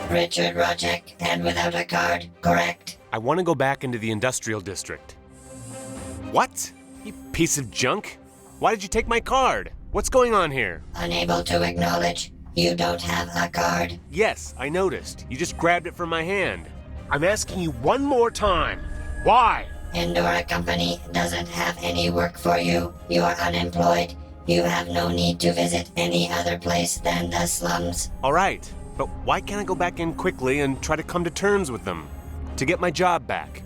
Richard Rojek, and without a card, correct? I want to go back into the industrial district. What? You piece of junk? Why did you take my card? What's going on here? Unable to acknowledge. You don't have a card. Yes, I noticed. You just grabbed it from my hand. I'm asking you one more time. Why? Endora Company doesn't have any work for you. You are unemployed. You have no need to visit any other place than the slums. All right, but why can't I go back in quickly and try to come to terms with them? To get my job back.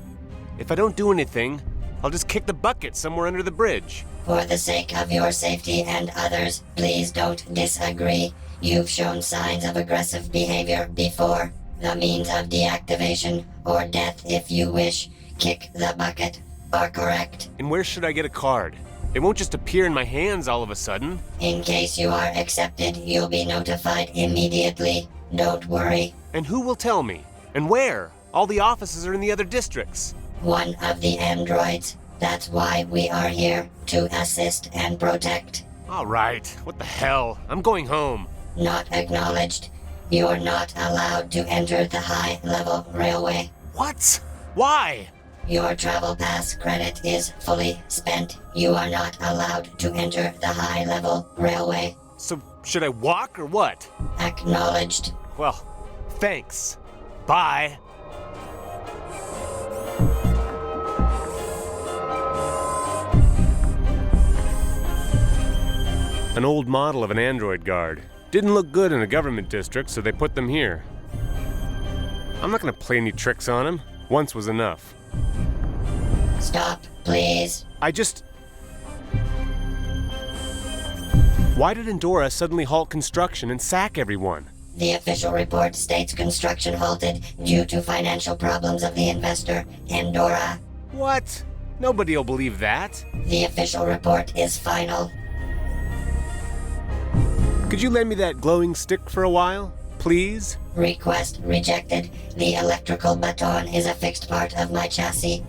If I don't do anything, I'll just kick the bucket somewhere under the bridge. For the sake of your safety and others, please don't disagree. You've shown signs of aggressive behavior before. The means of deactivation, or death if you wish, kick the bucket, are correct. And where should I get a card? It won't just appear in my hands all of a sudden. In case you are accepted, you'll be notified immediately. Don't worry. And who will tell me? And where? All the offices are in the other districts. One of the androids. That's why we are here, to assist and protect. All right, what the hell? I'm going home. Not acknowledged. You're not allowed to enter the high-level railway. What? Why? Your travel pass credit is fully spent. You are not allowed to enter the high-level railway. So, should I walk or what? Acknowledged. Well, thanks. Bye. An old model of an android guard. Didn't look good in a government district, so they put them here. I'm not gonna play any tricks on him. Once was enough. Stop, please. Why did Endora suddenly halt construction and sack everyone? The official report states construction halted due to financial problems of the investor, Endora. What? Nobody'll believe that. The official report is final. Could you lend me that glowing stick for a while, please? Request rejected. The electrical baton is a fixed part of my chassis.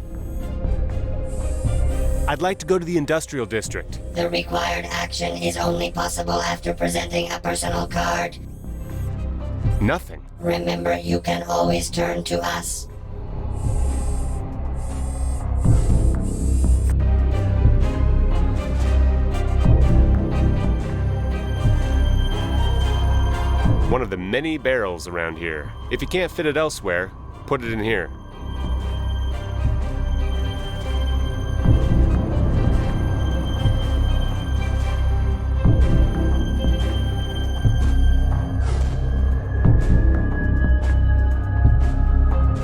I'd like to go to the industrial district. The required action is only possible after presenting a personal card. Nothing. Remember, you can always turn to us. One of the many barrels around here. If you can't fit it elsewhere, put it in here.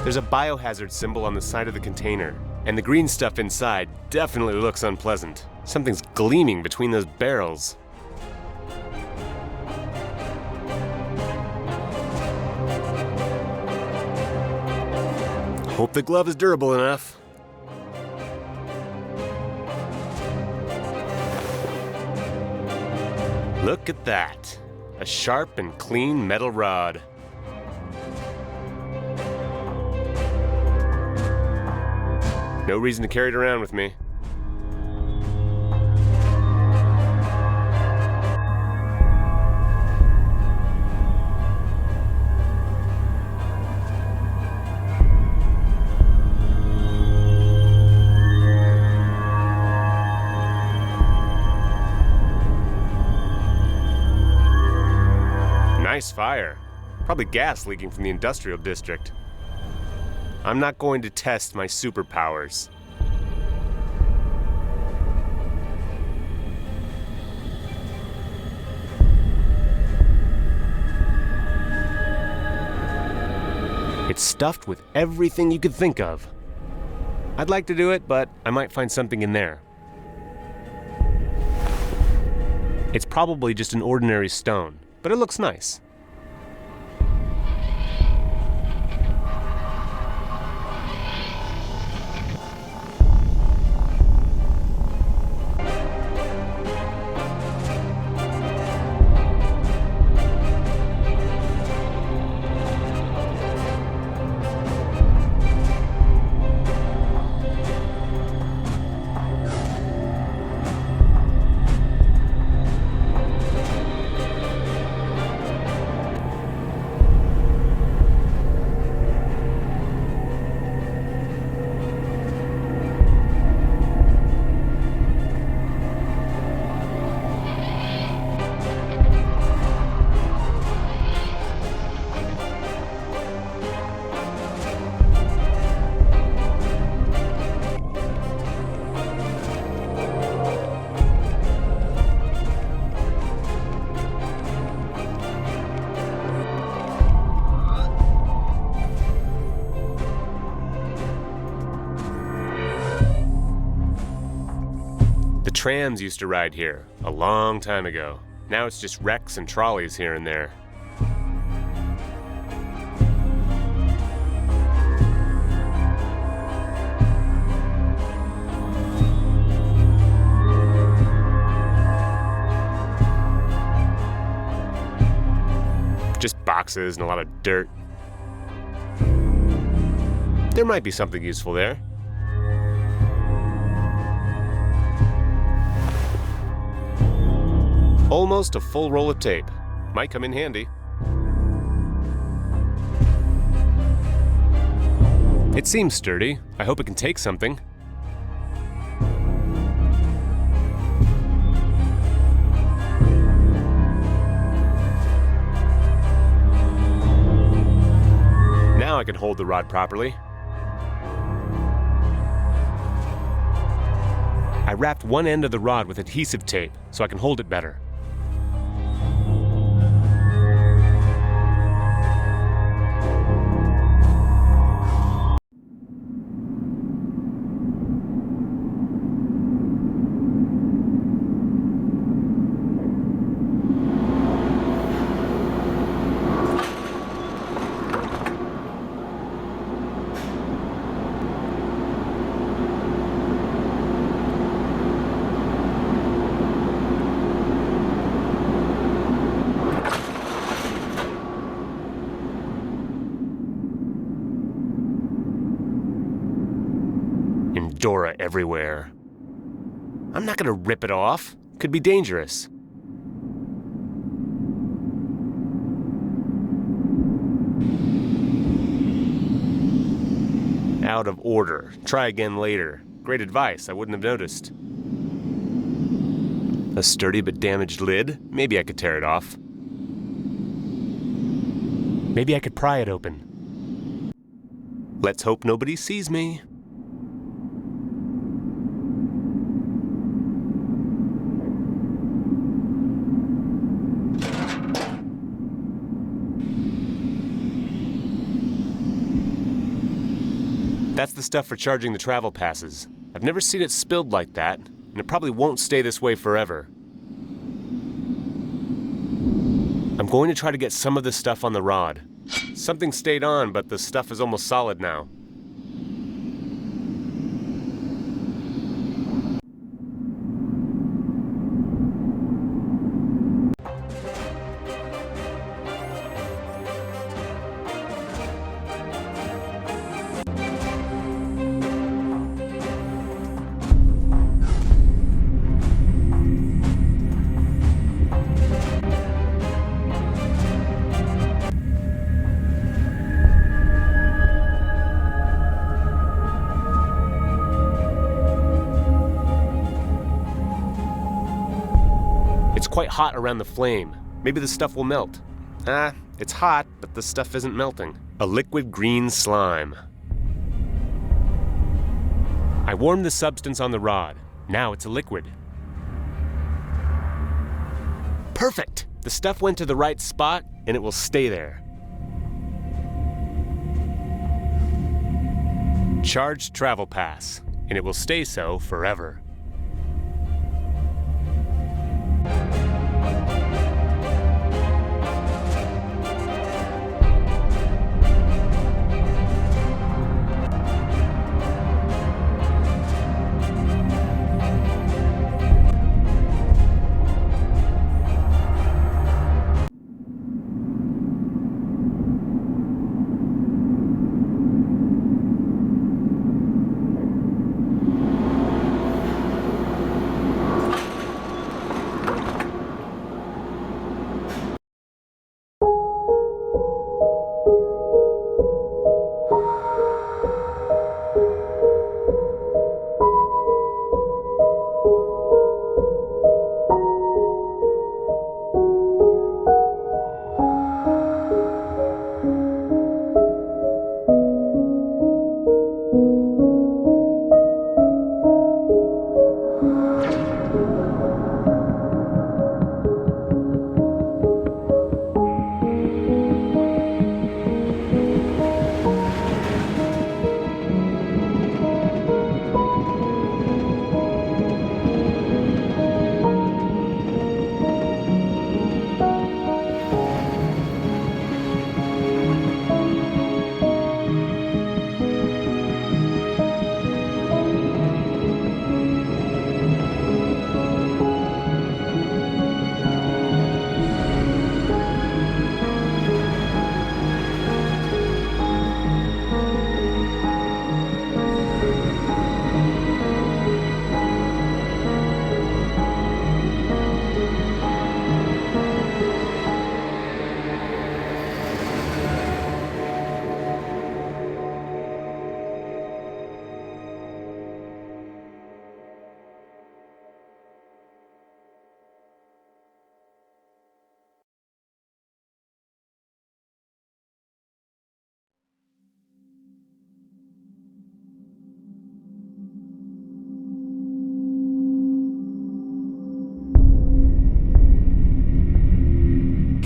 There's a biohazard symbol on the side of the container, and the green stuff inside definitely looks unpleasant. Something's gleaming between those barrels. Hope the glove is durable enough. Look at that. A sharp and clean metal rod. No reason to carry it around with me. Nice fire. Probably gas leaking from the industrial district. I'm not going to test my superpowers. It's stuffed with everything you could think of. I'd like to do it, but I might find something in there. It's probably just an ordinary stone, but it looks nice. Trams used to ride here a long time ago. Now it's just wrecks and trolleys here and there. Just boxes and a lot of dirt. There might be something useful there. Almost a full roll of tape. Might come in handy. It seems sturdy. I hope it can take something. Now I can hold the rod properly. I wrapped one end of the rod with adhesive tape so I can hold it better. Dora everywhere. I'm not gonna rip it off. Could be dangerous. Out of order. Try again later. Great advice, I wouldn't have noticed. A sturdy but damaged lid? Maybe I could tear it off. Maybe I could pry it open. Let's hope nobody sees me. That's the stuff for charging the travel passes. I've never seen it spilled like that, and it probably won't stay this way forever. I'm going to try to get some of this stuff on the rod. Something stayed on, but the stuff is almost solid now. It's quite hot around the flame. Maybe the stuff will melt. It's hot, but the stuff isn't melting. A liquid green slime. I warmed the substance on the rod. Now it's a liquid. Perfect! The stuff went to the right spot, and it will stay there. Charged travel pass, and it will stay so forever.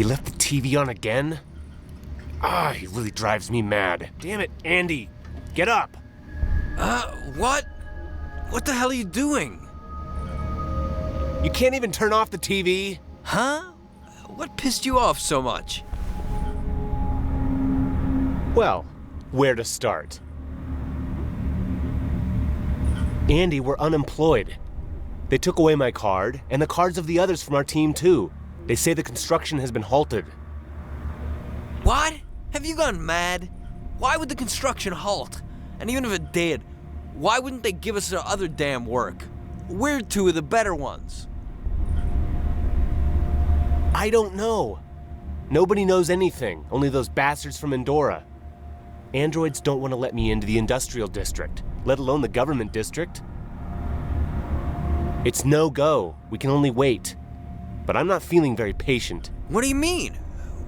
He left the TV on again? Ah, he really drives me mad. Damn it, Andy, get up! What? What the hell are you doing? You can't even turn off the TV? Huh? What pissed you off so much? Well, where to start? Andy, we're unemployed. They took away my card, and the cards of the others from our team too. They say the construction has been halted. What? Have you gone mad? Why would the construction halt? And even if it did, why wouldn't they give us the other damn work? We're two of the better ones. I don't know. Nobody knows anything, only those bastards from Endora. Androids don't want to let me into the industrial district, let alone the government district. It's no go. We can only wait. But I'm not feeling very patient. What do you mean?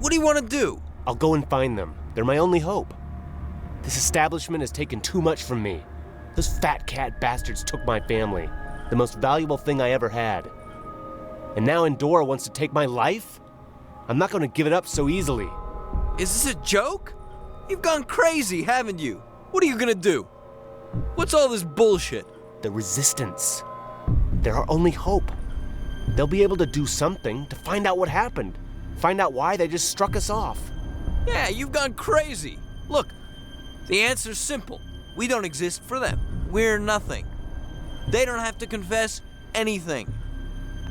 What do you want to do? I'll go and find them. They're my only hope. This establishment has taken too much from me. Those fat cat bastards took my family, the most valuable thing I ever had. And now Endora wants to take my life? I'm not going to give it up so easily. Is this a joke? You've gone crazy, haven't you? What are you gonna do? What's all this bullshit? The Resistance. They're our only hope. They'll be able to do something to find out what happened. Find out why they just struck us off. Yeah, you've gone crazy. Look, the answer's simple. We don't exist for them. We're nothing. They don't have to confess anything.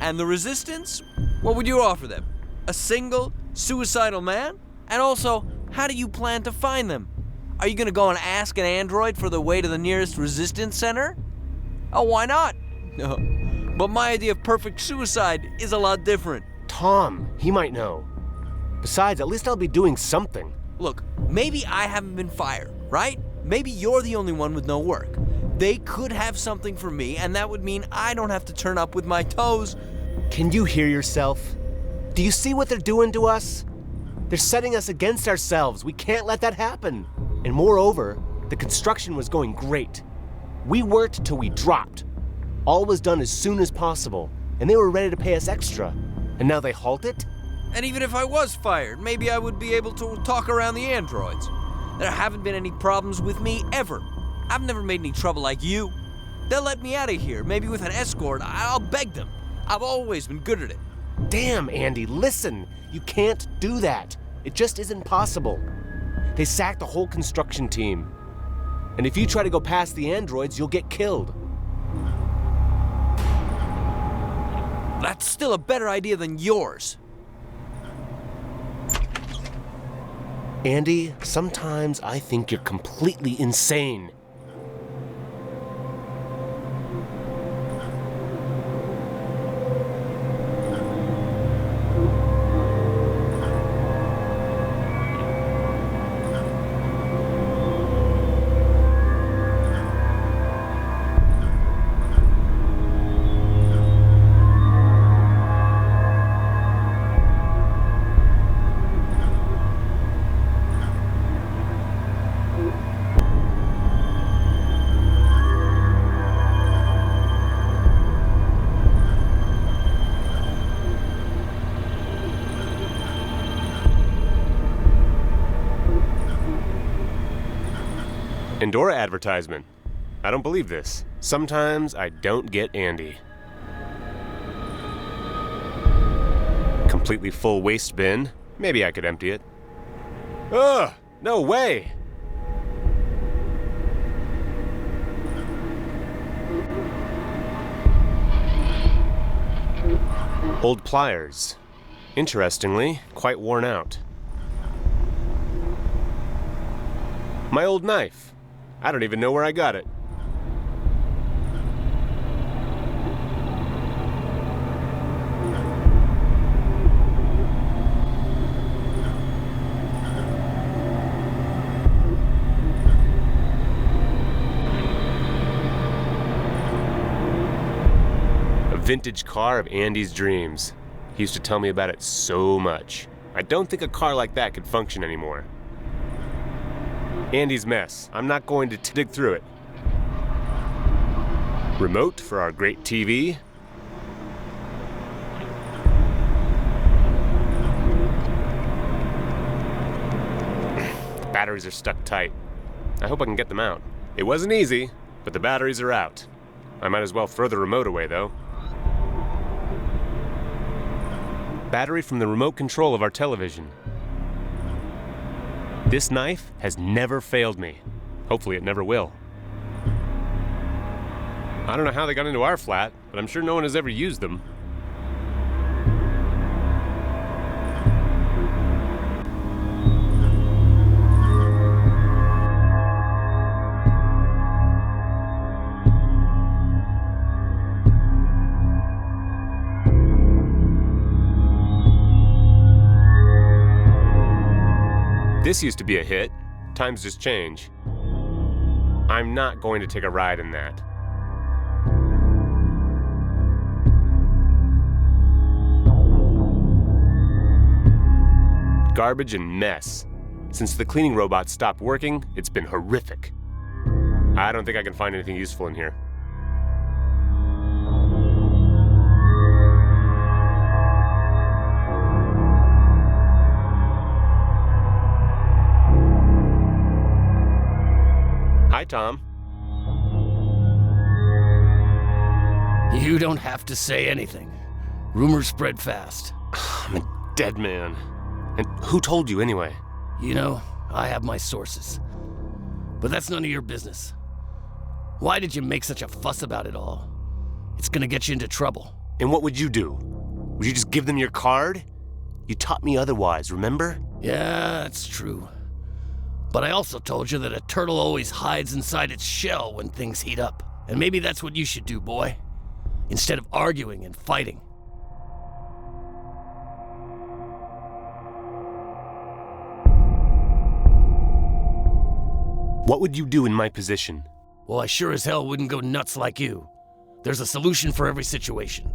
And the Resistance? What would you offer them? A single, suicidal man? And also, how do you plan to find them? Are you gonna go and ask an android for the way to the nearest Resistance center? Oh, why not? No. But my idea of perfect suicide is a lot different. Tom, he might know. Besides, at least I'll be doing something. Look, maybe I haven't been fired, right? Maybe you're the only one with no work. They could have something for me, and that would mean I don't have to turn up with my toes. Can you hear yourself? Do you see what they're doing to us? They're setting us against ourselves. We can't let that happen. And moreover, the construction was going great. We worked till we dropped. All was done as soon as possible, and they were ready to pay us extra. And now they halt it? And even if I was fired, maybe I would be able to talk around the androids. There haven't been any problems with me ever. I've never made any trouble like you. They'll let me out of here, maybe with an escort. I'll beg them. I've always been good at it. Damn, Andy, listen. You can't do that. It just isn't possible. They sacked the whole construction team. And if you try to go past the androids, you'll get killed. That's still a better idea than yours. Andy, sometimes I think you're completely insane. Endora advertisement. I don't believe this. Sometimes I don't get Andy. Completely full waste bin. Maybe I could empty it. Ugh! No way! Old pliers. Interestingly, quite worn out. My old knife. I don't even know where I got it. A vintage car of Andy's dreams. He used to tell me about it so much. I don't think a car like that could function anymore. Andy's mess. I'm not going to dig through it. Remote for our great TV. batteries are stuck tight. I hope I can get them out. It wasn't easy, but the batteries are out. I might as well throw the remote away, though. Battery from the remote control of our television. This knife has never failed me. Hopefully it never will. I don't know how they got into our flat, but I'm sure no one has ever used them. This used to be a hit. Times just change. I'm not going to take a ride in that. Garbage and mess. Since the cleaning robot stopped working, it's been horrific. I don't think I can find anything useful in here. Hi, Tom. You don't have to say anything. Rumors spread fast. I'm a dead man. And who told you anyway? You know, I have my sources. But that's none of your business. Why did you make such a fuss about it all? It's gonna get you into trouble. And what would you do? Would you just give them your card? You taught me otherwise, remember? Yeah, that's true. But I also told you that a turtle always hides inside its shell when things heat up. And maybe that's what you should do, boy. Instead of arguing and fighting. What would you do in my position? Well, I sure as hell wouldn't go nuts like you. There's a solution for every situation.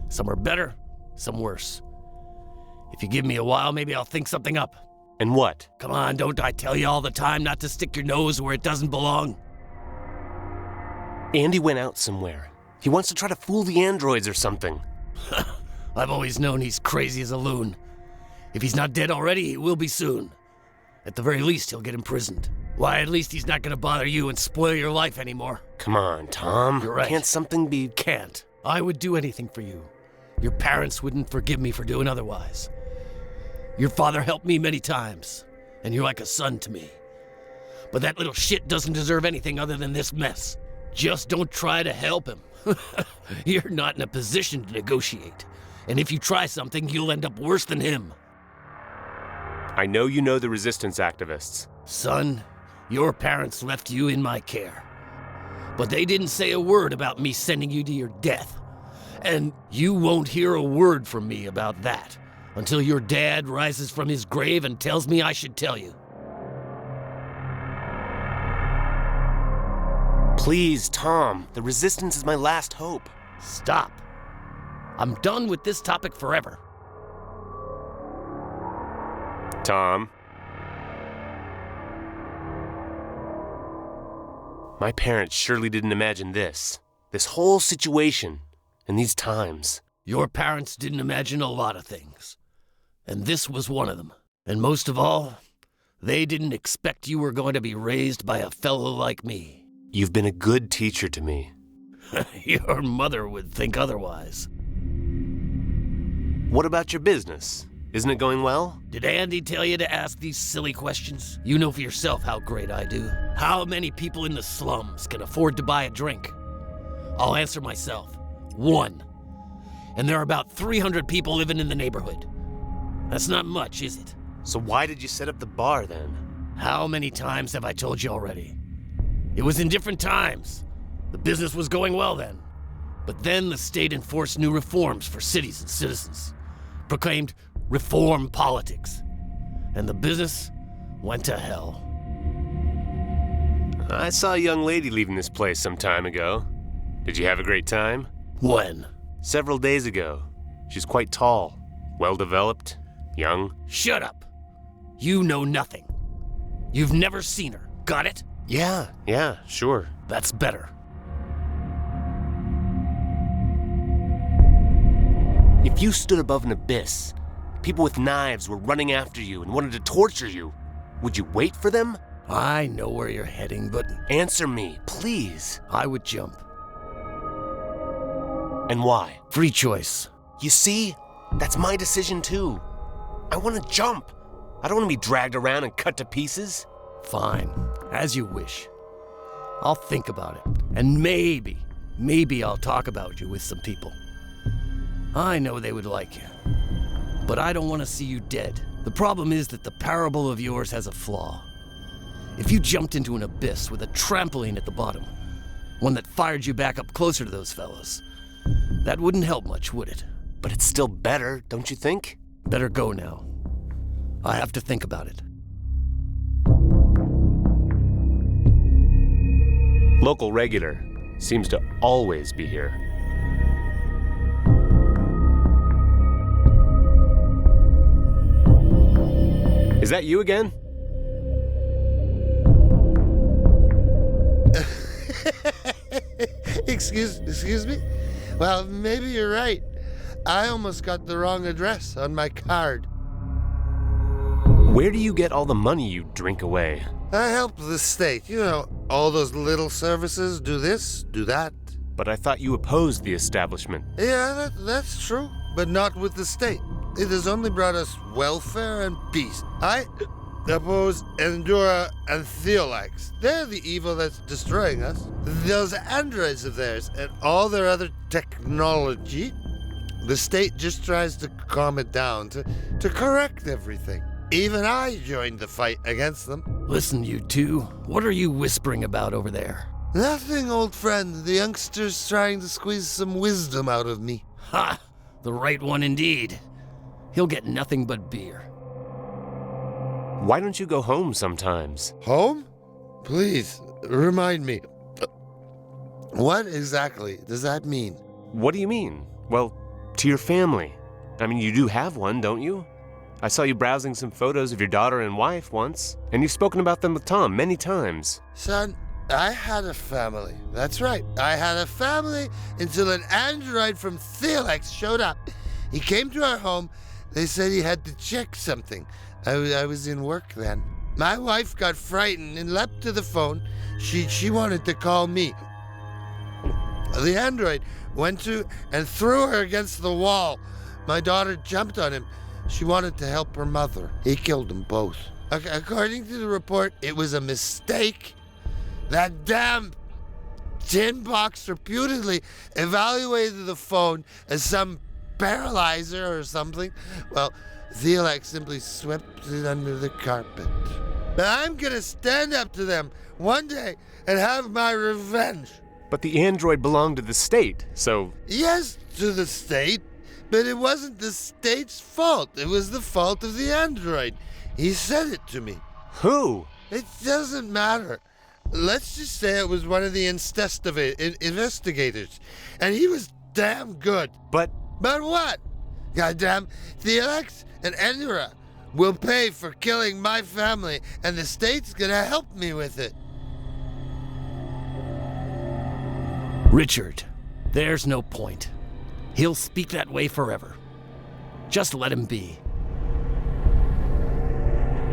Some are better, some worse. If you give me a while, maybe I'll think something up. And what? Come on, don't I tell you all the time not to stick your nose where it doesn't belong? Andy went out somewhere. He wants to try to fool the androids or something. I've always known he's crazy as a loon. If he's not dead already, he will be soon. At the very least, he'll get imprisoned. Why, at least he's not gonna bother you and spoil your life anymore. Come on, Tom. You're right. Can't something be... Can't. I would do anything for you. Your parents wouldn't forgive me for doing otherwise. Your father helped me many times, and you're like a son to me. But that little shit doesn't deserve anything other than this mess. Just don't try to help him. You're not in a position to negotiate. And if you try something, you'll end up worse than him. I know you know the resistance activists. Son, your parents left you in my care. But they didn't say a word about me sending you to your death. And you won't hear a word from me about that until your dad rises from his grave and tells me I should tell you. Please, Tom. The resistance is my last hope. Stop. I'm done with this topic forever. Tom. My parents surely didn't imagine this. This whole situation, and these times. Your parents didn't imagine a lot of things. And this was one of them. And most of all, they didn't expect you were going to be raised by a fellow like me. You've been a good teacher to me. Your mother would think otherwise. What about your business? Isn't it going well? Did Andy tell you to ask these silly questions? You know for yourself how great I do. How many people in the slums can afford to buy a drink? I'll answer myself. 1. And there are about 300 people living in the neighborhood. That's not much, is it? So why did you set up the bar then? How many times have I told you already? It was in different times. The business was going well then. But then the state enforced new reforms for cities and citizens. Proclaimed reform politics. And the business went to hell. I saw a young lady leaving this place some time ago. Did you have a great time? When? Several days ago. She's quite tall, well-developed, young. Shut up. You know nothing. You've never seen her. Got it? Yeah, sure. That's better. If you stood above an abyss, people with knives were running after you and wanted to torture you, Would you wait for them? I know where you're heading, but Answer me, please. I would jump. And why? Free choice. You see? That's my decision too. I want to jump. I don't want to be dragged around and cut to pieces. Fine, as you wish. I'll think about it, and maybe I'll talk about you with some people. I know they would like you, but I don't want to see you dead. The problem is that the parable of yours has a flaw. If you jumped into an abyss with a trampoline at the bottom, one that fired you back up closer to those fellows, that wouldn't help much, would it? But it's still better, don't you think? Better go now. I have to think about it. Local regular seems to always be here. Is that you again? Excuse me? Well, maybe you're right. I almost got the wrong address on my card. Where do you get all the money you drink away? I help the state. You know, all those little services, do this, do that. But I thought you opposed the establishment. Yeah, that's true, but not with the state. It has only brought us welfare and peace. I oppose Endura and Theolax. They're the evil that's destroying us. Those androids of theirs and all their other technology, the state just tries to calm it down, to correct everything. Even I joined the fight against them. Listen, you two, what are you whispering about over there? Nothing, old friend. The youngster's trying to squeeze some wisdom out of me. Ha! The right one indeed. He'll get nothing but beer. Why don't you go home sometimes? Home? Please, remind me. What exactly does that mean? What do you mean? Well, to your family. I mean, you do have one, don't you? I saw you browsing some photos of your daughter and wife once, and you've spoken about them with Tom many times. Son, I had a family. That's right. I had a family until an android from Theolax showed up. He came to our home. They said he had to check something. I was in work then. My wife got frightened and leapt to the phone. She wanted to call me. The android went to and threw her against the wall. My daughter jumped on him. She wanted to help her mother. He killed them both. According to the report, it was a mistake. That damn tin box reputedly evaluated the phone as some paralyzer or something. Well, Theolax simply swept it under the carpet. But I'm gonna stand up to them one day and have my revenge. But the android belonged to the state, so... Yes, to the state, but it wasn't the state's fault. It was the fault of the android. He said it to me. Who? It doesn't matter. Let's just say it was one of the investigators, and he was damn good. But what? Goddamn, Theolax and Endura will pay for killing my family, and the state's gonna help me with it. Richard, there's no point. He'll speak that way forever. Just let him be.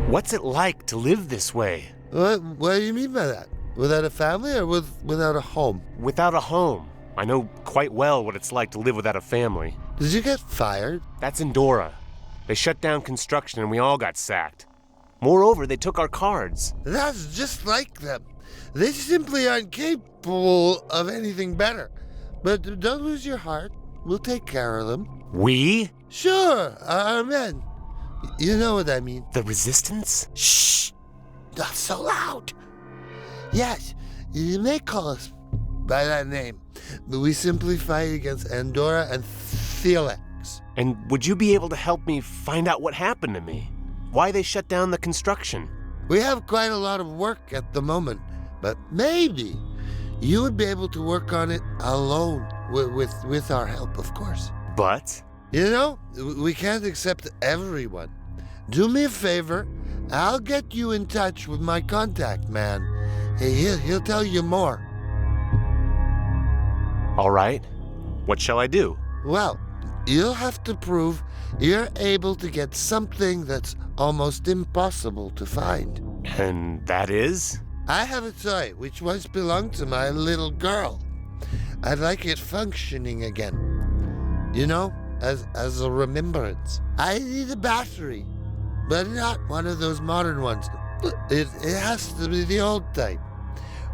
what's it like to live this way? What do you mean by that? Without a family or without a home? Without a home. I know quite well what it's like to live without a family. Did you get fired? That's Endora. They shut down construction and we all got sacked. Moreover, they took our cards. That's just like them. They simply aren't capable of anything better. But don't lose your heart. We'll take care of them. We? Sure, our men. You know what I mean. The Resistance? Shh! Not so loud. Yes, you may call us by that name, but we simply fight against Endora and Theolax. And would you be able to help me find out what happened to me? Why they shut down the construction? We have quite a lot of work at the moment, but maybe you would be able to work on it alone, with our help, of course. But? You know, we can't accept everyone. Do me a favor, I'll get you in touch with my contact man. He'll tell you more. All right. What shall I do? Well, you'll have to prove you're able to get something that's almost impossible to find. And that is? I have a toy which once belonged to my little girl. I'd like it functioning again. You know, as a remembrance. I need a battery, but not one of those modern ones. It has to be the old type.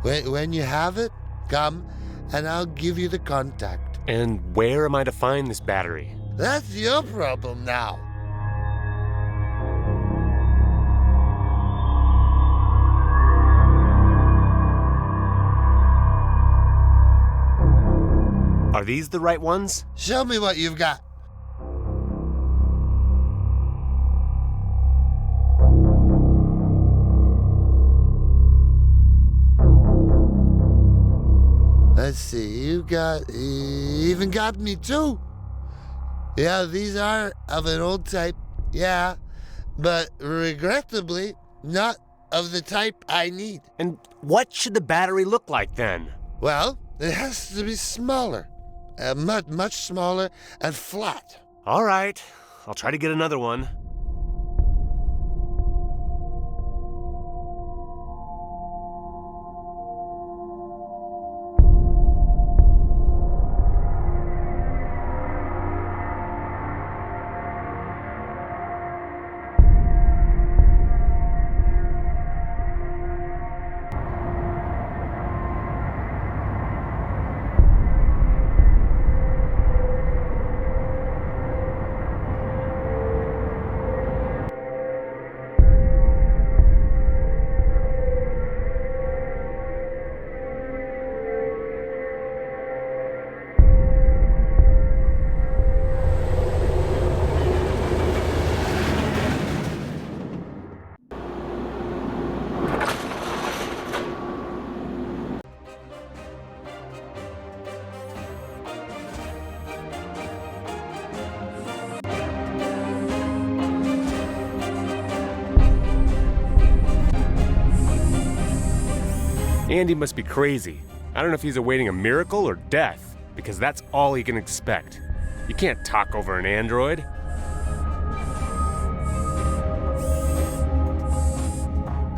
When you have it, come and I'll give you the contact. And where am I to find this battery? That's your problem now. Are these the right ones? Show me what you've got. Let's see, you even got me two. Yeah, these are of an old type, yeah, but regrettably not of the type I need. And what should the battery look like then? Well, it has to be smaller, much smaller and flat. All right, I'll try to get another one. Andy must be crazy. I don't know if he's awaiting a miracle or death, because that's all he can expect. You can't talk over an android.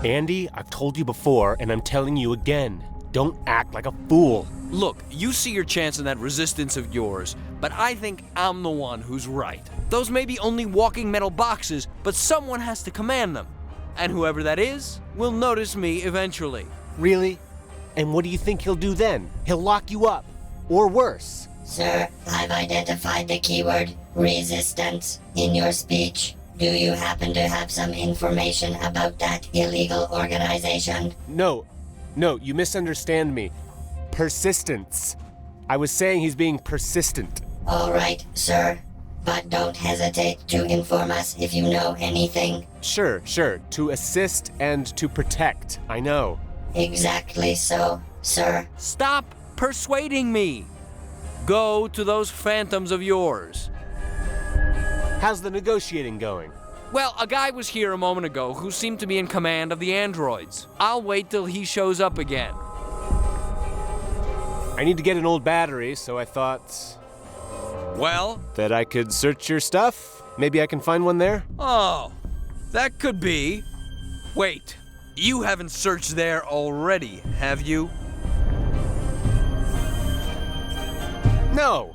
Andy, I've told you before, and I'm telling you again. Don't act like a fool. Look, you see your chance in that resistance of yours, but I think I'm the one who's right. Those may be only walking metal boxes, but someone has to command them. And whoever that is will notice me eventually. Really? And what do you think he'll do then? He'll lock you up. Or worse. Sir, I've identified the keyword resistance in your speech. Do you happen to have some information about that illegal organization? No, you misunderstand me. Persistence. I was saying he's being persistent. All right, sir. But don't hesitate to inform us if you know anything. Sure. To assist and to protect. I know. Exactly so, sir. Stop persuading me. Go to those phantoms of yours. How's the negotiating going? Well, a guy was here a moment ago who seemed to be in command of the androids. I'll wait till he shows up again. I need to get an old battery, so I thought... Well? That I could search your stuff? Maybe I can find one there? Oh, that could be. Wait, you haven't searched there already, have you? No!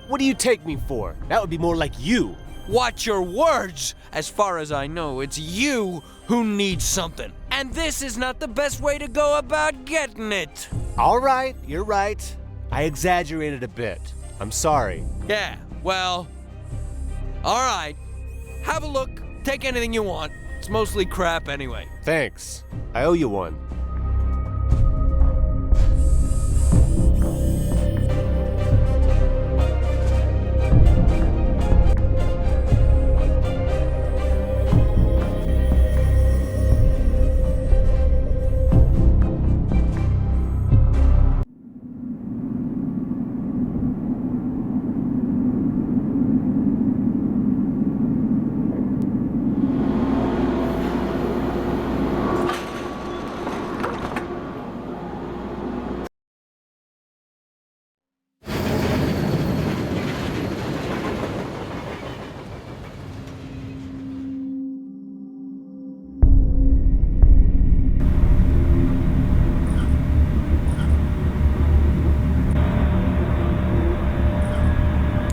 What do you take me for? That would be more like you. Watch your words! As far as I know, it's you who needs something. And this is not the best way to go about getting it. All right, you're right. I exaggerated a bit. I'm sorry. Yeah, well, all right. Have a look. Take anything you want. It's mostly crap anyway. Thanks. I owe you one.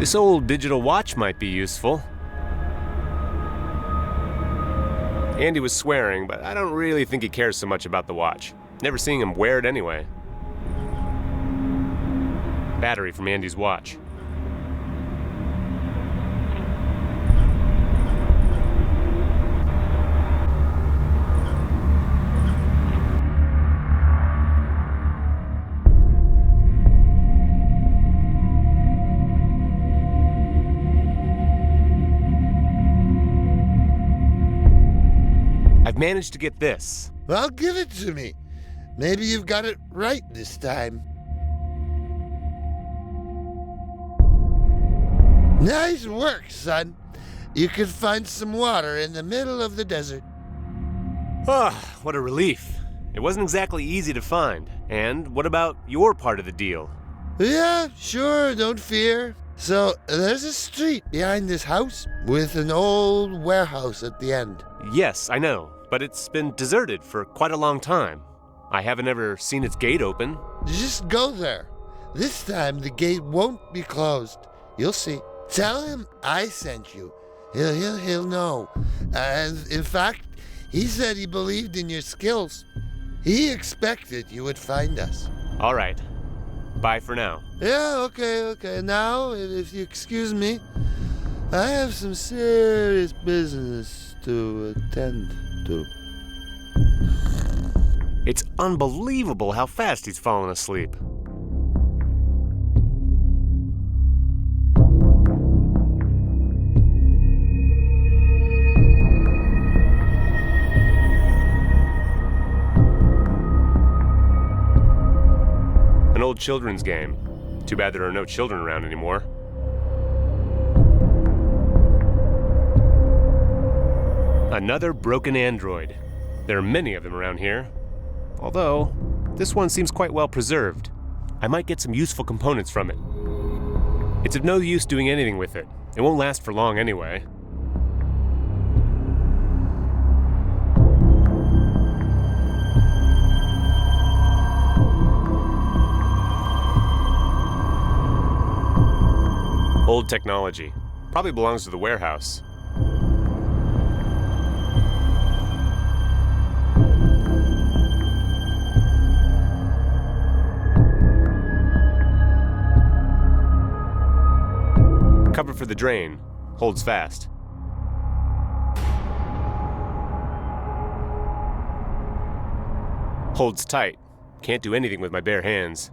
This old digital watch might be useful. Andy was swearing, but I don't really think he cares so much about the watch. Never seeing him wear it anyway. Battery from Andy's watch. I've managed to get this. Well, give it to me. Maybe you've got it right this time. Nice work, son. You could find some water in the middle of the desert. Ah, what a relief. It wasn't exactly easy to find. And what about your part of the deal? Yeah, sure, don't fear. So, there's a street behind this house with an old warehouse at the end. Yes, I know, but it's been deserted for quite a long time. I haven't ever seen its gate open. Just go there. This time the gate won't be closed. You'll see. Tell him I sent you. He'll know. And in fact, he said he believed in your skills. He expected you would find us. All right. Bye for now. Yeah, okay. Now, if you excuse me, I have some serious business to attend to. It's unbelievable how fast he's fallen asleep. An old children's game. Too bad there are no children around anymore. Another broken android. There are many of them around here. Although, this one seems quite well preserved. I might get some useful components from it. It's of no use doing anything with it. It won't last for long anyway. Old technology. Probably belongs to the warehouse. Cover for the drain. Holds fast. Holds tight. Can't do anything with my bare hands.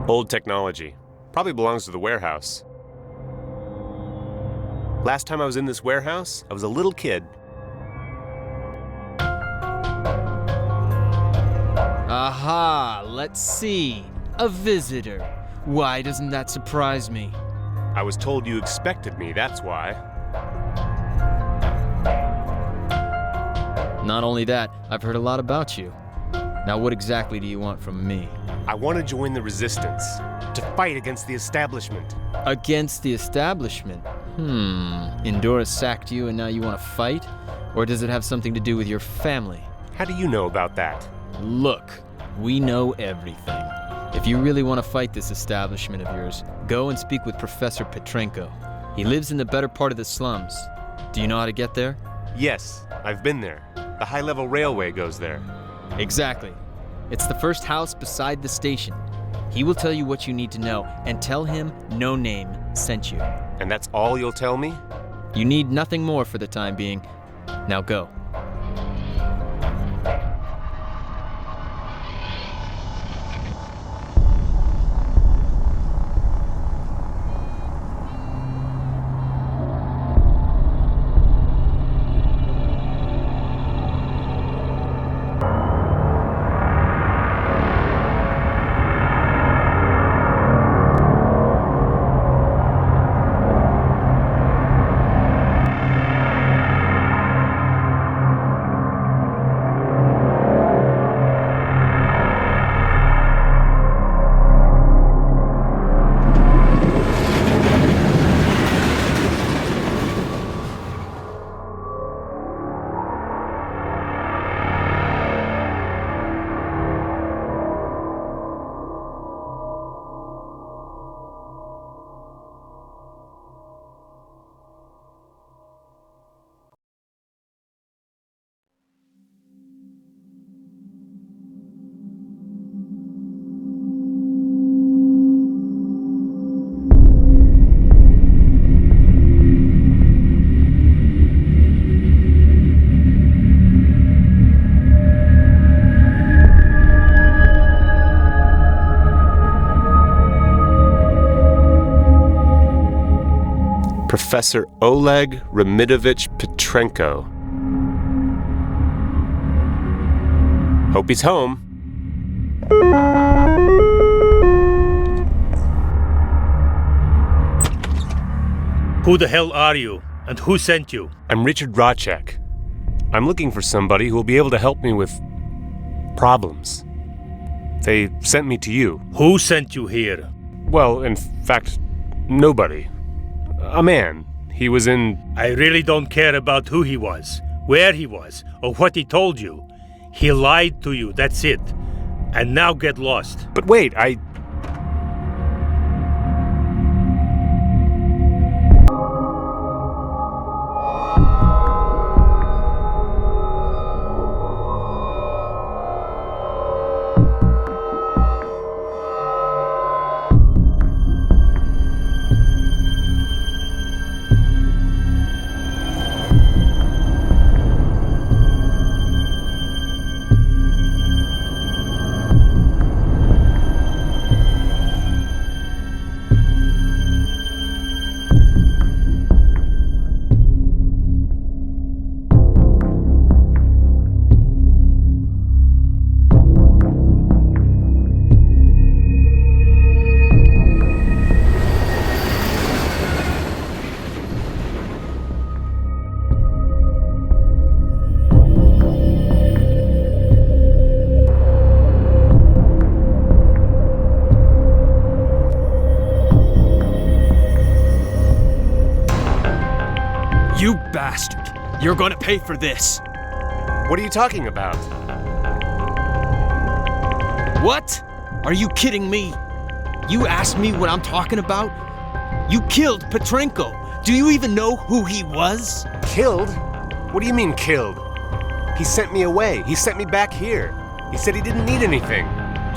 Old technology. Probably belongs to the warehouse. Last time I was in this warehouse, I was a little kid. Aha, let's see. A visitor. Why doesn't that surprise me? I was told you expected me, that's why. Not only that, I've heard a lot about you. Now what exactly do you want from me? I want to join the resistance, to fight against the establishment. Against the establishment? Endora sacked you and now you want to fight? Or does it have something to do with your family? How do you know about that? Look, we know everything. If you really want to fight this establishment of yours, go and speak with Professor Petrenko. He lives in the better part of the slums. Do you know how to get there? Yes, I've been there. The high-level railway goes there. Exactly. It's the first house beside the station. He will tell you what you need to know, and tell him No Name sent you. And that's all you'll tell me? You need nothing more for the time being. Now go. Professor Oleg Remidovich Petrenko. Hope he's home. Who the hell are you? And who sent you? I'm Richard Racek. I'm looking for somebody who will be able to help me with problems. They sent me to you. Who sent you here? Well, in fact, nobody. A man. He was in... I really don't care about who he was, where he was, or what he told you. He lied to you, that's it. And now get lost. But wait, You bastard! You're gonna pay for this! What are you talking about? What? Are you kidding me? You asked me what I'm talking about? You killed Petrenko! Do you even know who he was? Killed? What do you mean killed? He sent me away. He sent me back here. He said he didn't need anything.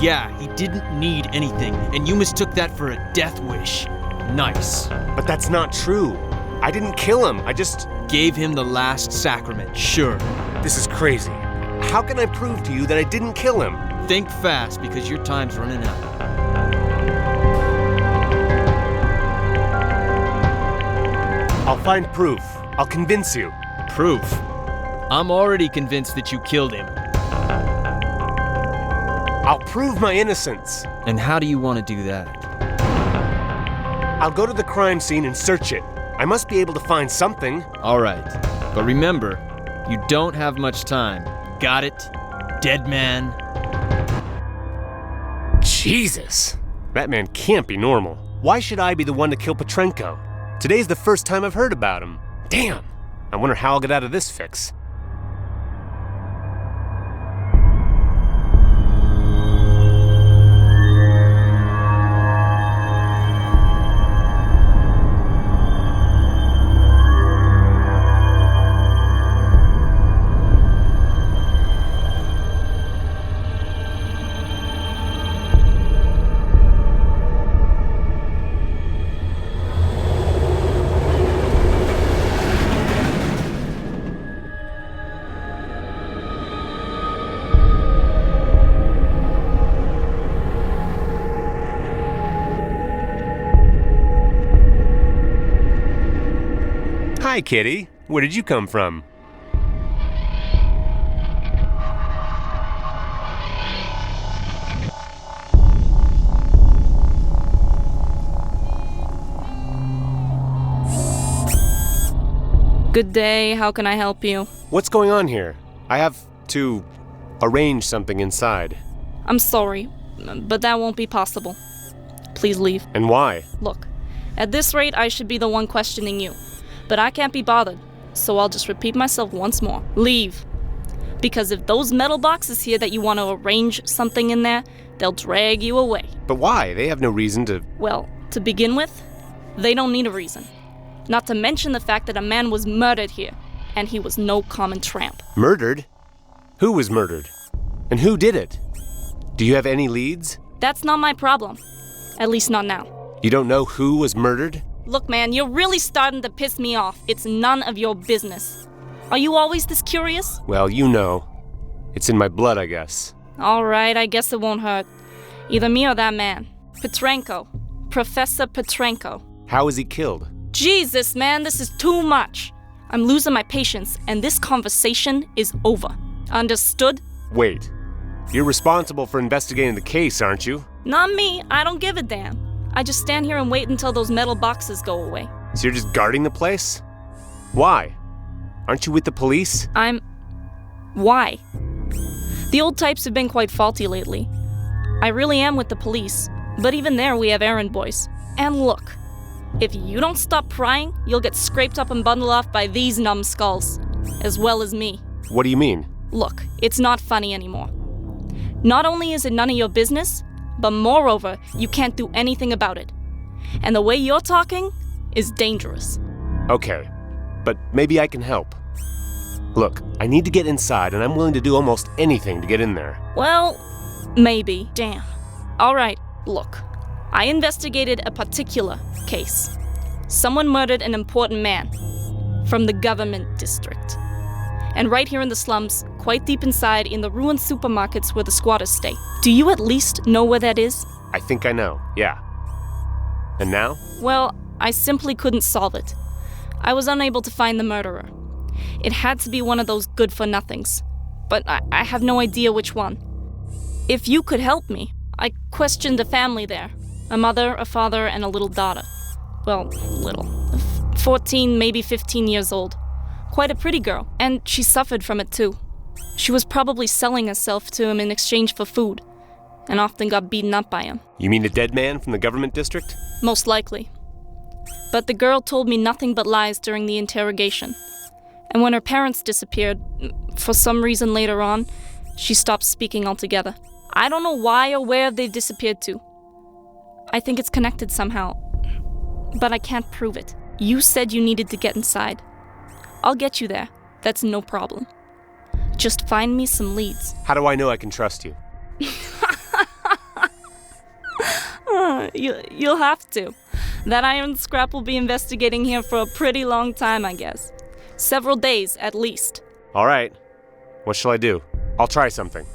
Yeah, he didn't need anything, and you mistook that for a death wish. Nice. But that's not true. I didn't kill him. I just... Gave him the last sacrament, sure. This is crazy. How can I prove to you that I didn't kill him? Think fast, because your time's running out. I'll find proof. I'll convince you. Proof? I'm already convinced that you killed him. I'll prove my innocence. And how do you want to do that? I'll go to the crime scene and search it. I must be able to find something. All right, but remember, you don't have much time. Got it? Dead man? Jesus! That man can't be normal. Why should I be the one to kill Petrenko? Today's the first time I've heard about him. Damn! I wonder how I'll get out of this fix. Hi, kitty. Where did you come from? Good day, how can I help you? What's going on here? I have to arrange something inside. I'm sorry, but that won't be possible. Please leave. And why? Look, at this rate, I should be the one questioning you. But I can't be bothered, so I'll just repeat myself once more. Leave. Because if those metal boxes here that you want to arrange something in there, they'll drag you away. But why? They have no reason to... Well, to begin with, they don't need a reason. Not to mention the fact that a man was murdered here, and he was no common tramp. Murdered? Who was murdered? And who did it? Do you have any leads? That's not my problem. At least not now. You don't know who was murdered? Look, man, you're really starting to piss me off. It's none of your business. Are you always this curious? Well, you know. It's in my blood, I guess. All right, I guess it won't hurt. Either me or that man. Petrenko. Professor Petrenko. How was he killed? Jesus, man, this is too much. I'm losing my patience, and this conversation is over. Understood? Wait. You're responsible for investigating the case, aren't you? Not me. I don't give a damn. I just stand here and wait until those metal boxes go away. So you're just guarding the place? Why? Aren't you with the police? Why? The old types have been quite faulty lately. I really am with the police, but even there we have errand boys. And look, if you don't stop prying, you'll get scraped up and bundled off by these numbskulls, as well as me. What do you mean? Look, it's not funny anymore. Not only is it none of your business, but moreover, you can't do anything about it. And the way you're talking is dangerous. Okay, but maybe I can help. Look, I need to get inside, and I'm willing to do almost anything to get in there. Well, maybe. Damn. Alright, look. I investigated a particular case. Someone murdered an important man from the government district. And right here in the slums, quite deep inside in the ruined supermarkets where the squatters stay. Do you at least know where that is? I think I know, yeah. And now? Well, I simply couldn't solve it. I was unable to find the murderer. It had to be one of those good-for-nothings, but I have no idea which one. If you could help me, I questioned a family there. A mother, a father, and a little daughter. Well, little. 14, maybe 15 years old. Quite a pretty girl, and she suffered from it too. She was probably selling herself to him in exchange for food, and often got beaten up by him. You mean the dead man from the government district? Most likely. But the girl told me nothing but lies during the interrogation. And when her parents disappeared, for some reason later on, she stopped speaking altogether. I don't know why or where they've disappeared to. I think it's connected somehow, but I can't prove it. You said you needed to get inside. I'll get you there. That's no problem. Just find me some leads. How do I know I can trust you? You'll have to. That iron scrap will be investigating here for a pretty long time, I guess. Several days, at least. All right. What shall I do? I'll try something.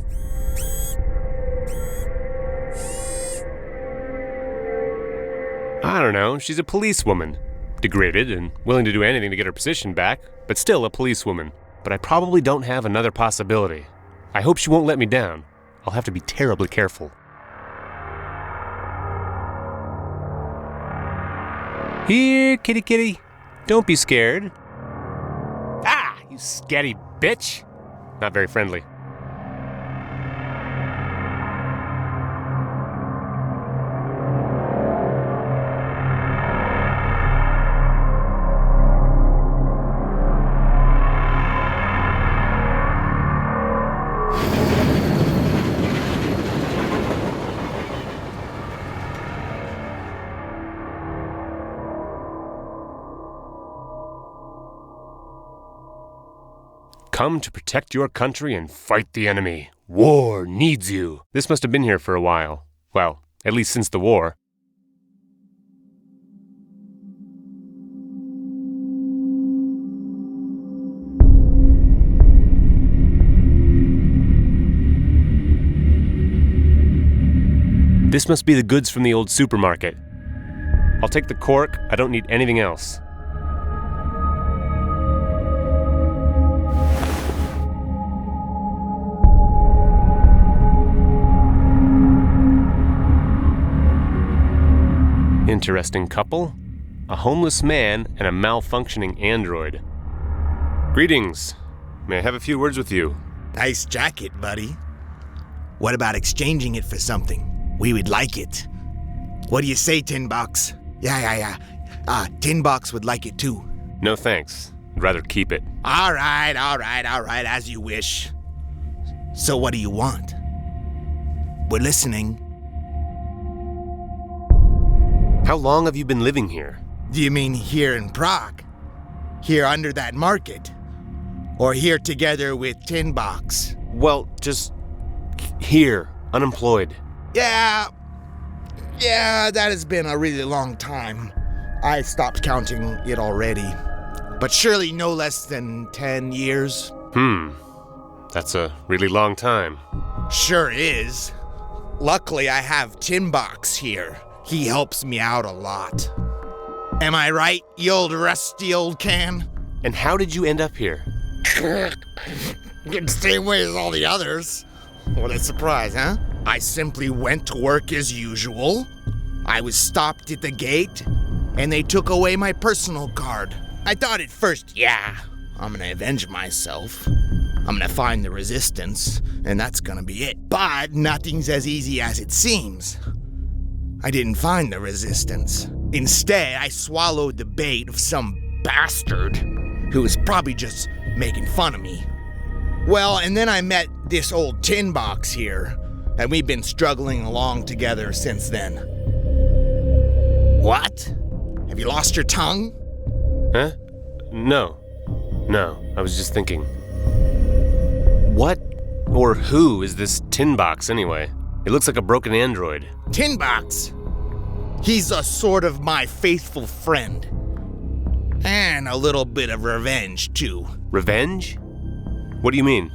I don't know. She's a policewoman. Degraded and willing to do anything to get her position back, but still a policewoman. But I probably don't have another possibility. I hope she won't let me down. I'll have to be terribly careful. Here, kitty kitty. Don't be scared. Ah, you scatty bitch. Not very friendly. Come to protect your country and fight the enemy. War needs you. This must have been here for a while. Well, at least since the war. This must be the goods from the old supermarket. I'll take the cork. I don't need anything else. Interesting couple. A homeless man and a malfunctioning android. Greetings. May I have a few words with you? Nice jacket, buddy. What about exchanging it for something? We would like it. What do you say, Tin Box? Yeah. Tin Box would like it too. No thanks. I'd rather keep it. All right, as you wish. So what do you want? We're listening. How long have you been living here? Do you mean here in Prague? Here under that market? Or here together with Tin Box? Well, just here, unemployed. Yeah, that has been a really long time. I stopped counting it already. But surely no less than 10 years. That's a really long time. Sure is. Luckily, I have Tin Box here. He helps me out a lot. Am I right, you old rusty old can? And how did you end up here? The same way as all the others. What a surprise, huh? I simply went to work as usual. I was stopped at the gate, and they took away my personal card. I thought at first, yeah, I'm gonna avenge myself. I'm gonna find the resistance, and that's gonna be it. But nothing's as easy as it seems. I didn't find the resistance. Instead, I swallowed the bait of some bastard who was probably just making fun of me. Well, and then I met this old tin box here, and we've been struggling along together since then. What? Have you lost your tongue? Huh? No, I was just thinking. What or who is this tin box anyway? It looks like a broken android. Tin box? He's a sort of my faithful friend. And a little bit of revenge, too. Revenge? What do you mean?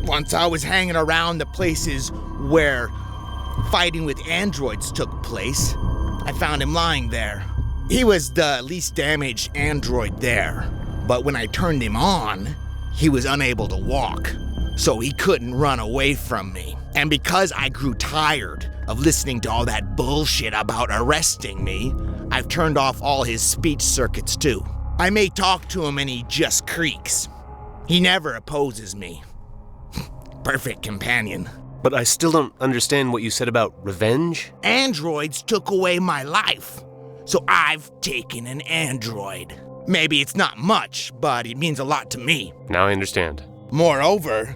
Once I was hanging around the places where fighting with androids took place, I found him lying there. He was the least damaged android there, but when I turned him on, he was unable to walk, so he couldn't run away from me. And because I grew tired of listening to all that bullshit about arresting me, I've turned off all his speech circuits too. I may talk to him and he just creaks. He never opposes me. Perfect companion. But I still don't understand what you said about revenge? Androids took away my life, so I've taken an android. Maybe it's not much, but it means a lot to me. Now I understand. Moreover,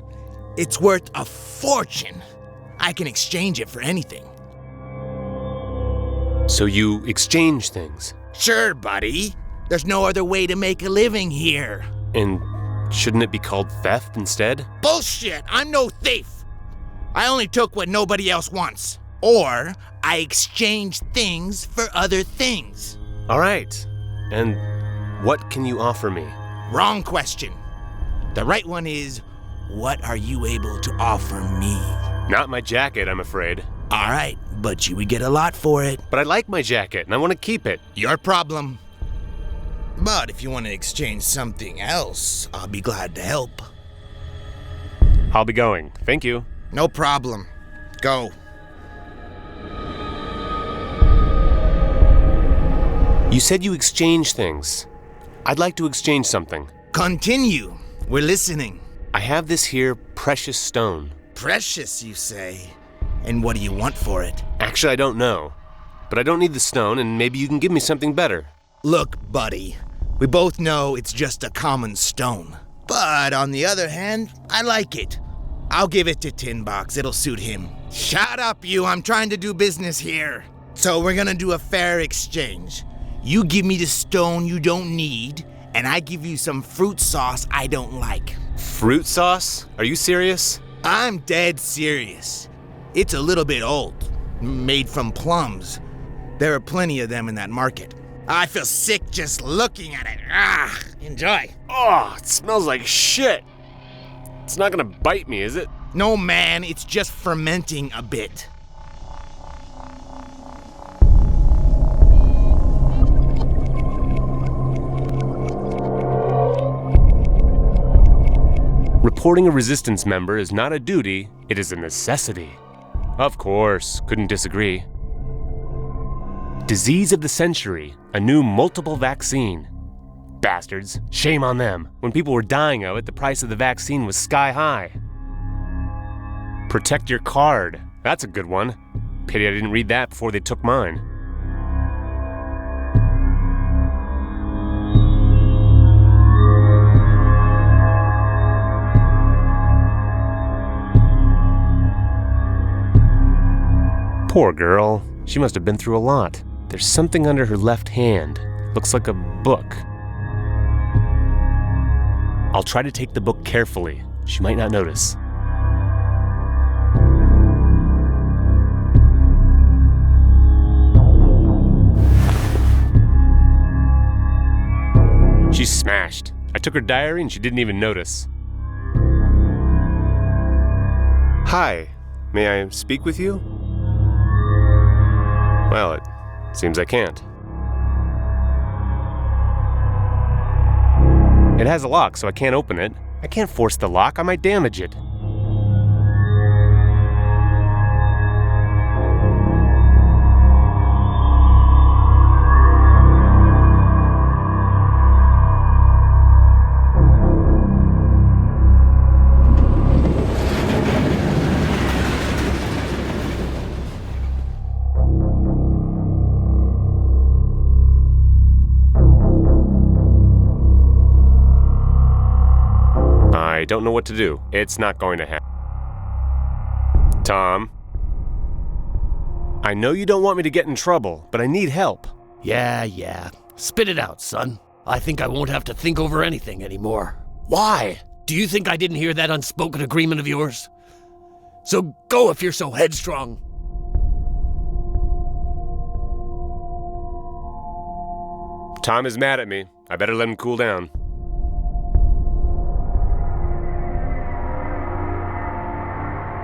it's worth a fortune. I can exchange it for anything. So you exchange things? Sure, buddy. There's no other way to make a living here. And shouldn't it be called theft instead? Bullshit! I'm no thief! I only took what nobody else wants. Or I exchange things for other things. All right. And what can you offer me? Wrong question. The right one is, what are you able to offer me? Not my jacket, I'm afraid. All right, but you would get a lot for it. But I like my jacket, and I want to keep it. Your problem. But if you want to exchange something else, I'll be glad to help. I'll be going. Thank you. No problem. Go. You said you exchange things. I'd like to exchange something. Continue. We're listening. I have this here precious stone. Precious, you say? And what do you want for it? Actually, I don't know. But I don't need the stone, and maybe you can give me something better. Look, buddy. We both know it's just a common stone. But on the other hand, I like it. I'll give it to Tin Box. It'll suit him. Shut up, you. I'm trying to do business here. So we're gonna do a fair exchange. You give me the stone you don't need, and I give you some fruit sauce I don't like. Fruit sauce? Are you serious? I'm dead serious. It's a little bit old. Made from plums. There are plenty of them in that market. I feel sick just looking at it. Enjoy. Oh, it smells like shit. It's not gonna bite me, is it? No, man, it's just fermenting a bit. Reporting a resistance member is not a duty, it is a necessity. Of course, couldn't disagree. Disease of the century, a new multiple vaccine. Bastards, shame on them. When people were dying of it, the price of the vaccine was sky high. Protect your card, that's a good one. Pity I didn't read that before they took mine. Poor girl. She must have been through a lot. There's something under her left hand. Looks like a book. I'll try to take the book carefully. She might not notice. She's smashed. I took her diary and she didn't even notice. Hi, may I speak with you? Well, it seems I can't. It has a lock, so I can't open it. I can't force the lock, I might damage it. I don't know what to do. It's not going to happen. Tom? I know you don't want me to get in trouble, but I need help. Yeah. Spit it out, son. I think I won't have to think over anything anymore. Why? Do you think I didn't hear that unspoken agreement of yours? So go if you're so headstrong. Tom is mad at me. I better let him cool down.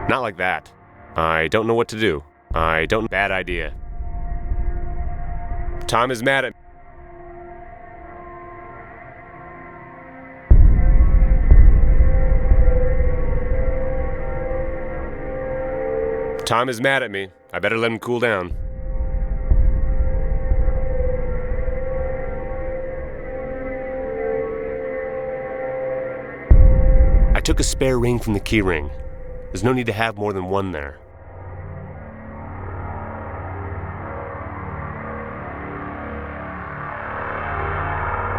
Not like that. I don't know what to do. Bad idea. Tom is mad at me. Tom is mad at me. I better let him cool down. I took a spare ring from the key ring. There's no need to have more than one there.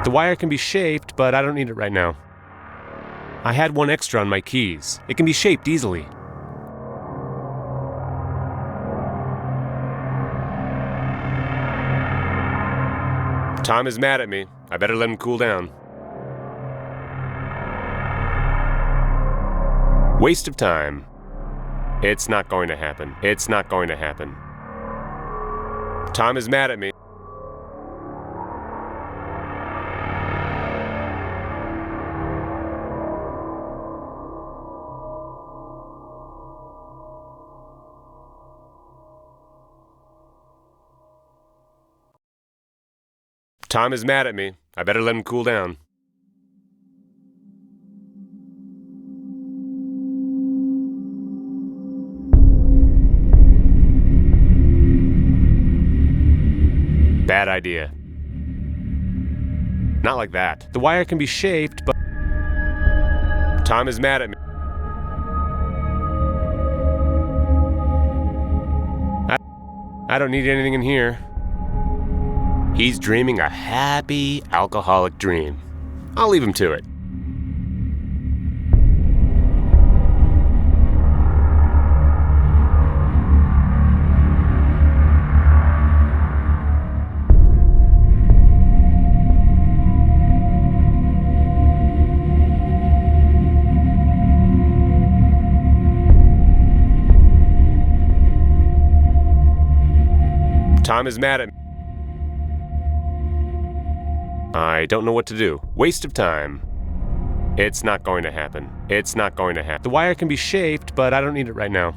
The wire can be shaped, but I don't need it right now. I had one extra on my keys. It can be shaped easily. Tom is mad at me. I better let him cool down. Waste of time. It's not going to happen. It's not going to happen. Tom is mad at me. Tom is mad at me. I better let him cool down. Bad idea. Not like that. The wire can be shaped, but... Tom is mad at me. I don't need anything in here. He's dreaming a happy, alcoholic dream. I'll leave him to it. Tom is mad at me. I don't know what to do. Waste of time. It's not going to happen. It's not going to happen. The wire can be shaped, but I don't need it right now.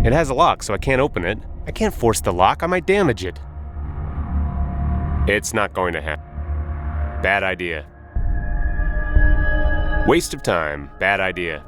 It has a lock, so I can't open it. I can't force the lock. I might damage it. It's not going to happen. Bad idea. Waste of time. Bad idea.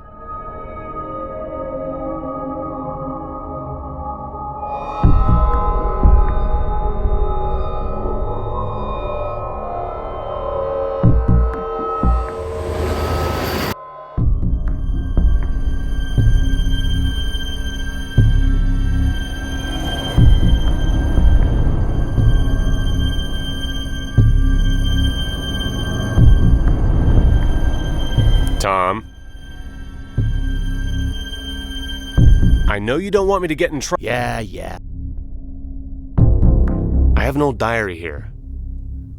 Tom. I know you don't want me to get in trouble. Yeah. I have an old diary here.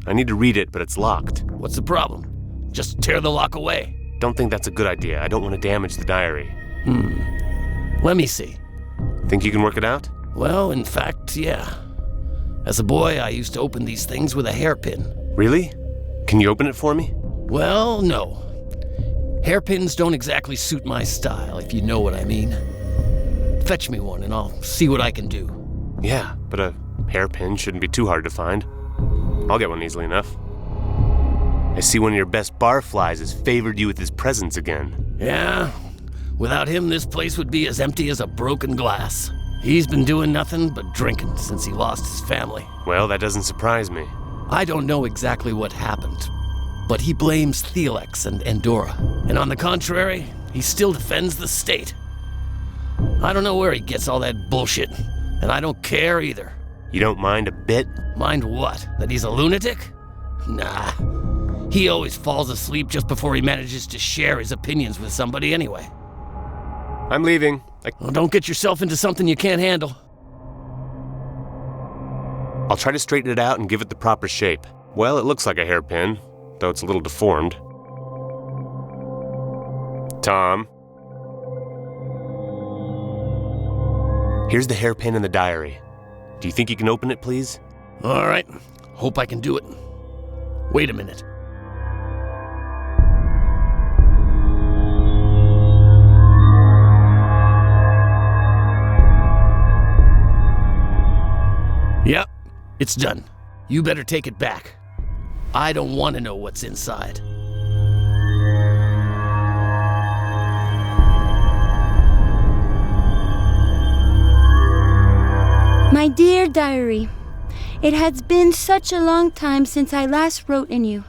I need to read it, but it's locked. What's the problem? Just tear the lock away. Don't think that's a good idea. I don't want to damage the diary. Let me see. Think you can work it out? Well, in fact, yeah. As a boy, I used to open these things with a hairpin. Really? Can you open it for me? Well, no. Hairpins don't exactly suit my style, if you know what I mean. Fetch me one and I'll see what I can do. Yeah, but a hairpin shouldn't be too hard to find. I'll get one easily enough. I see one of your best barflies has favored you with his presence again. Yeah, without him, this place would be as empty as a broken glass. He's been doing nothing but drinking since he lost his family. Well, that doesn't surprise me. I don't know exactly what happened, but he blames Thelex and Andorra. And on the contrary, he still defends the state. I don't know where he gets all that bullshit, and I don't care either. You don't mind a bit? Mind what? That he's a lunatic? Nah. He always falls asleep just before he manages to share his opinions with somebody anyway. I'm leaving. Well, don't get yourself into something you can't handle. I'll try to straighten it out and give it the proper shape. Well, it looks like a hairpin, though it's a little deformed. Tom? Here's the hairpin in the diary. Do you think you can open it, please? All right. Hope I can do it. Wait a minute. Yep, it's done. You better take it back. I don't want to know what's inside. My dear diary, it has been such a long time since I last wrote in you.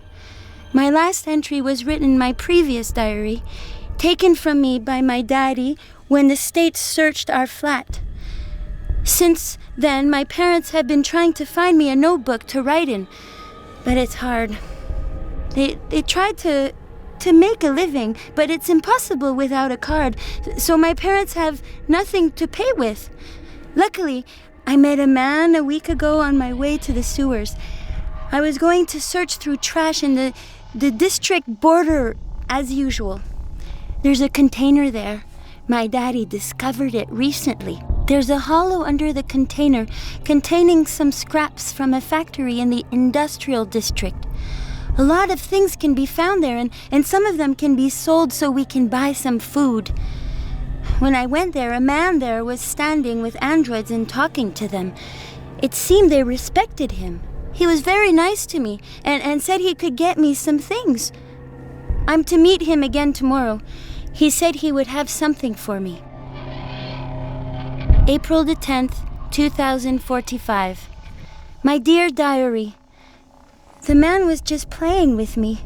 My last entry was written in my previous diary, taken from me by my daddy when the state searched our flat. Since then, my parents have been trying to find me a notebook to write in, but it's hard. They tried to make a living, but it's impossible without a card, so my parents have nothing to pay with. Luckily, I met a man a week ago on my way to the sewers. I was going to search through trash in the district border as usual. There's a container there. My daddy discovered it recently. There's a hollow under the container containing some scraps from a factory in the industrial district. A lot of things can be found there, and some of them can be sold so we can buy some food. When I went there, a man there was standing with androids and talking to them. It seemed they respected him. He was very nice to me and said he could get me some things. I'm to meet him again tomorrow. He said he would have something for me. April the 10th, 2045. My dear diary, the man was just playing with me.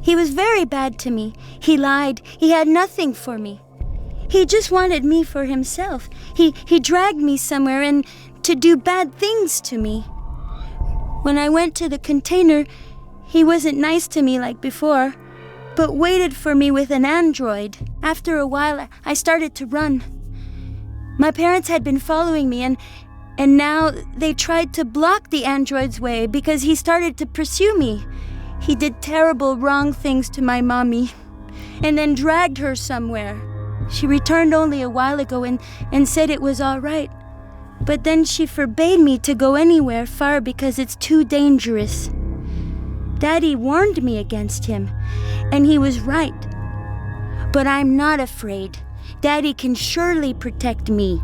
He was very bad to me. He lied. He had nothing for me. He just wanted me for himself. He dragged me somewhere and to do bad things to me. When I went to the container, he wasn't nice to me like before, but waited for me with an android. After a while, I started to run. My parents had been following me, and now they tried to block the android's way because he started to pursue me. He did terrible, wrong things to my mommy, and then dragged her somewhere. She returned only a while ago and said it was all right. But then she forbade me to go anywhere far because it's too dangerous. Daddy warned me against him, and he was right. But I'm not afraid. Daddy can surely protect me.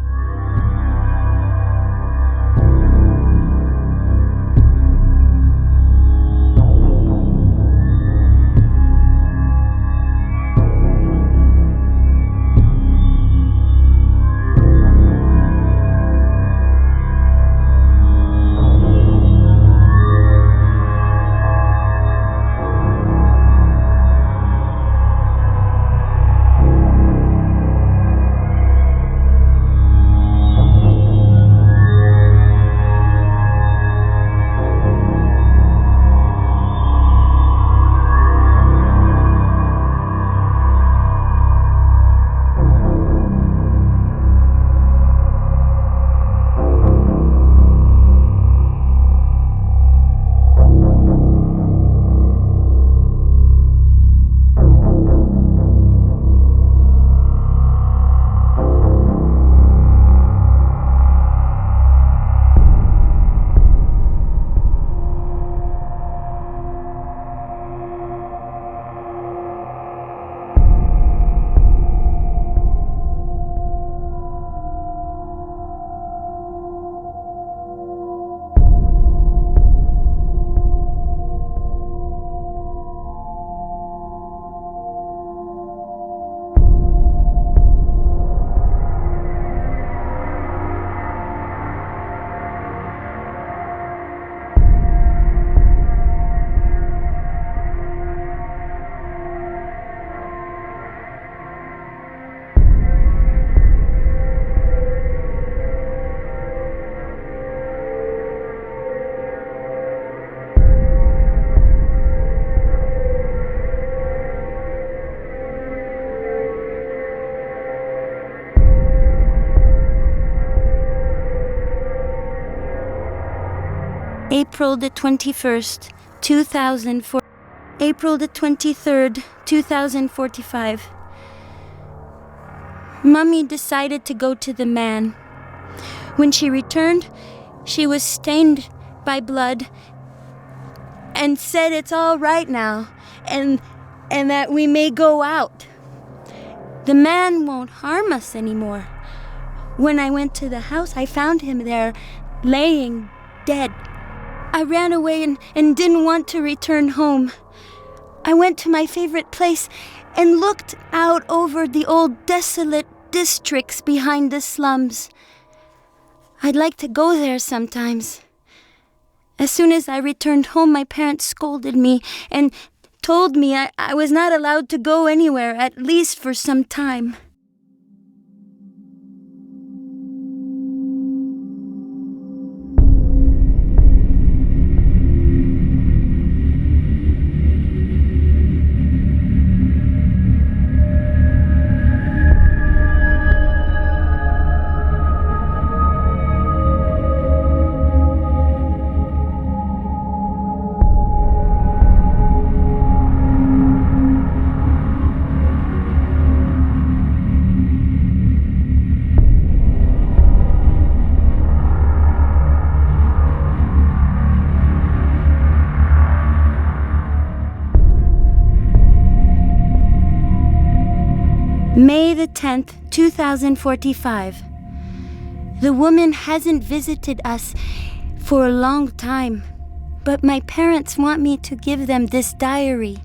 April the 21st, 2004. April the 23rd, 2045. Mummy decided to go to the man. When she returned, she was stained by blood and said it's all right now and that we may go out. The man won't harm us anymore. When I went to the house, I found him there, laying dead. I ran away and didn't want to return home. I went to my favorite place and looked out over the old desolate districts behind the slums. I'd like to go there sometimes. As soon as I returned home, my parents scolded me and told me I was not allowed to go anywhere, at least for some time. May the 10th, 2045. The woman hasn't visited us for a long time, but my parents want me to give them this diary.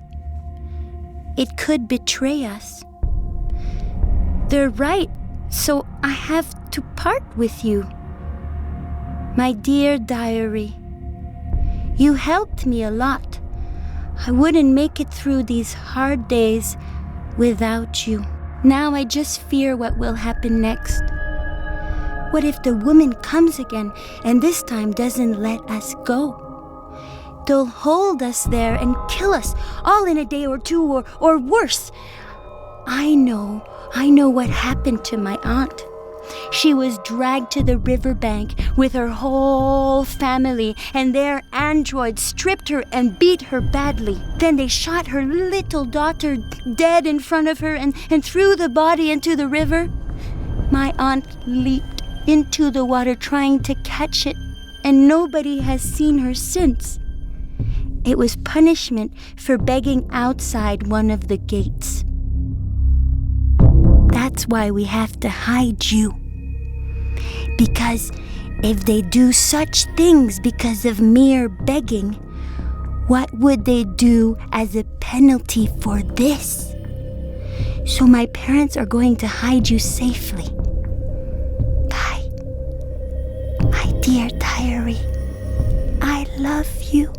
It could betray us. They're right, so I have to part with you. My dear diary, you helped me a lot. I wouldn't make it through these hard days without you. Now I just fear what will happen next. What if the woman comes again and this time doesn't let us go? They'll hold us there and kill us all in a day or two or worse. I know what happened to my aunt. She was dragged to the riverbank with her whole family, and their androids stripped her and beat her badly. Then they shot her little daughter dead in front of her and threw the body into the river. My aunt leaped into the water trying to catch it, and nobody has seen her since. It was punishment for begging outside one of the gates. That's why we have to hide you. Because if they do such things because of mere begging, what would they do as a penalty for this? So my parents are going to hide you safely. Bye. My dear diary, I love you.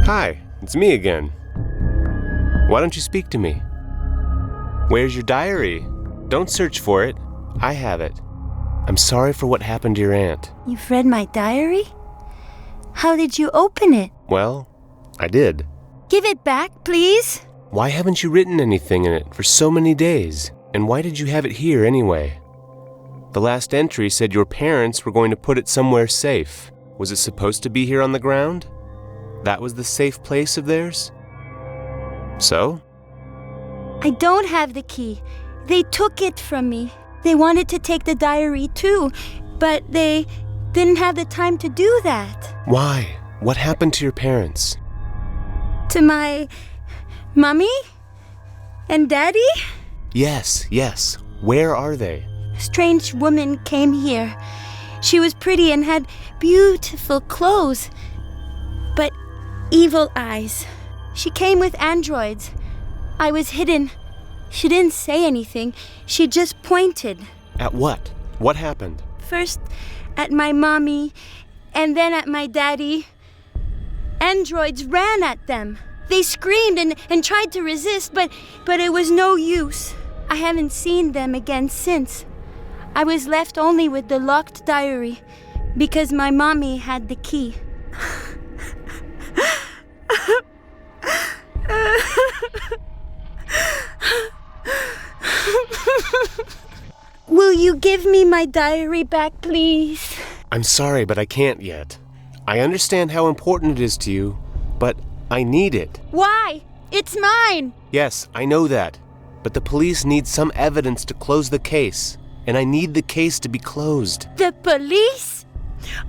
Hi, it's me again. Why don't you speak to me? Where's your diary? Don't search for it. I have it. I'm sorry for what happened to your aunt. You've read my diary? How did you open it? Well, I did. Give it back, please. Why haven't you written anything in it for so many days? And why did you have it here anyway? The last entry said your parents were going to put it somewhere safe. Was it supposed to be here on the ground? That was the safe place of theirs? So? I don't have the key. They took it from me. They wanted to take the diary too, but they didn't have the time to do that. Why? What happened to your parents? To my mommy and daddy? Yes. Where are they? A strange woman came here. She was pretty and had beautiful clothes, but evil eyes. She came with androids. I was hidden. She didn't say anything. She just pointed. At what? What happened? First at my mommy, and then at my daddy. androids ran at them. They screamed and tried to resist, but it was no use. I haven't seen them again since. I was left only with the locked diary because my mommy had the key. Will you give me my diary back, please? I'm sorry, but I can't yet. I understand how important it is to you, but I need it. Why? It's mine! Yes, I know that. But the police need some evidence to close the case, and I need the case to be closed. The police?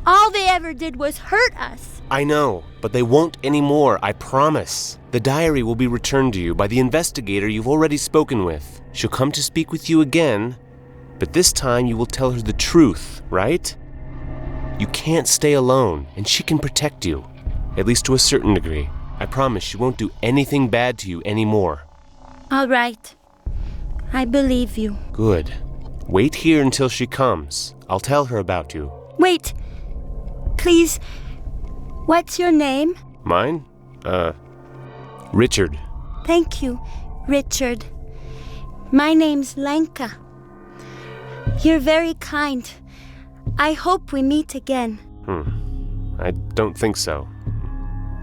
All they ever did was hurt us. I know, but they won't anymore, I promise. The diary will be returned to you by the investigator you've already spoken with. She'll come to speak with you again, but this time you will tell her the truth, right? You can't stay alone, and she can protect you, at least to a certain degree. I promise she won't do anything bad to you anymore. All right. I believe you. Good. Wait here until she comes. I'll tell her about you. Wait. Please. What's your name? Mine? Richard. Thank you, Richard. My name's Lenka. You're very kind. I hope we meet again. I don't think so.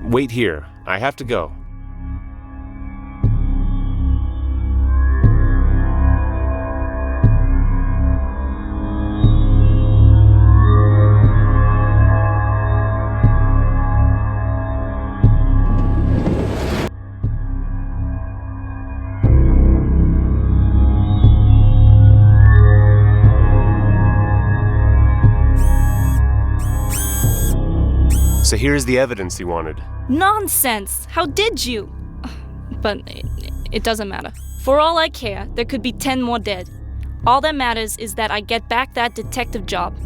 Wait here. I have to go. So here's the evidence he wanted. Nonsense! How did you? But it doesn't matter. For all I care, there could be 10 more dead. All that matters is that I get back that detective job.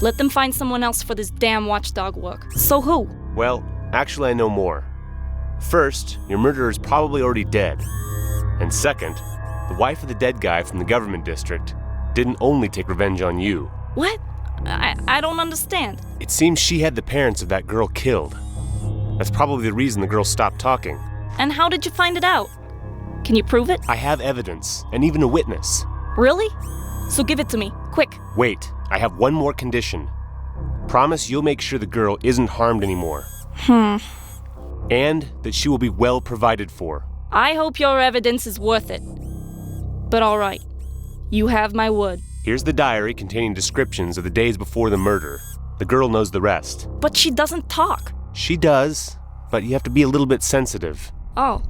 Let them find someone else for this damn watchdog work. So who? Well, actually I know more. First, your murderer is probably already dead. And second, the wife of the dead guy from the government district didn't only take revenge on you. What? I don't understand. It seems she had the parents of that girl killed. That's probably the reason the girl stopped talking. And how did you find it out? Can you prove it? I have evidence, and even a witness. Really? So give it to me, quick. Wait, I have one more condition. Promise you'll make sure the girl isn't harmed anymore. And that she will be well provided for. I hope your evidence is worth it. But all right, you have my word. Here's the diary containing descriptions of the days before the murder. The girl knows the rest. But she doesn't talk. She does, but you have to be a little bit sensitive. Oh.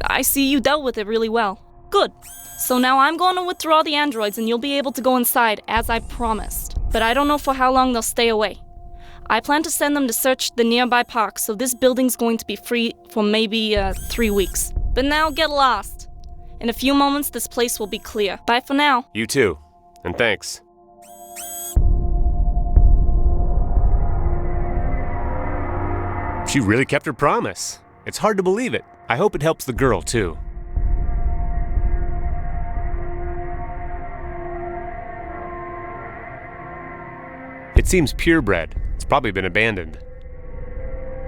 I see you dealt with it really well. Good. So now I'm going to withdraw the androids and you'll be able to go inside, as I promised. But I don't know for how long they'll stay away. I plan to send them to search the nearby park, so this building's going to be free for maybe 3 weeks. But now get lost. In a few moments, this place will be clear. Bye for now. You too. And thanks. She really kept her promise. It's hard to believe it. I hope it helps the girl, too. It seems purebred. It's probably been abandoned.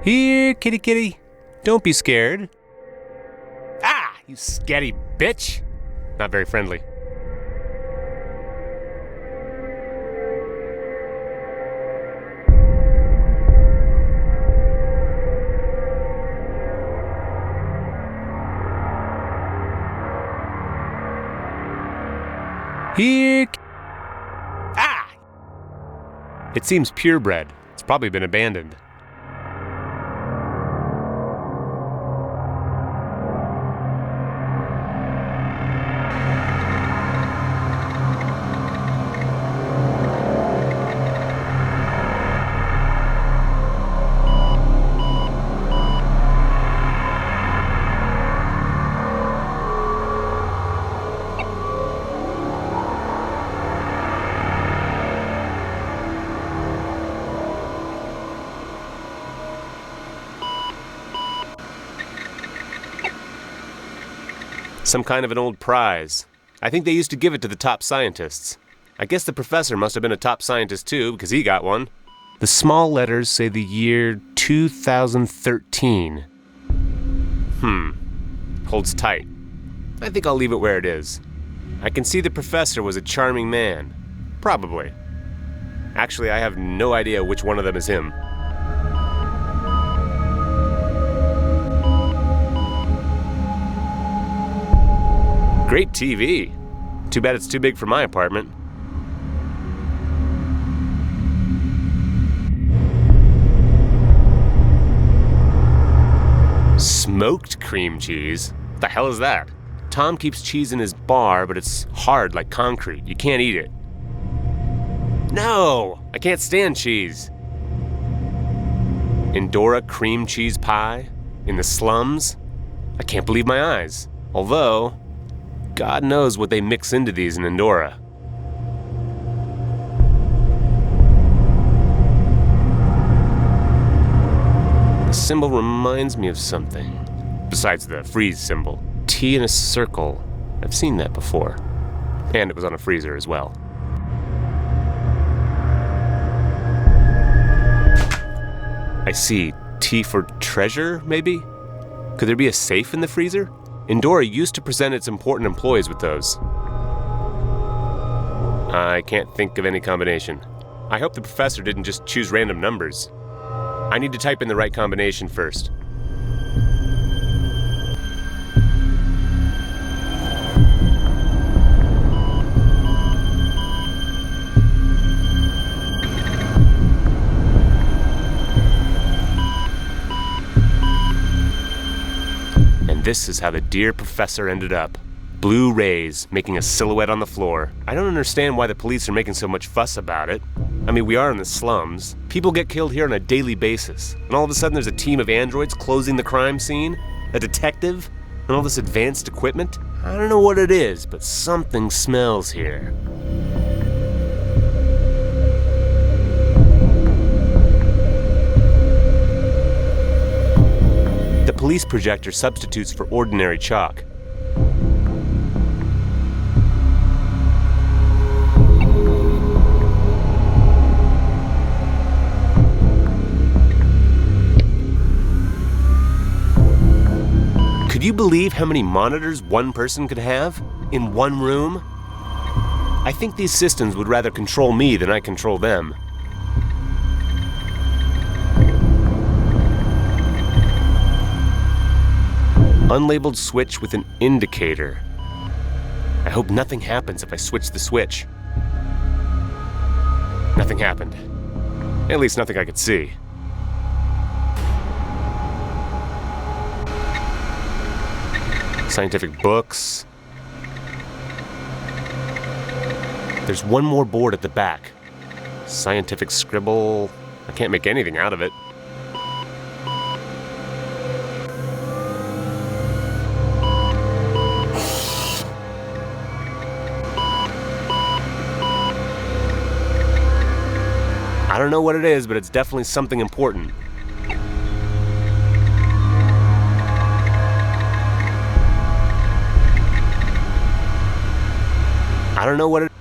Here, kitty kitty. Don't be scared. Ah, you scatty bitch. Not very friendly. Here. Ah! It seems purebred. It's probably been abandoned. Some kind of an old prize. I think they used to give it to the top scientists. I guess the professor must have been a top scientist too, because he got one. The small letters say the year 2013. Holds tight. I think I'll leave it where it is. I can see the professor was a charming man. Probably. Actually, I have no idea which one of them is him. Great TV. Too bad it's too big for my apartment. Smoked cream cheese? What the hell is that? Tom keeps cheese in his bar, but it's hard like concrete. You can't eat it. No! I can't stand cheese. Indora cream cheese pie? In the slums? I can't believe my eyes. Although, God knows what they mix into these in Indora. The symbol reminds me of something. Besides the freeze symbol. T in a circle. I've seen that before. And it was on a freezer as well. I see. T for treasure, maybe? Could there be a safe in the freezer? Indora used to present its important employees with those. I can't think of any combination. I hope the professor didn't just choose random numbers. I need to type in the right combination first. This is how the dear professor ended up. Blue rays making a silhouette on the floor. I don't understand why the police are making so much fuss about it. I mean, we are in the slums. People get killed here on a daily basis. And all of a sudden there's a team of androids closing the crime scene, a detective, and all this advanced equipment. I don't know what it is, but something smells here. The police projector substitutes for ordinary chalk. Could you believe how many monitors one person could have in one room? I think these systems would rather control me than I control them. Unlabeled switch with an indicator. I hope nothing happens if I switch the switch. Nothing happened. At least nothing I could see. Scientific books. There's one more board at the back. Scientific scribble. I can't make anything out of it. I don't know what it is, but it's definitely something important. I don't know what it...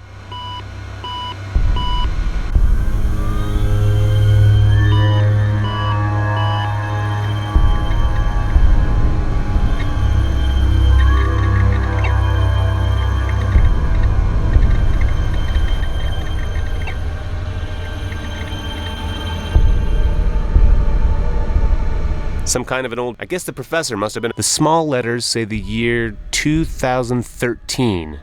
Some kind of an old... I guess the professor must have been... The small letters say the year 2013.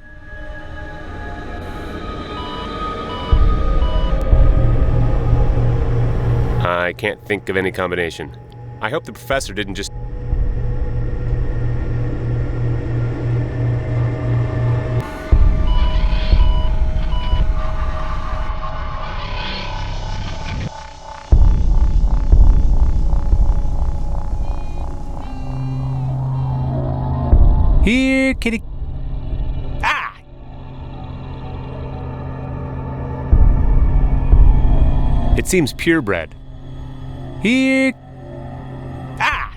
I can't think of any combination. I hope the professor didn't just... Here, kitty. Ah! It seems purebred. Here. Ah!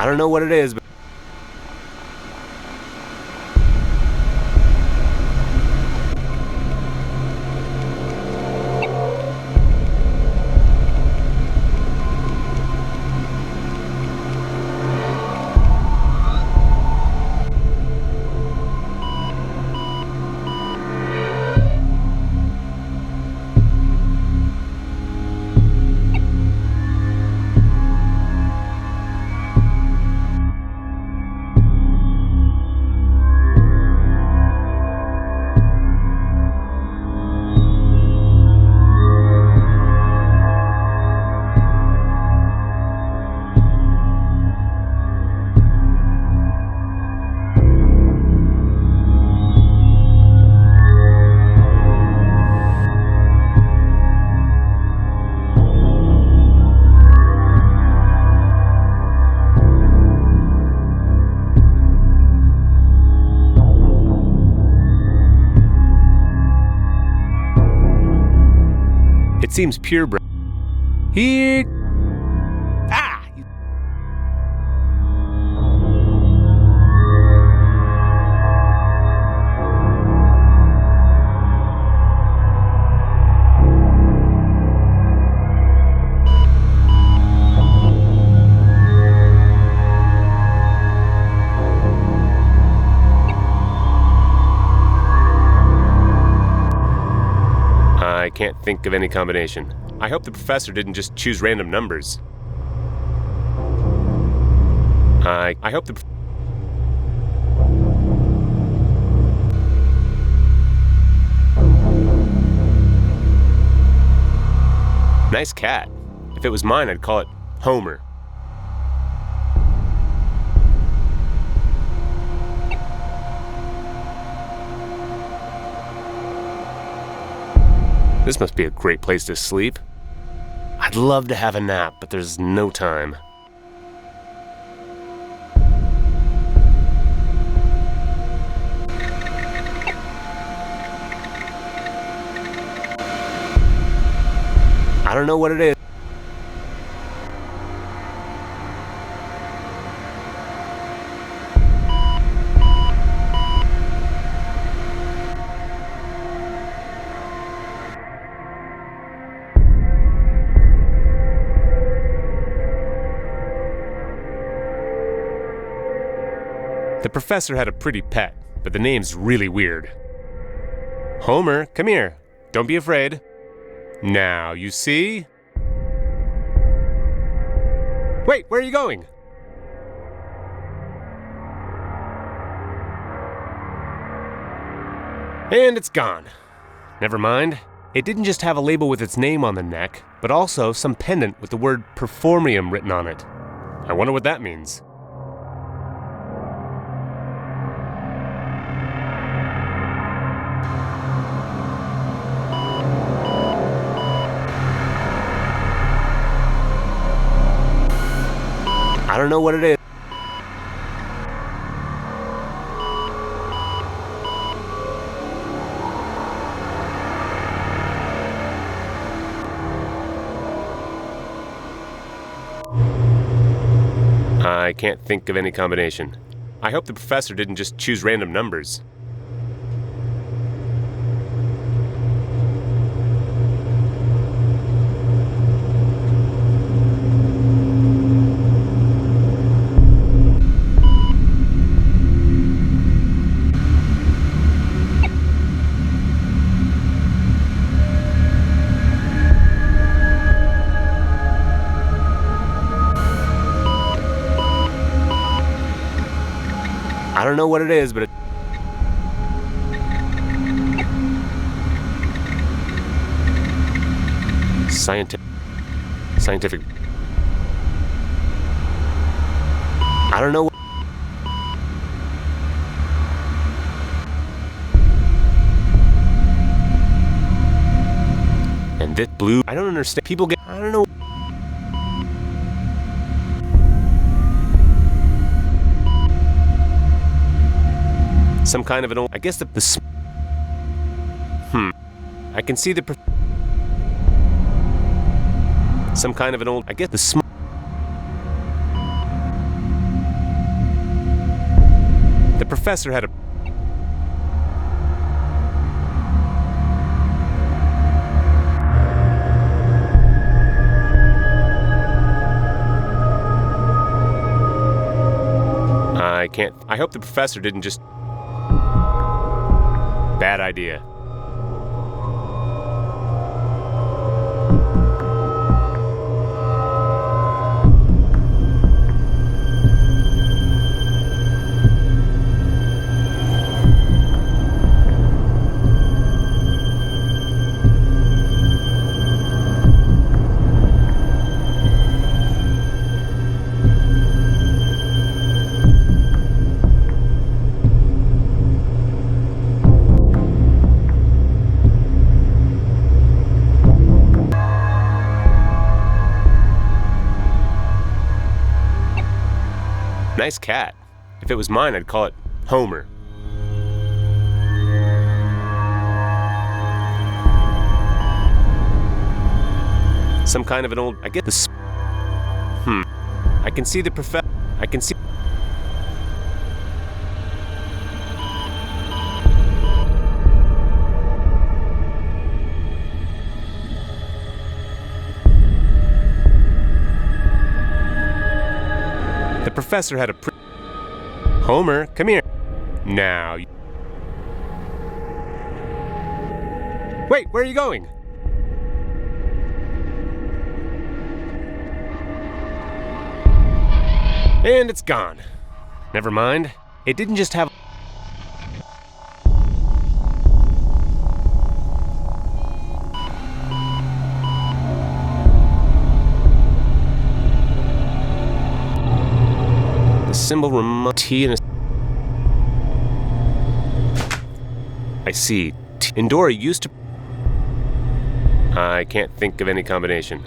I don't know what it is, but... It seems purebred. Here. Ah! I can't think of any combination. I hope the professor didn't just choose random numbers. I hope the... Nice cat. If it was mine, I'd call it Homer. This must be a great place to sleep. I'd love to have a nap, but there's no time. I don't know what it is. The professor had a pretty pet, but the name's really weird. Homer, come here. Don't be afraid. Now, you see? Wait, where are you going? And it's gone. Never mind. It didn't just have a label with its name on the neck, but also some pendant with the word performium written on it. I wonder what that means. I don't know what it is. I can't think of any combination. I hope the professor didn't just choose random numbers. I don't know what it is, but it... Scientific... I don't know what... And this blue... I don't understand. People get... I don't know... Some kind of an old... I guess the I can see the... Some kind of an old... I guess the professor had a... I hope the professor didn't just... Bad idea. Nice cat. If it was mine, I'd call it Homer. Some kind of an old... I get this... I can see the I can see... The professor had a Homer, come here. Now. Wait, where are you going? And it's gone. Never mind. It didn't just have... symbol remote T and a... I see. Indora used to... I can't think of any combination.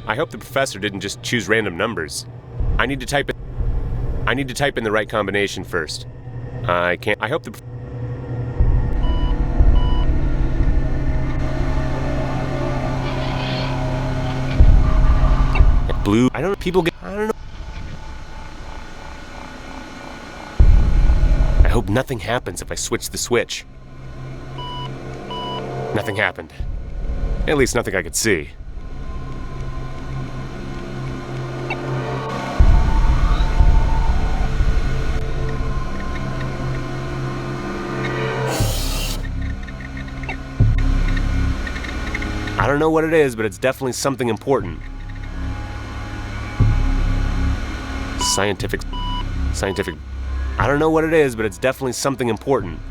I hope the professor didn't just choose random numbers. I need to type in the right combination first. I can't... I hope the... Blue... I don't know... People get... I don't know... I hope nothing happens if I switch the switch. Nothing happened. At least nothing I could see. I don't know what it is, but it's definitely something important. Scientific... I don't know what it is, but it's definitely something important.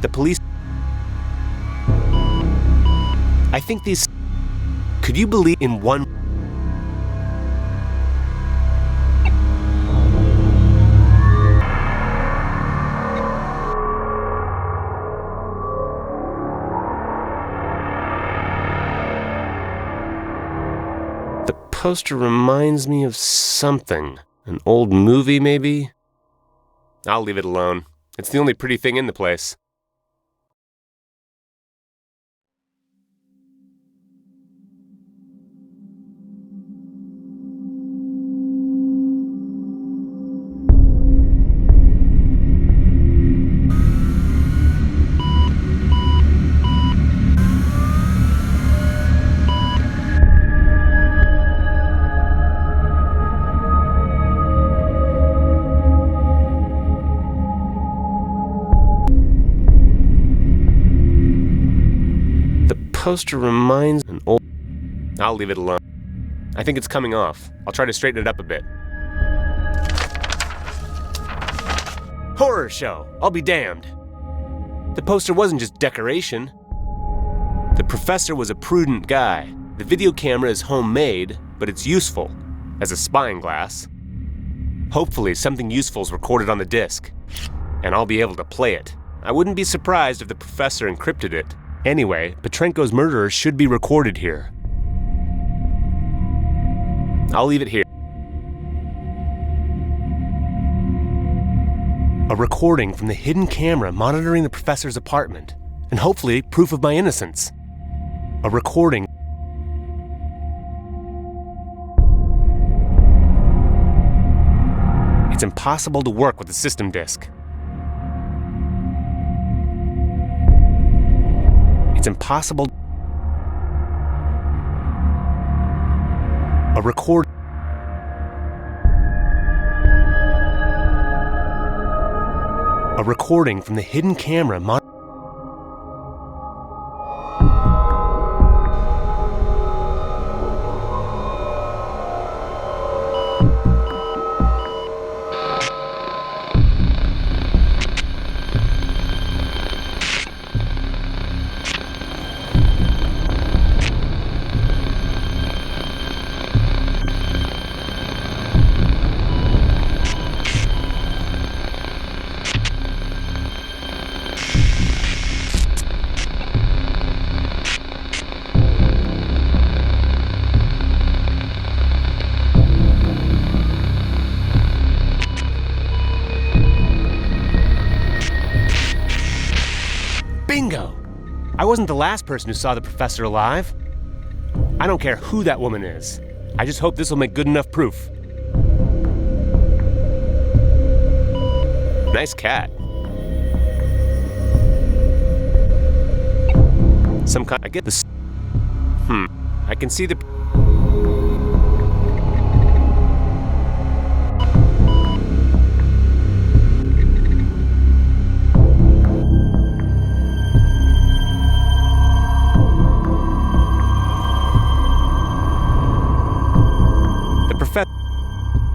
The police... I think these... Could you believe in one... The poster reminds me of something. An old movie, maybe? I'll leave it alone. It's the only pretty thing in the place. Poster reminds an old... I'll leave it alone. I think it's coming off. I'll try to straighten it up a bit. Horror show! I'll be damned. The poster wasn't just decoration. The professor was a prudent guy. The video camera is homemade, but it's useful. As a spying glass. Hopefully something useful is recorded on the disc. And I'll be able to play it. I wouldn't be surprised if the professor encrypted it. Anyway, Petrenko's murderer should be recorded here. I'll leave it here. A recording from the hidden camera monitoring the professor's apartment, and hopefully proof of my innocence. A recording. It's impossible to work with the system disk. It's impossible. A record. A recording from the hidden camera Bingo! I wasn't the last person who saw the professor alive. I don't care who that woman is. I just hope this will make good enough proof. Nice cat. Some kind. I get this. I can see the.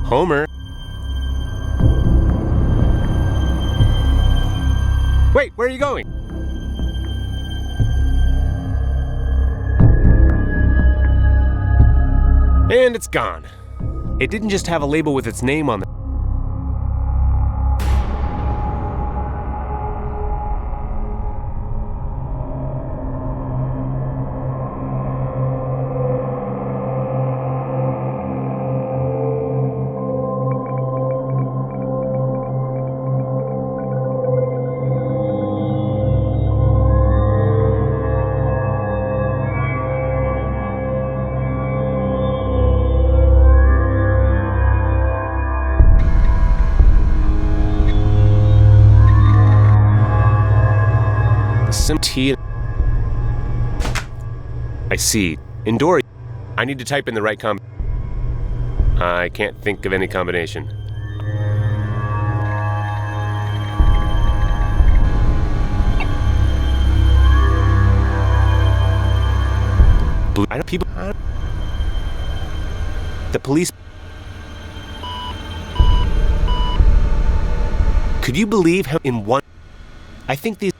Homer. Wait, where are you going? And it's gone. It didn't just have a label with its name on the... T. I see. Endor. I need to type in the right I can't think of any combination. Blue. I don't people. The police. Could you believe how in one? I think these.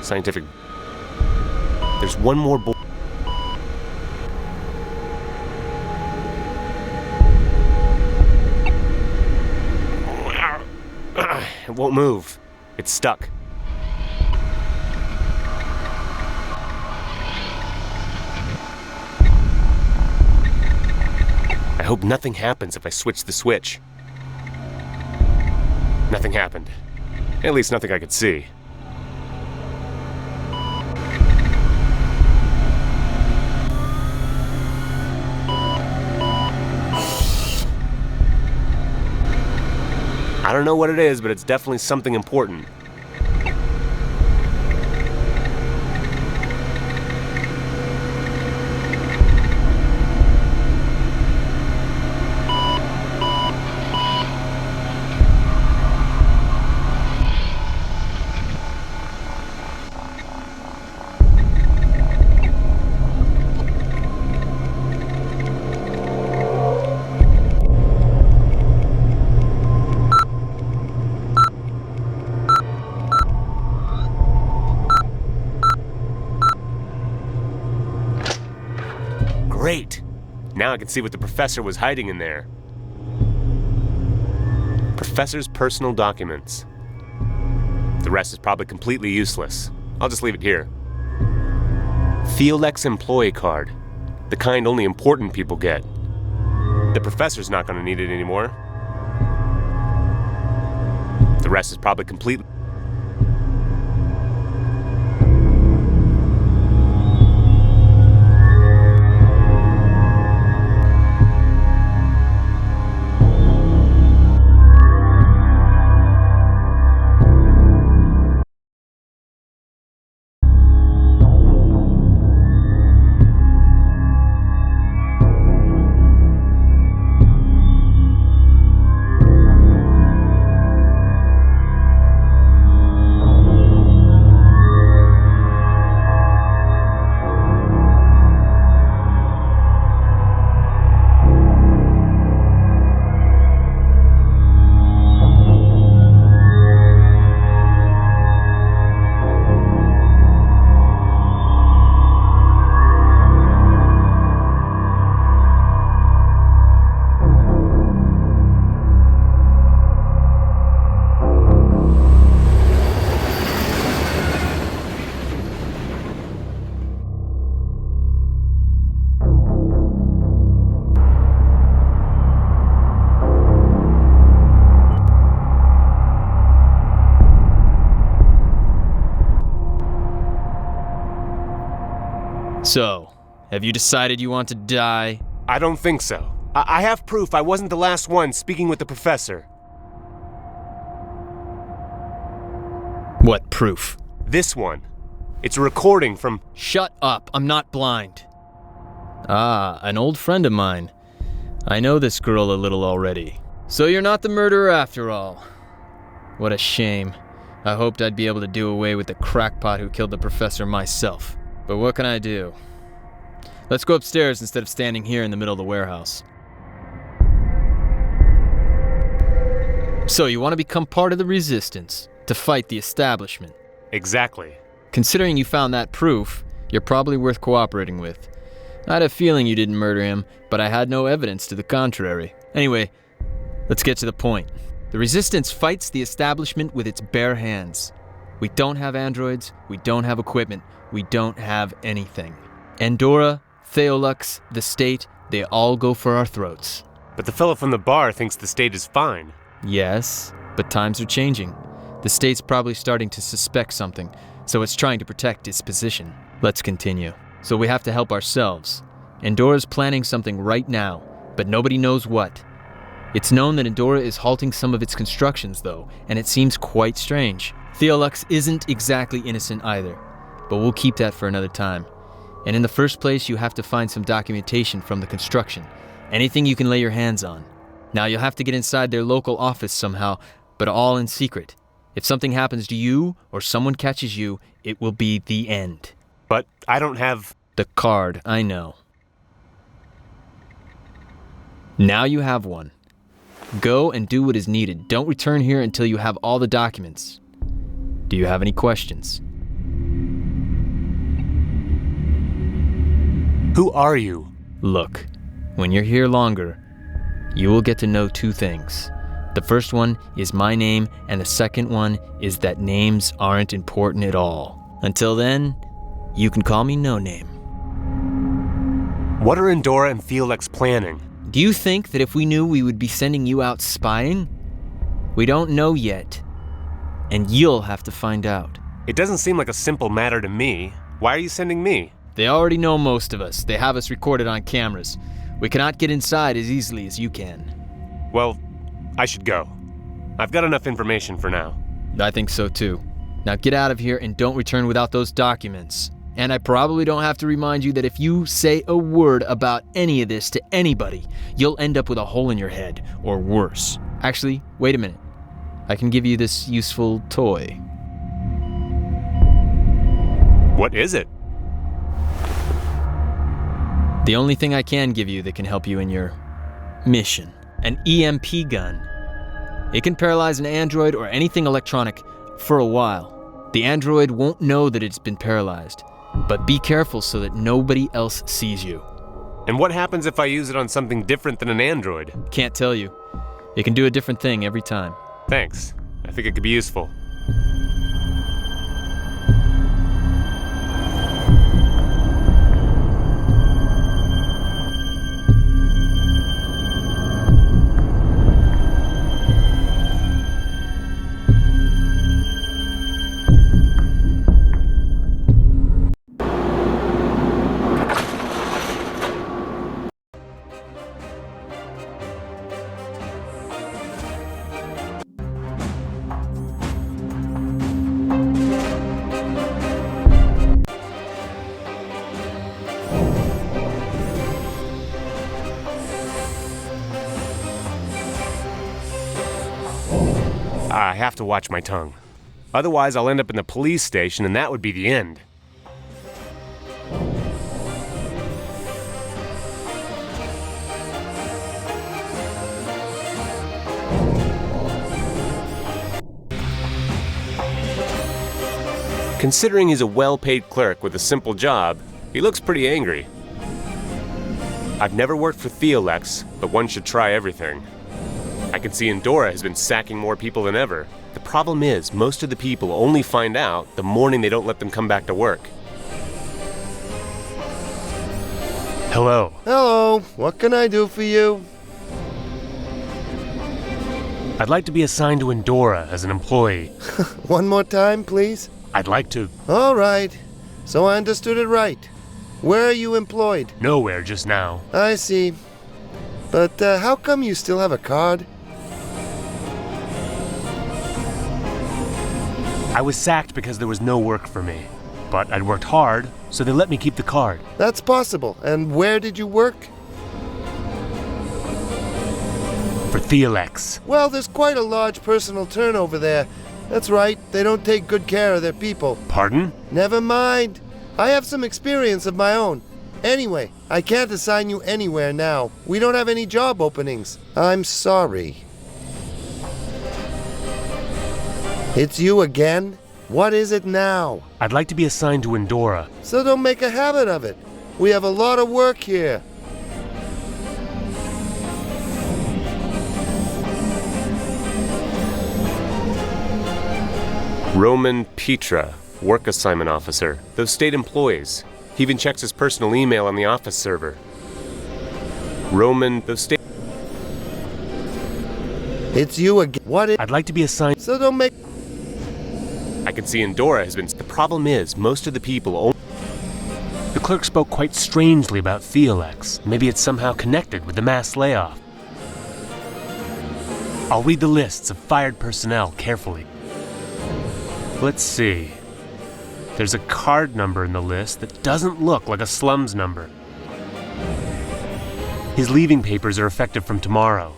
Scientific. There's one more boy. It won't move. It's stuck. I hope nothing happens if I switch the switch. Nothing happened. At least nothing I could see. I don't know what it is, but it's definitely something important. Great! Now I can see what the professor was hiding in there. Professor's personal documents. The rest is probably completely useless. I'll just leave it here. Thielex employee card. The kind only important people get. The professor's not going to need it anymore. The rest is probably completely... So, have you decided you want to die? I don't think so. I have proof I wasn't the last one speaking with the professor. What proof? This one. It's a recording from... Shut up, I'm not blind. Ah, an old friend of mine. I know this girl a little already. So you're not the murderer after all. What a shame. I hoped I'd be able to do away with the crackpot who killed the professor myself. But what can I do? Let's go upstairs instead of standing here in the middle of the warehouse. So you want to become part of the resistance, to fight the establishment? Exactly. Considering you found that proof, you're probably worth cooperating with. I had a feeling you didn't murder him, but I had no evidence to the contrary. Anyway, let's get to the point. The resistance fights the establishment with its bare hands. We don't have androids, we don't have equipment, we don't have anything. Andorra, Theolux, the state, they all go for our throats. But the fellow from the bar thinks the state is fine. Yes, but times are changing. The state's probably starting to suspect something, so it's trying to protect its position. Let's continue. So we have to help ourselves. Andorra's planning something right now, but nobody knows what. It's known that Andorra is halting some of its constructions though, and it seems quite strange. Theolux isn't exactly innocent either, but we'll keep that for another time. And in the first place, you have to find some documentation from the construction. Anything you can lay your hands on. Now you'll have to get inside their local office somehow, but all in secret. If something happens to you, or someone catches you, it will be the end. But I don't have... The card, I know. Now you have one. Go and do what is needed. Don't return here until you have all the documents. Do you have any questions? Who are you? Look, when you're here longer, you will get to know two things. The first one is my name, and the second one is that names aren't important at all. Until then, you can call me No Name. What are Andorra and Theolux planning? Do you think that if we knew we would be sending you out spying? We don't know yet, and you'll have to find out. It doesn't seem like a simple matter to me. Why are you sending me? They already know most of us. They have us recorded on cameras. We cannot get inside as easily as you can. Well, I should go. I've got enough information for now. I think so too. Now get out of here and don't return without those documents. And I probably don't have to remind you that if you say a word about any of this to anybody, you'll end up with a hole in your head, or worse. Actually, wait a minute. I can give you this useful toy. What is it? The only thing I can give you that can help you in your mission. An EMP gun. It can paralyze an android or anything electronic for a while. The android won't know that it's been paralyzed, but be careful so that nobody else sees you. And what happens if I use it on something different than an android? Can't tell you. It can do a different thing every time. Thanks. I think it could be useful. I have to watch my tongue. Otherwise, I'll end up in the police station, and that would be the end. Considering he's a well-paid clerk with a simple job, he looks pretty angry. I've never worked for Theolex, but one should try everything. I can see Endora has been sacking more people than ever. The problem is, most of the people only find out the morning they don't let them come back to work. Hello. Hello, what can I do for you? I'd like to be assigned to Endora as an employee. One more time, please. I'd like to. All right, so I understood it right. Where are you employed? Nowhere just now. I see. But how come you still have a card? I was sacked because there was no work for me. But I'd worked hard, so they let me keep the card. That's possible. And where did you work? For Theolex. Well, there's quite a large personal turnover there. That's right, they don't take good care of their people. Pardon? Never mind. I have some experience of my own. Anyway, I can't assign you anywhere now. We don't have any job openings. I'm sorry. It's you again? What is it now? I'd like to be assigned to Endora. So don't make a habit of it. We have a lot of work here. Roman Petra, work assignment officer. Those state employees. He even checks his personal email on the office server. Roman, those state... It's you again. What is... I'd like to be assigned... So don't make... I can see Endora has been... The problem is, most of the people only... The clerk spoke quite strangely about Theolex. Maybe it's somehow connected with the mass layoff. I'll read the lists of fired personnel carefully. Let's see. There's a card number in the list that doesn't look like a slums number. His leaving papers are effective from tomorrow.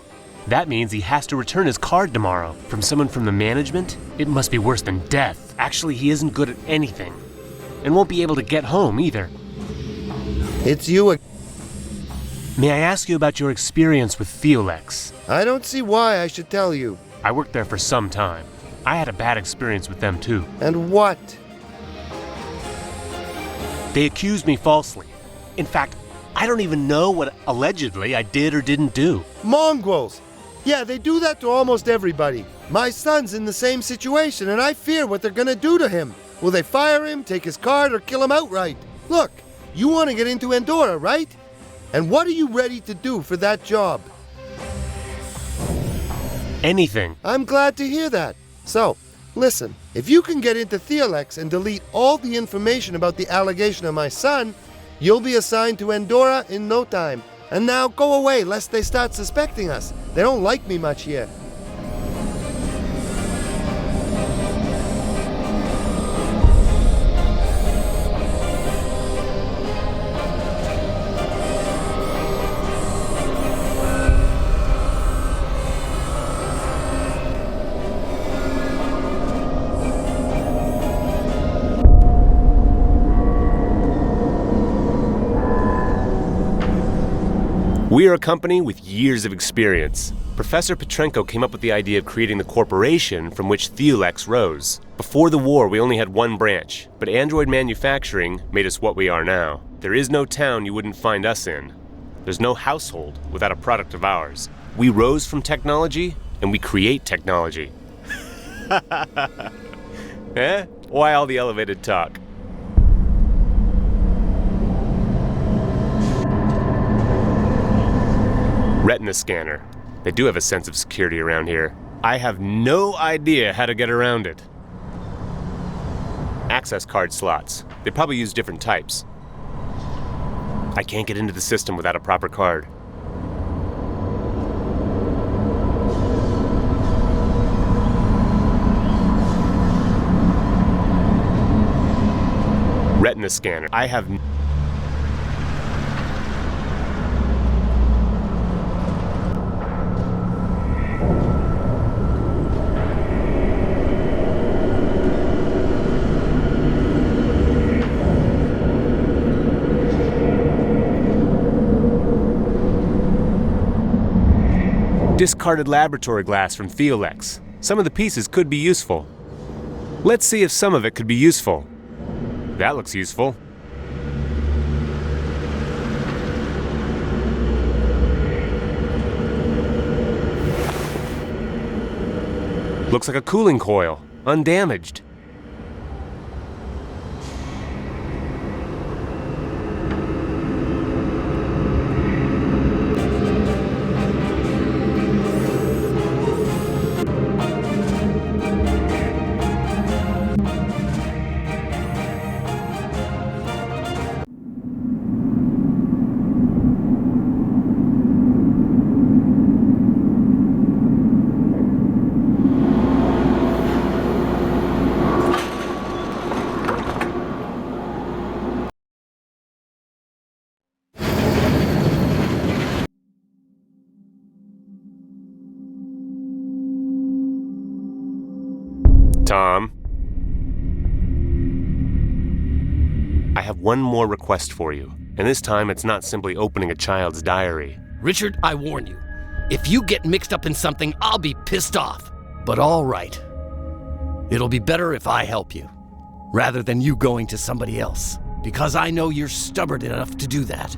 That means he has to return his card tomorrow. From someone from the management? It must be worse than death. Actually, he isn't good at anything. And won't be able to get home either. It's you again. May I ask you about your experience with Theolex? I don't see why I should tell you. I worked there for some time. I had a bad experience with them too. And what? They accused me falsely. In fact, I don't even know what allegedly I did or didn't do. Mongrels! Yeah, they do that to almost everybody. My son's in the same situation, and I fear what they're gonna do to him. Will they fire him, take his card, or kill him outright? Look, you want to get into Endora, right? And what are you ready to do for that job? Anything. I'm glad to hear that. So, listen, if you can get into Theolex and delete all the information about the allegation of my son, you'll be assigned to Endora in no time. And now go away, lest they start suspecting us. They don't like me much here. We are a company with years of experience. Professor Petrenko came up with the idea of creating the corporation from which Theolex rose. Before the war, we only had one branch, but android manufacturing made us what we are now. There is no town you wouldn't find us in. There's no household without a product of ours. We rose from technology, and we create technology. Eh? Why all the elevated talk? Retina scanner. They do have a sense of security around here. I have no idea how to get around it. Access card slots. They probably use different types. I can't get into the system without a proper card. Retina scanner. I have... Discarded laboratory glass from Theolex. Some of the pieces could be useful. Let's see if some of it could be useful. That looks useful. Looks like a cooling coil, undamaged. Tom, I have one more request for you, and this time it's not simply opening a child's diary. Richard, I warn you. If you get mixed up in something, I'll be pissed off. But all right. It'll be better if I help you, rather than you going to somebody else, because I know you're stubborn enough to do that.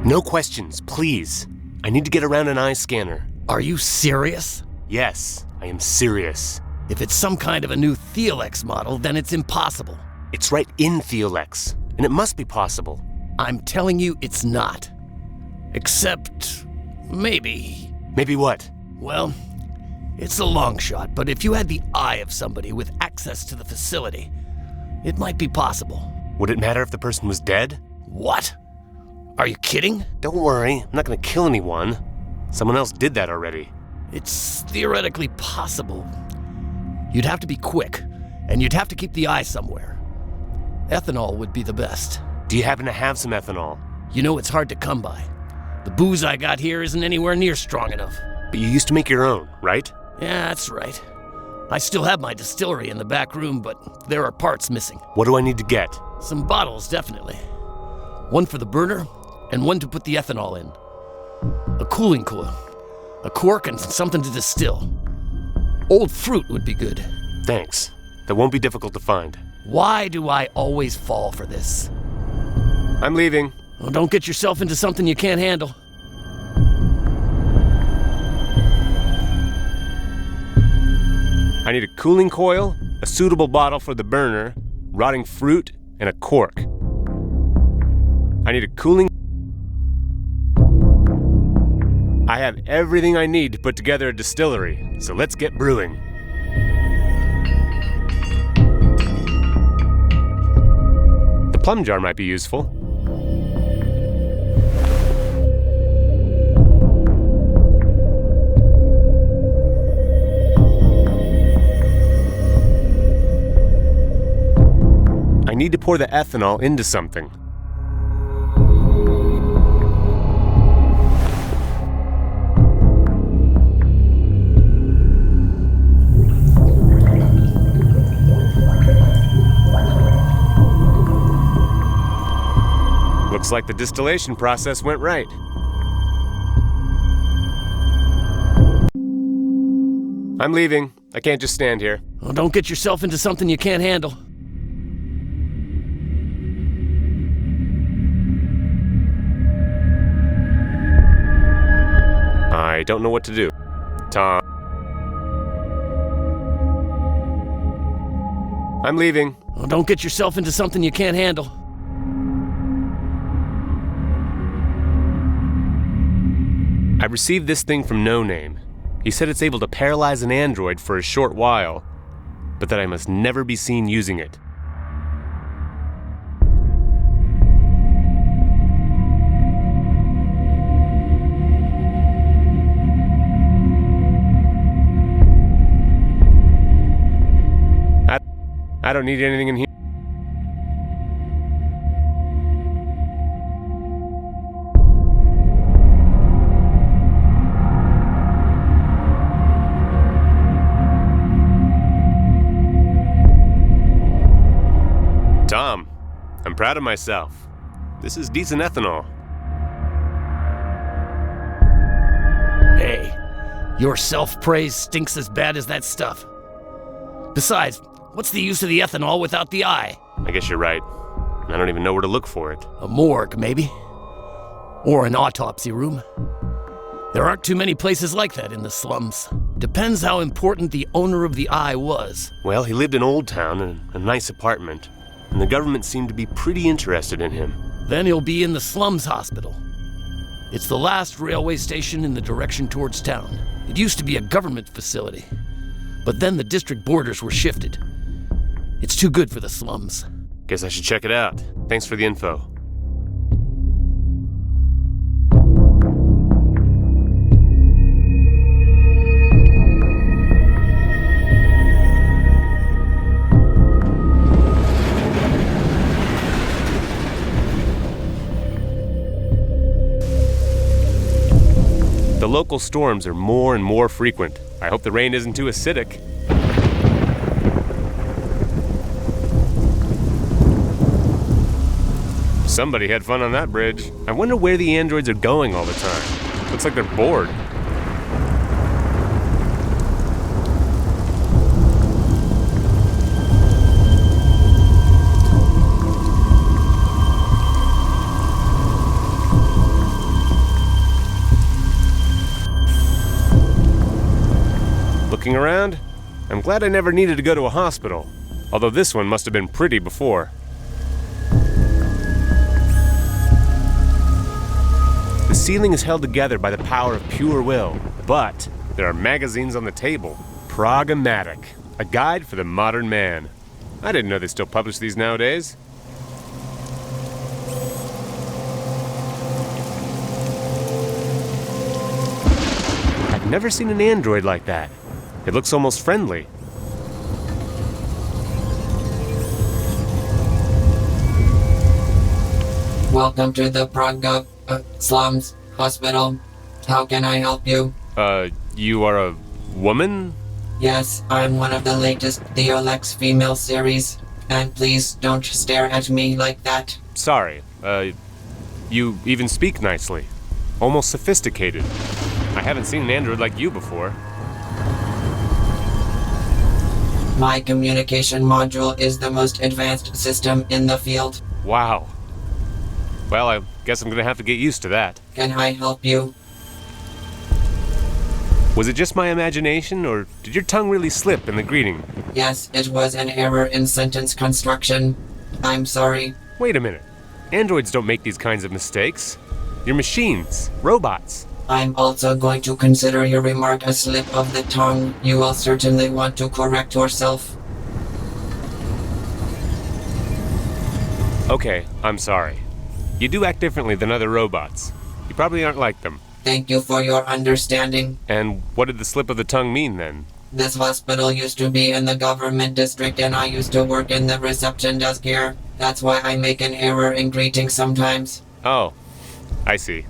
No questions, please. I need to get around an eye scanner. Are you serious? Yes, I am serious. If it's some kind of a new Theolex model, then it's impossible. It's right in Theolex, and it must be possible. I'm telling you it's not. Except, maybe. Maybe what? Well, it's a long shot, but if you had the eye of somebody with access to the facility, it might be possible. Would it matter if the person was dead? What? Are you kidding? Don't worry, I'm not gonna kill anyone. Someone else did that already. It's theoretically possible. You'd have to be quick, and you'd have to keep the eye somewhere. Ethanol would be the best. Do you happen to have some ethanol? You know it's hard to come by. The booze I got here isn't anywhere near strong enough. But you used to make your own, right? Yeah, that's right. I still have my distillery in the back room, but there are parts missing. What do I need to get? Some bottles, definitely. One for the burner, and one to put the ethanol in. A cooling coil, a cork, and something to distill. Old fruit would be good. Thanks. That won't be difficult to find. Why do I always fall for this? I'm leaving. Well, don't get yourself into something you can't handle. I need a cooling coil, a suitable bottle for the burner, rotting fruit, and a cork. I need a cooling... I have everything I need to put together a distillery, so let's get brewing. The plum jar might be useful. I need to pour the ethanol into something. Looks like the distillation process went right. I'm leaving. I can't just stand here. Well, don't get yourself into something you can't handle. don't know what to do. Tom. I'm leaving. Well, don't get yourself into something you can't handle. I received this thing from No Name. He said it's able to paralyze an android for a short while, but that I must never be seen using it. I don't need anything in here. Tom, I'm proud of myself. This is decent ethanol. Hey, your self-praise stinks as bad as that stuff. Besides, what's the use of the ethanol without the eye? I guess you're right. I don't even know where to look for it. A morgue, maybe? Or an autopsy room? There aren't too many places like that in the slums. Depends how important the owner of the eye was. Well, he lived in Old Town in a nice apartment, and the government seemed to be pretty interested in him. Then he'll be in the slums hospital. It's the last railway station in the direction towards town. It used to be a government facility, but then the district borders were shifted. It's too good for the slums. Guess I should check it out. Thanks for the info. The local storms are more and more frequent. I hope the rain isn't too acidic. Somebody had fun on that bridge. I wonder where the androids are going all the time. Looks like they're bored. Looking around, I'm glad I never needed to go to a hospital, although this one must have been pretty before. The ceiling is held together by the power of pure will, but there are magazines on the table. Pragmatic, a guide for the modern man. I didn't know they still publish these nowadays. I've never seen an android like that. It looks almost friendly. Welcome to the Prague Slums Hospital. How can I help you? You are a woman? Yes, I'm one of the latest Theolex female series. And please don't stare at me like that. Sorry, you even speak nicely. Almost sophisticated. I haven't seen an android like you before. My communication module is the most advanced system in the field. Wow. Well, I guess I'm gonna have to get used to that. Can I help you? Was it just my imagination, or did your tongue really slip in the greeting? Yes, it was an error in sentence construction. I'm sorry. Wait a minute. Androids don't make these kinds of mistakes. You're machines, robots. I'm also going to consider your remark a slip of the tongue. You will certainly want to correct yourself. Okay, I'm sorry. You do act differently than other robots. You probably aren't like them. Thank you for your understanding. And what did the slip of the tongue mean then? This hospital used to be in the government district and I used to work in the reception desk here. That's why I make an error in greetings sometimes. Oh, I see.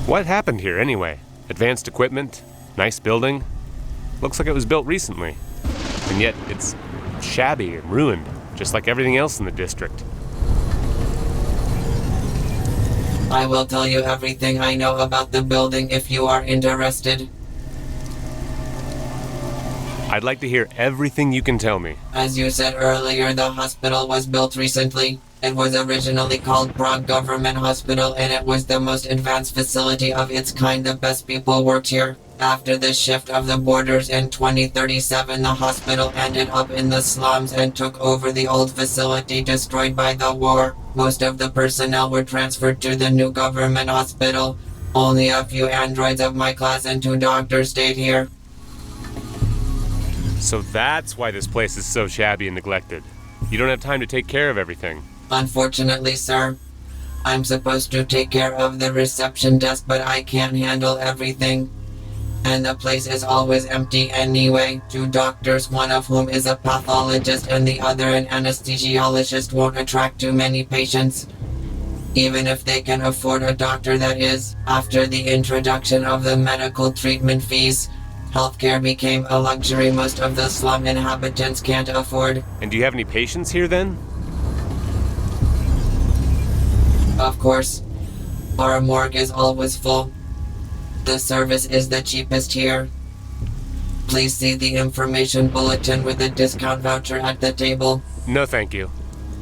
What happened here anyway? Advanced equipment? Nice building? Looks like it was built recently. And yet it's shabby and ruined, just like everything else in the district. I will tell you everything I know about the building if you are interested. I'd like to hear everything you can tell me. As you said earlier, the hospital was built recently. It was originally called Prague Government Hospital, and it was the most advanced facility of its kind. The best people worked here. After the shift of the borders in 2037, the hospital ended up in the slums and took over the old facility destroyed by the war. Most of the personnel were transferred to the new government hospital. Only a few androids of my class and 2 doctors stayed here. So that's why this place is so shabby and neglected. You don't have time to take care of everything. Unfortunately, sir. I'm supposed to take care of the reception desk, but I can't handle everything. And the place is always empty anyway. 2 doctors, one of whom is a pathologist and the other an anesthesiologist, won't attract too many patients. Even if they can afford a doctor, that is. After the introduction of the medical treatment fees, healthcare became a luxury most of the slum inhabitants can't afford. And do you have any patients here then? Of course. Our morgue is always full. The service is the cheapest here. Please see the information bulletin with the discount voucher at the table. No, thank you.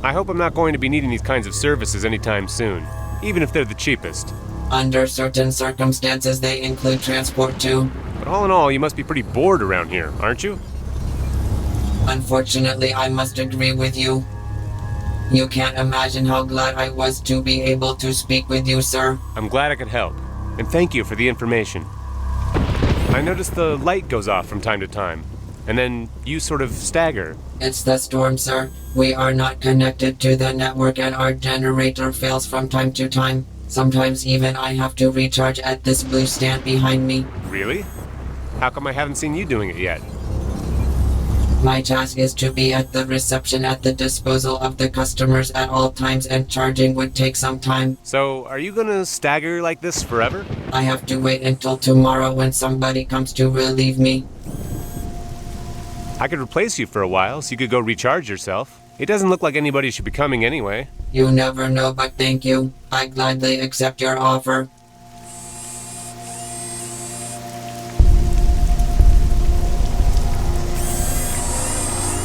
I hope I'm not going to be needing these kinds of services anytime soon, even if they're the cheapest. Under certain circumstances, they include transport too. But all in all, you must be pretty bored around here, aren't you? Unfortunately, I must agree with you. You can't imagine how glad I was to be able to speak with you, sir. I'm glad I could help, and thank you for the information. I noticed the light goes off from time to time, and then you sort of stagger. It's the storm, sir. We are not connected to the network and our generator fails from time to time. Sometimes even I have to recharge at this blue stand behind me. Really? How come I haven't seen you doing it yet? My task is to be at the reception at the disposal of the customers at all times, and charging would take some time. So, are you gonna stagger like this forever? I have to wait until tomorrow when somebody comes to relieve me. I could replace you for a while so you could go recharge yourself. It doesn't look like anybody should be coming anyway. You never know, but thank you. I gladly accept your offer.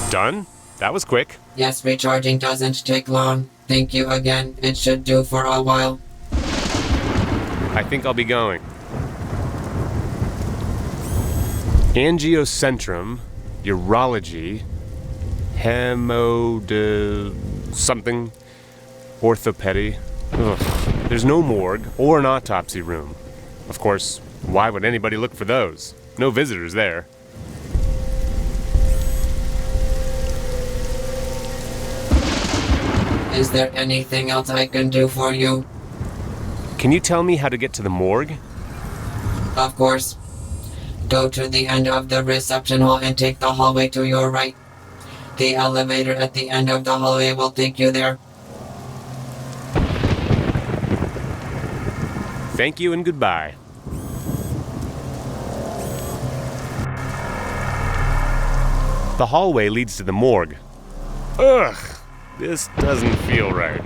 Done? That was quick. Yes, recharging doesn't take long. Thank you again. It should do for a while. I think I'll be going. Angiocentrum, urology, something, orthopedy. Ugh. There's no morgue or an autopsy room. Of course, why would anybody look for those? No visitors there. Is there anything else I can do for you? Can you tell me how to get to the morgue? Of course. Go to the end of the reception hall and take the hallway to your right. The elevator at the end of the hallway will take you there. Thank you and goodbye. The hallway leads to the morgue. Ugh, this doesn't feel right.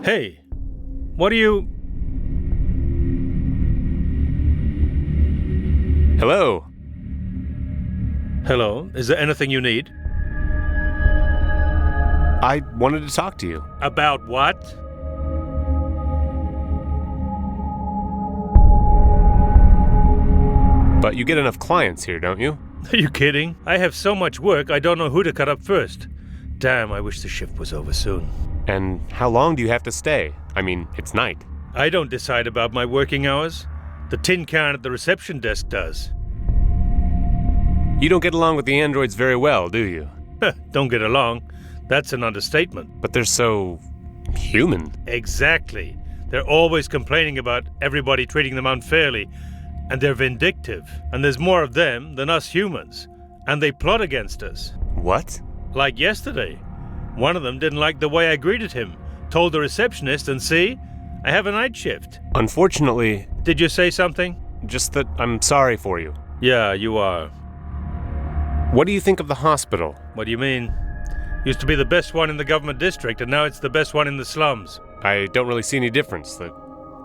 Hey, what are you... Hello? Hello, is there anything you need? I wanted to talk to you. About what? But you get enough clients here, don't you? Are you kidding? I have so much work, I don't know who to cut up first. Damn, I wish the shift was over soon. And how long do you have to stay? I mean, it's night. I don't decide about my working hours. The tin can at the reception desk does. You don't get along with the androids very well, do you? Don't get along. That's an understatement. But they're so... human. Exactly. They're always complaining about everybody treating them unfairly. And they're vindictive. And there's more of them than us humans. And they plot against us. What? Like yesterday. One of them didn't like the way I greeted him. Told the receptionist, and see? I have a night shift. Unfortunately, Did you say something? just that I'm sorry for you. Yeah, you are. What do you think of the hospital? What do you mean? Used to be the best one in the government district, and now it's the best one in the slums. I don't really see any difference. The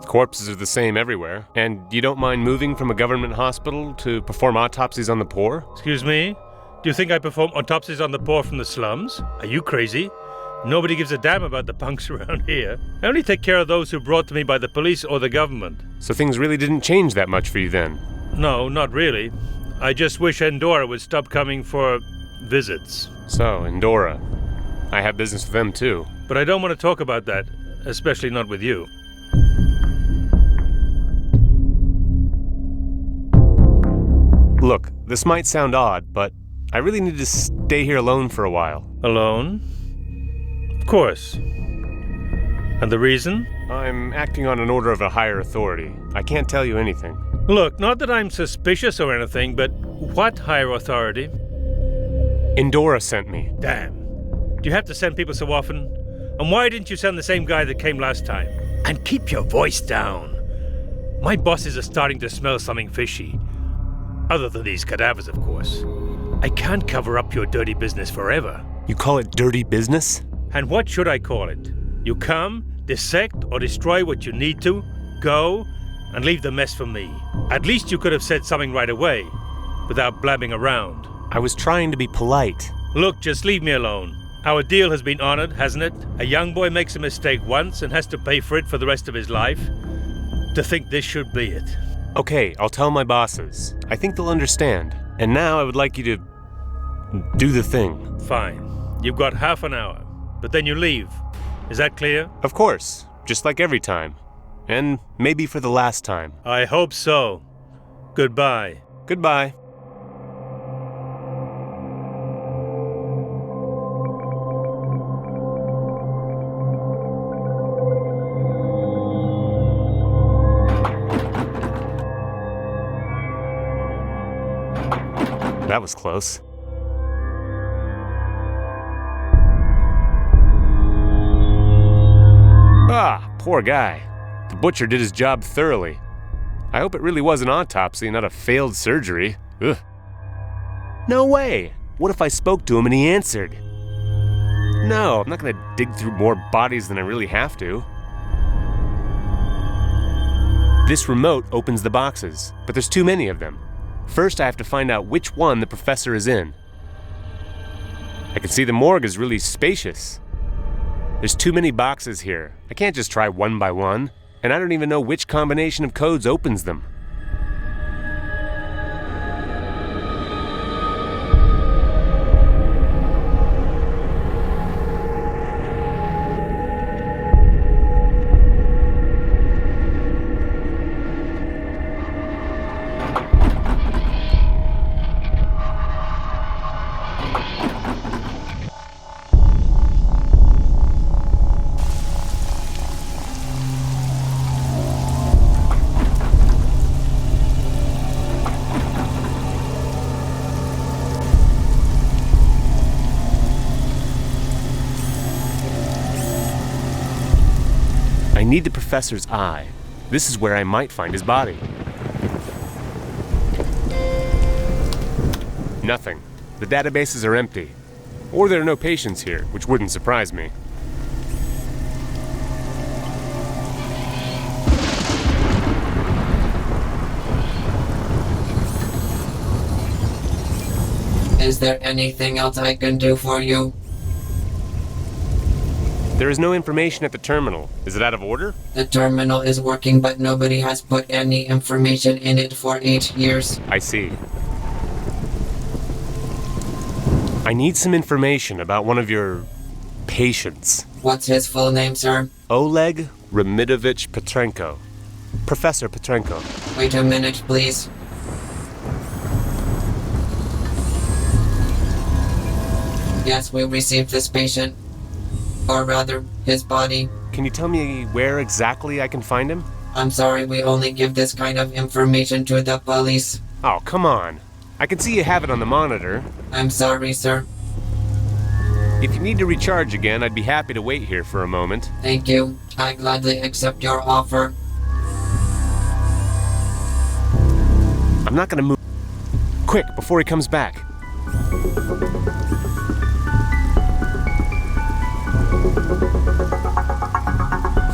corpses are the same everywhere. And you don't mind moving from a government hospital to perform autopsies on the poor? Excuse me? Do you think I perform autopsies on the poor from the slums? Are you crazy? Nobody gives a damn about the punks around here. I only take care of those who are brought to me by the police or the government. So things really didn't change that much for you then? No, not really. I just wish Endora would stop coming for visits. So, Endora. I have business with them too. But I don't want to talk about that, especially not with you. Look, this might sound odd, but I really need to stay here alone for a while. Alone? Of course. And the reason? I'm acting on an order of a higher authority. I can't tell you anything. Look, not that I'm suspicious or anything, but what higher authority? Endora sent me. Damn. Do you have to send people so often? And why didn't you send the same guy that came last time? And keep your voice down. My bosses are starting to smell something fishy. Other than these cadavers, of course. I can't cover up your dirty business forever. You call it dirty business? And what should I call it? You come, dissect or destroy what you need to, go, and leave the mess for me. At least you could have said something right away, without blabbing around. I was trying to be polite. Look, just leave me alone. Our deal has been honored, hasn't it? A young boy makes a mistake once and has to pay for it for the rest of his life. To think this should be it. Okay, I'll tell my bosses. I think they'll understand. And now I would like you to do the thing. Fine. You've got half an hour, but then you leave. Is that clear? Of course, just like every time. And maybe for the last time. I hope so. Goodbye. Goodbye. That was close. Ah, poor guy. The butcher did his job thoroughly. I hope it really was an autopsy, not a failed surgery. Ugh. No way! What if I spoke to him and he answered? No, I'm not gonna dig through more bodies than I really have to. This remote opens the boxes, but there's too many of them. First, I have to find out which one the professor is in. I can see the morgue is really spacious. There's too many boxes here. I can't just try one by one, and I don't even know which combination of codes opens them. I need the professor's eye. This is where I might find his body. Nothing. The databases are empty. Or there are no patients here, which wouldn't surprise me. Is there anything else I can do for you? There is no information at the terminal. Is it out of order? The terminal is working, but nobody has put any information in it for 8 years. I see. I need some information about one of your patients. What's his full name, sir? Oleg Remidovich Petrenko. Professor Petrenko. Wait a minute, please. Yes, we received this patient. Or rather, his body. Can you tell me where exactly I can find him? I'm sorry, we only give this kind of information to the police. Oh, come on. I can see you have it on the monitor. I'm sorry, sir. If you need to recharge again, I'd be happy to wait here for a moment. Thank you. I gladly accept your offer. I'm not gonna move. Quick, before he comes back.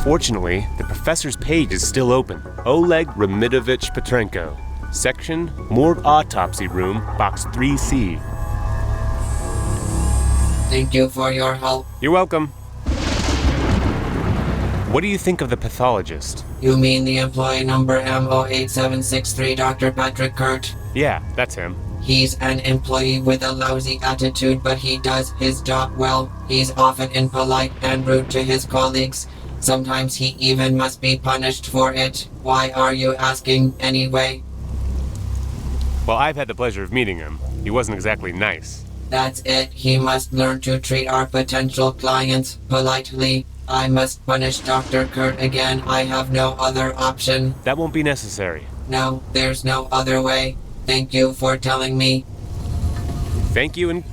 Fortunately, the professor's page is still open. Oleg Remidovich Petrenko. Section, Morgue Autopsy Room, Box 3C. Thank you for your help. You're welcome. What do you think of the pathologist? You mean the employee number MO8763, Dr. Patrick Kurt? Yeah, that's him. He's an employee with a lousy attitude, but he does his job well. He's often impolite and rude to his colleagues. Sometimes he even must be punished for it. Why are you asking anyway? Well, I've had the pleasure of meeting him. He wasn't exactly nice. That's it. He must learn to treat our potential clients politely. I must punish Dr. Kurt again. I have no other option. That won't be necessary. No, there's no other way. Thank you for telling me. Thank you and...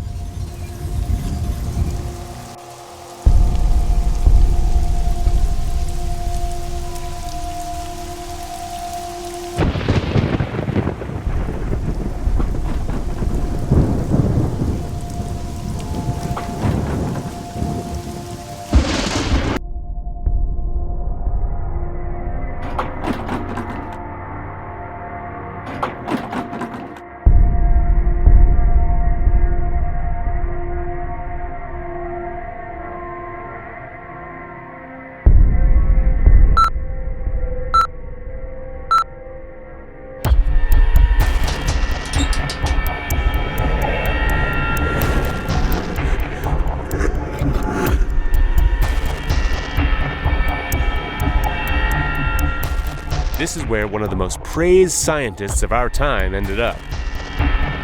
This is where one of the most praised scientists of our time ended up.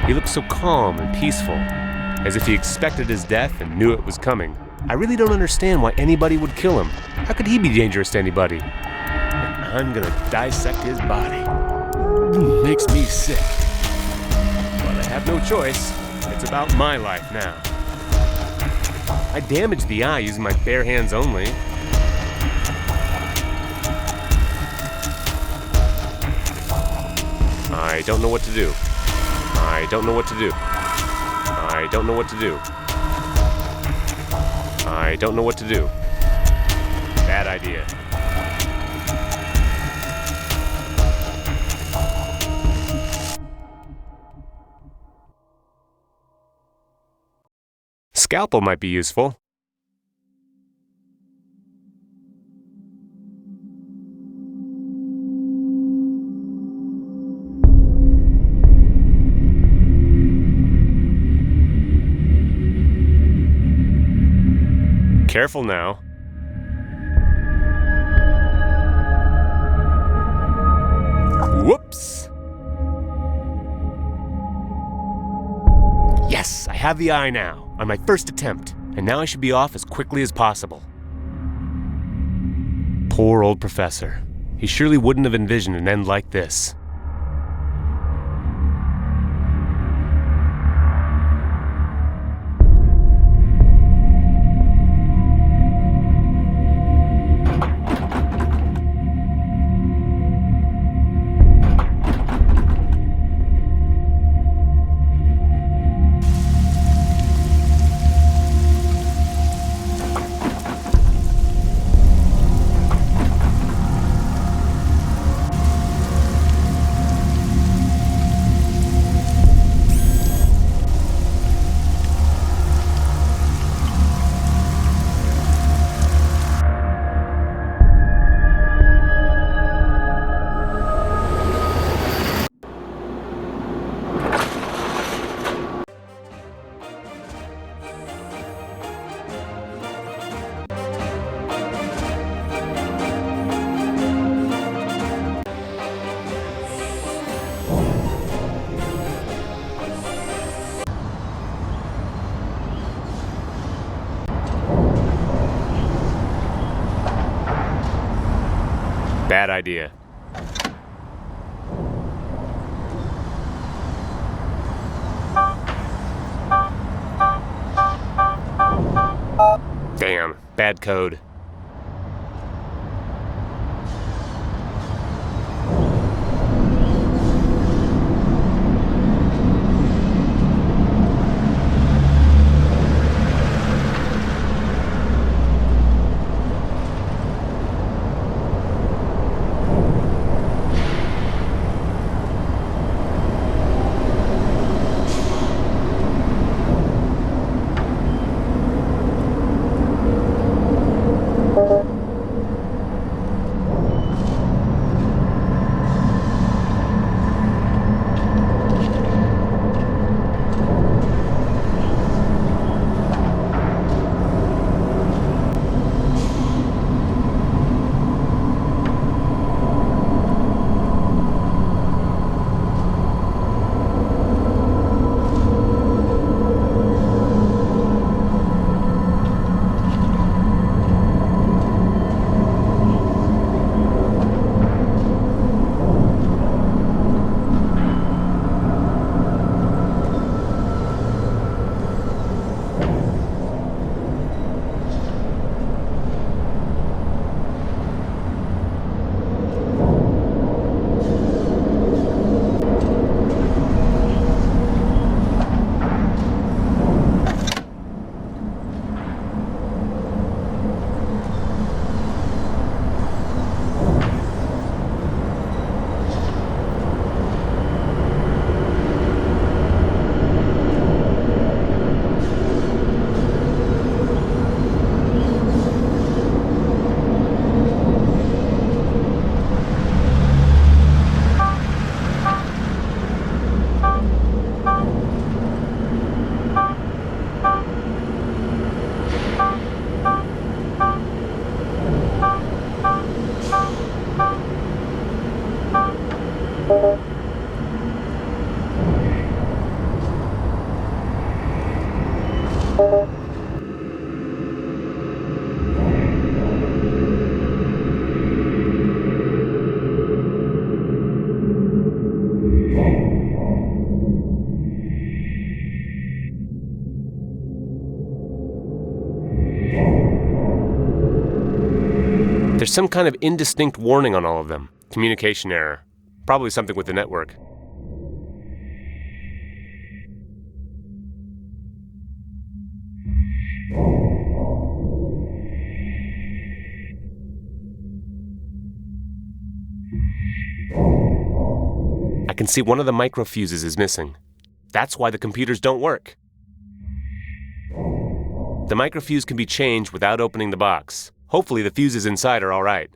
He looked so calm and peaceful, as if he expected his death and knew it was coming. I really don't understand why anybody would kill him. How could he be dangerous to anybody? I'm gonna dissect his body. Makes me sick. But I have no choice. It's about my life now. I damaged the eye using my bare hands only. I don't know what to do. I don't know what to do. I don't know what to do. I don't know what to do. Bad idea. Scalpel might be useful. Careful now. Whoops! Yes, I have the eye now, on my first attempt, and now I should be off as quickly as possible. Poor old professor. He surely wouldn't have envisioned an end like this. Bad idea. Damn, bad code. There's some kind of indistinct warning on all of them. Communication error. Probably something with the network. I can see one of the microfuses is missing. That's why the computers don't work. The microfuse can be changed without opening the box. Hopefully the fuses inside are all right.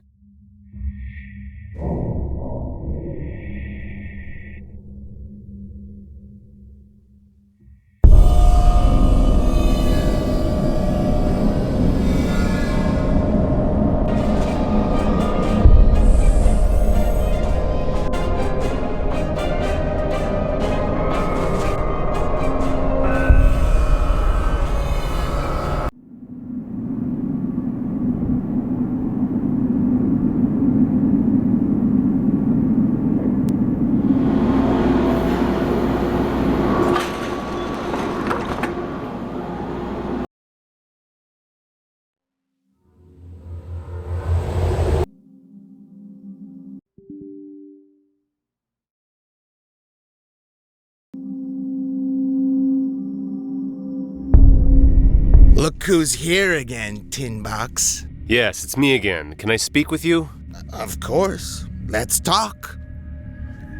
Look who's here again, Tin Box. Yes, it's me again. Can I speak with you? Of course. Let's talk.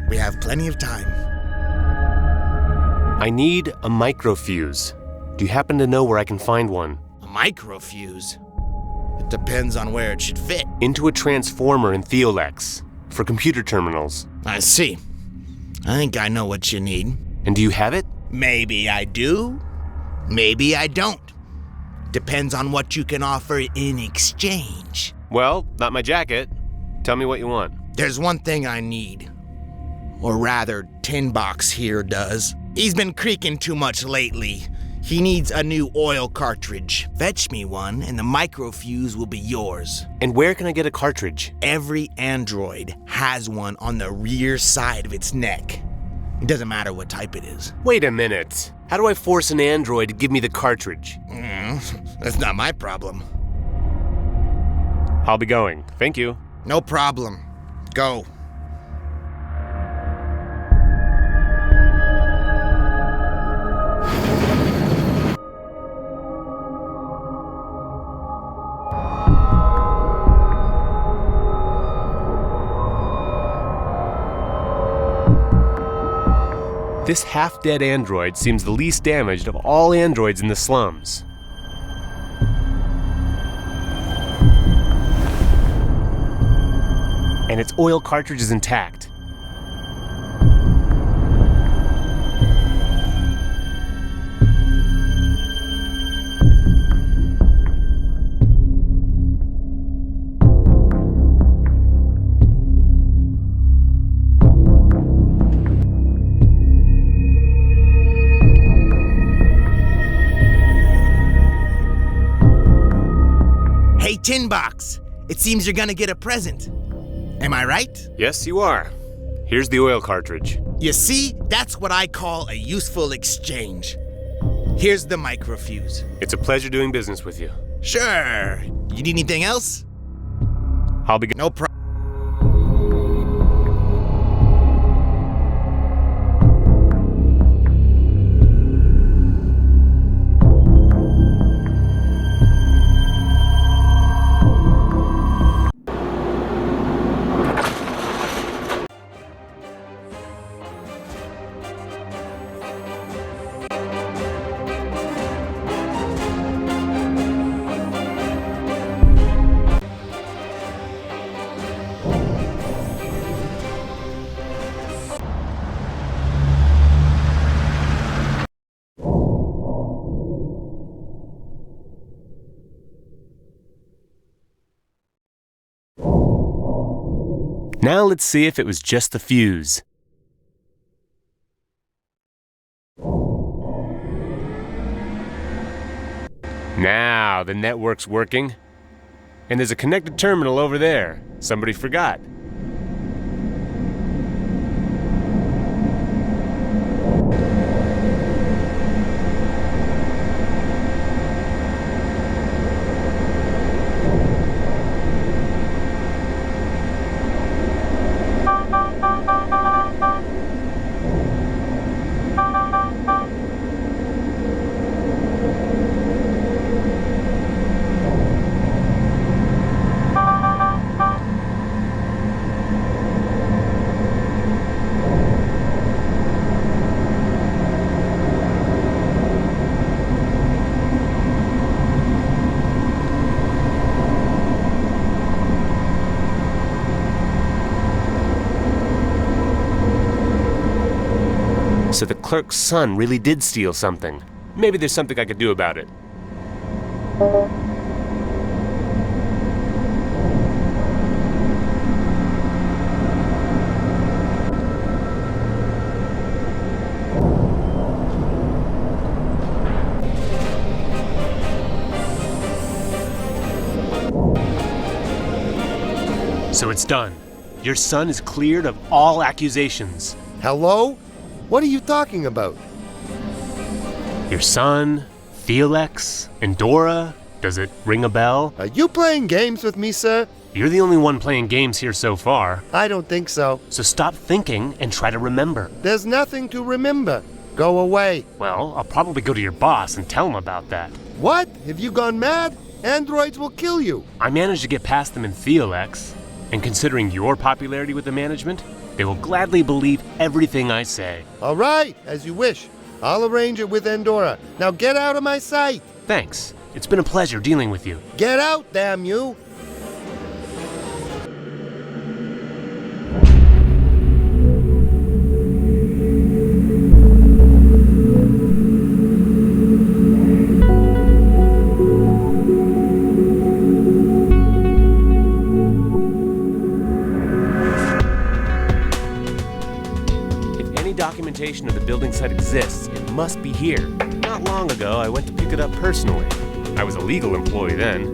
We have plenty of time. I need a microfuse. Do you happen to know where I can find one? A microfuse? It depends on where it should fit. Into a transformer in Theolex, for computer terminals. I see. I think I know what you need. And do you have it? Maybe I do. Maybe I don't. Depends on what you can offer in exchange. Well, not my jacket. Tell me what you want. There's one thing I need. Or rather, Tin Box here does. He's been creaking too much lately. He needs a new oil cartridge. Fetch me one, and the microfuse will be yours. And where can I get a cartridge? Every android has one on the rear side of its neck. It doesn't matter what type it is. Wait a minute. How do I force an android to give me the cartridge? That's not my problem. I'll be going. Thank you. No problem. Go. This half-dead android seems the least damaged of all androids in the slums. And its oil cartridge is intact. Hey, Tin Box! It seems you're gonna get a present. Am I right? Yes, you are. Here's the oil cartridge. You see, that's what I call a useful exchange. Here's the microfuse. It's a pleasure doing business with you. Sure. You need anything else? I'll be No problem. Now let's see if it was just the fuse. Now the network's working. And there's a connected terminal over there. Somebody forgot. So the clerk's son really did steal something. Maybe there's something I could do about it. So it's done. Your son is cleared of all accusations. Hello? What are you talking about? Your son, Felix, and Dora. Does it ring a bell? Are you playing games with me, sir? You're the only one playing games here so far. I don't think so. So stop thinking and try to remember. There's nothing to remember. Go away. Well, I'll probably go to your boss and tell him about that. What? Have you gone mad? Androids will kill you. I managed to get past them in Theolex. And considering your popularity with the management, they will gladly believe everything I say. All right, as you wish. I'll arrange it with Andorra. Now get out of my sight. Thanks. It's been a pleasure dealing with you. Get out, damn you. Documentation of the building site exists, it must be here. Not long ago, I went to pick it up personally. I was a legal employee then.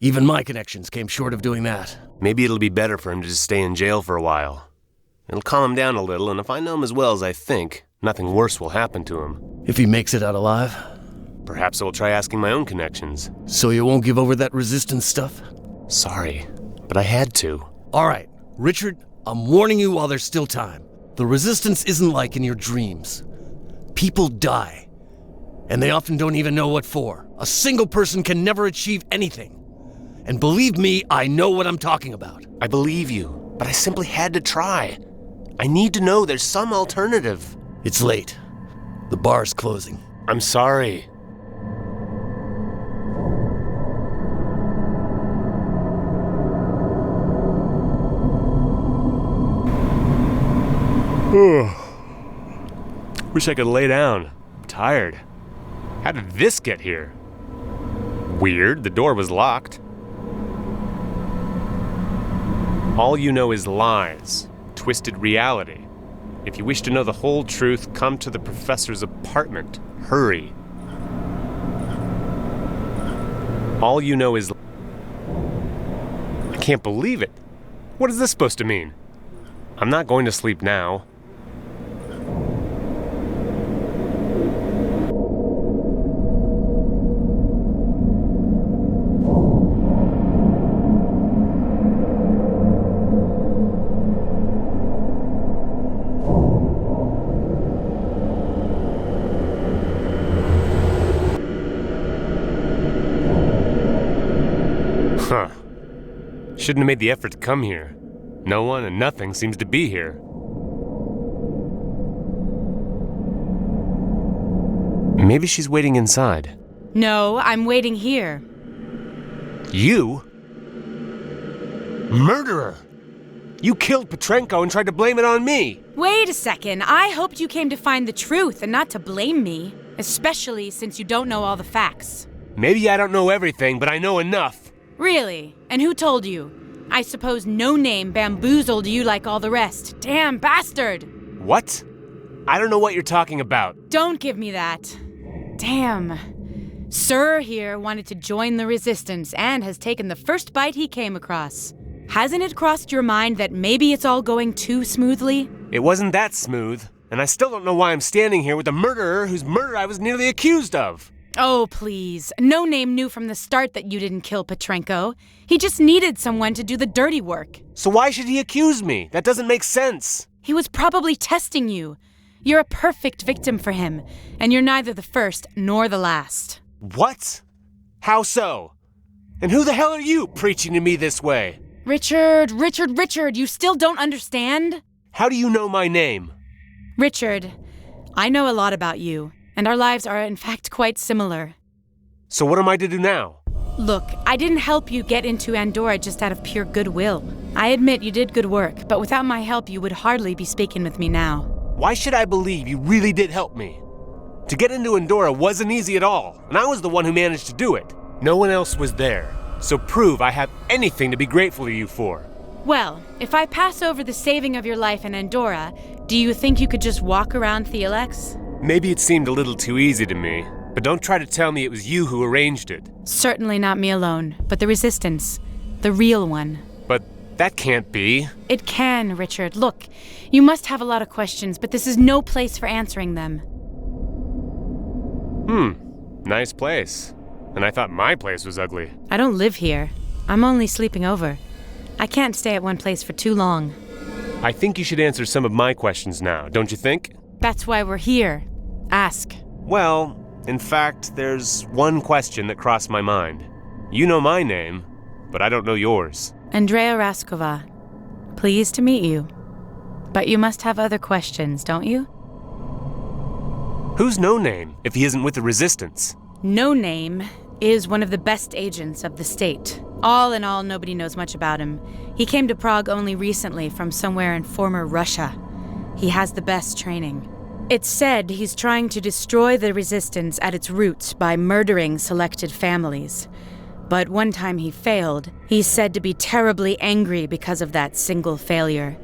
Even my connections came short of doing that. Maybe it'll be better for him to just stay in jail for a while. It'll calm him down a little, and if I know him as well as I think, nothing worse will happen to him. If he makes it out alive? Perhaps I will try asking my own connections. So you won't give over that resistance stuff? Sorry, but I had to. All right, Richard, I'm warning you while there's still time. The resistance isn't like in your dreams. People die, and they often don't even know what for. A single person can never achieve anything. And believe me, I know what I'm talking about. I believe you, but I simply had to try. I need to know there's some alternative. It's late. The bar's closing. I'm sorry. Wish I could lay down. I'm tired. How did this get here? Weird, the door was locked. All you know is lies, twisted reality. If you wish to know the whole truth, come to the professor's apartment. Hurry. All you know is... I can't believe it. What is this supposed to mean? I'm not going to sleep now. Huh. Shouldn't have made the effort to come here. No one and nothing seems to be here. Maybe she's waiting inside. No, I'm waiting here. You? Murderer! You killed Petrenko and tried to blame it on me! Wait a second. I hoped you came to find the truth and not to blame me. Especially since you don't know all the facts. Maybe I don't know everything, but I know enough. Really? And who told you? I suppose No Name bamboozled you like all the rest. Damn bastard! What? I don't know what you're talking about. Don't give me that. Damn. Sir here wanted to join the resistance and has taken the first bite he came across. Hasn't it crossed your mind that maybe it's all going too smoothly? It wasn't that smooth, and I still don't know why I'm standing here with a murderer whose murder I was nearly accused of. Oh, please. No Name knew from the start that you didn't kill Petrenko. He just needed someone to do the dirty work. So why should he accuse me? That doesn't make sense. He was probably testing you. You're a perfect victim for him, and you're neither the first nor the last. What? How so? And who the hell are you preaching to me this way? Richard, you still don't understand? How do you know my name? Richard, I know a lot about you. And our lives are in fact quite similar. So what am I to do now? Look, I didn't help you get into Andorra just out of pure goodwill. I admit you did good work, but without my help you would hardly be speaking with me now. Why should I believe you really did help me? To get into Andorra wasn't easy at all, and I was the one who managed to do it. No one else was there, so prove I have anything to be grateful to you for. Well, if I pass over the saving of your life in Andorra, do you think you could just walk around Theolex? Maybe it seemed a little too easy to me, but don't try to tell me it was you who arranged it. Certainly not me alone, but the resistance. The real one. But that can't be. It can, Richard. Look, you must have a lot of questions, but this is no place for answering them. Nice place. And I thought my place was ugly. I don't live here. I'm only sleeping over. I can't stay at one place for too long. I think you should answer some of my questions now, don't you think? That's why we're here. Ask. Well, in fact, there's one question that crossed my mind. You know my name, but I don't know yours. Andrea Raskova. Pleased to meet you. But you must have other questions, don't you? Who's No Name, if he isn't with the Resistance? No Name is one of the best agents of the state. All in all, nobody knows much about him. He came to Prague only recently from somewhere in former Russia. He has the best training. It's said he's trying to destroy the resistance at its roots by murdering selected families. But one time he failed. He's said to be terribly angry because of that single failure.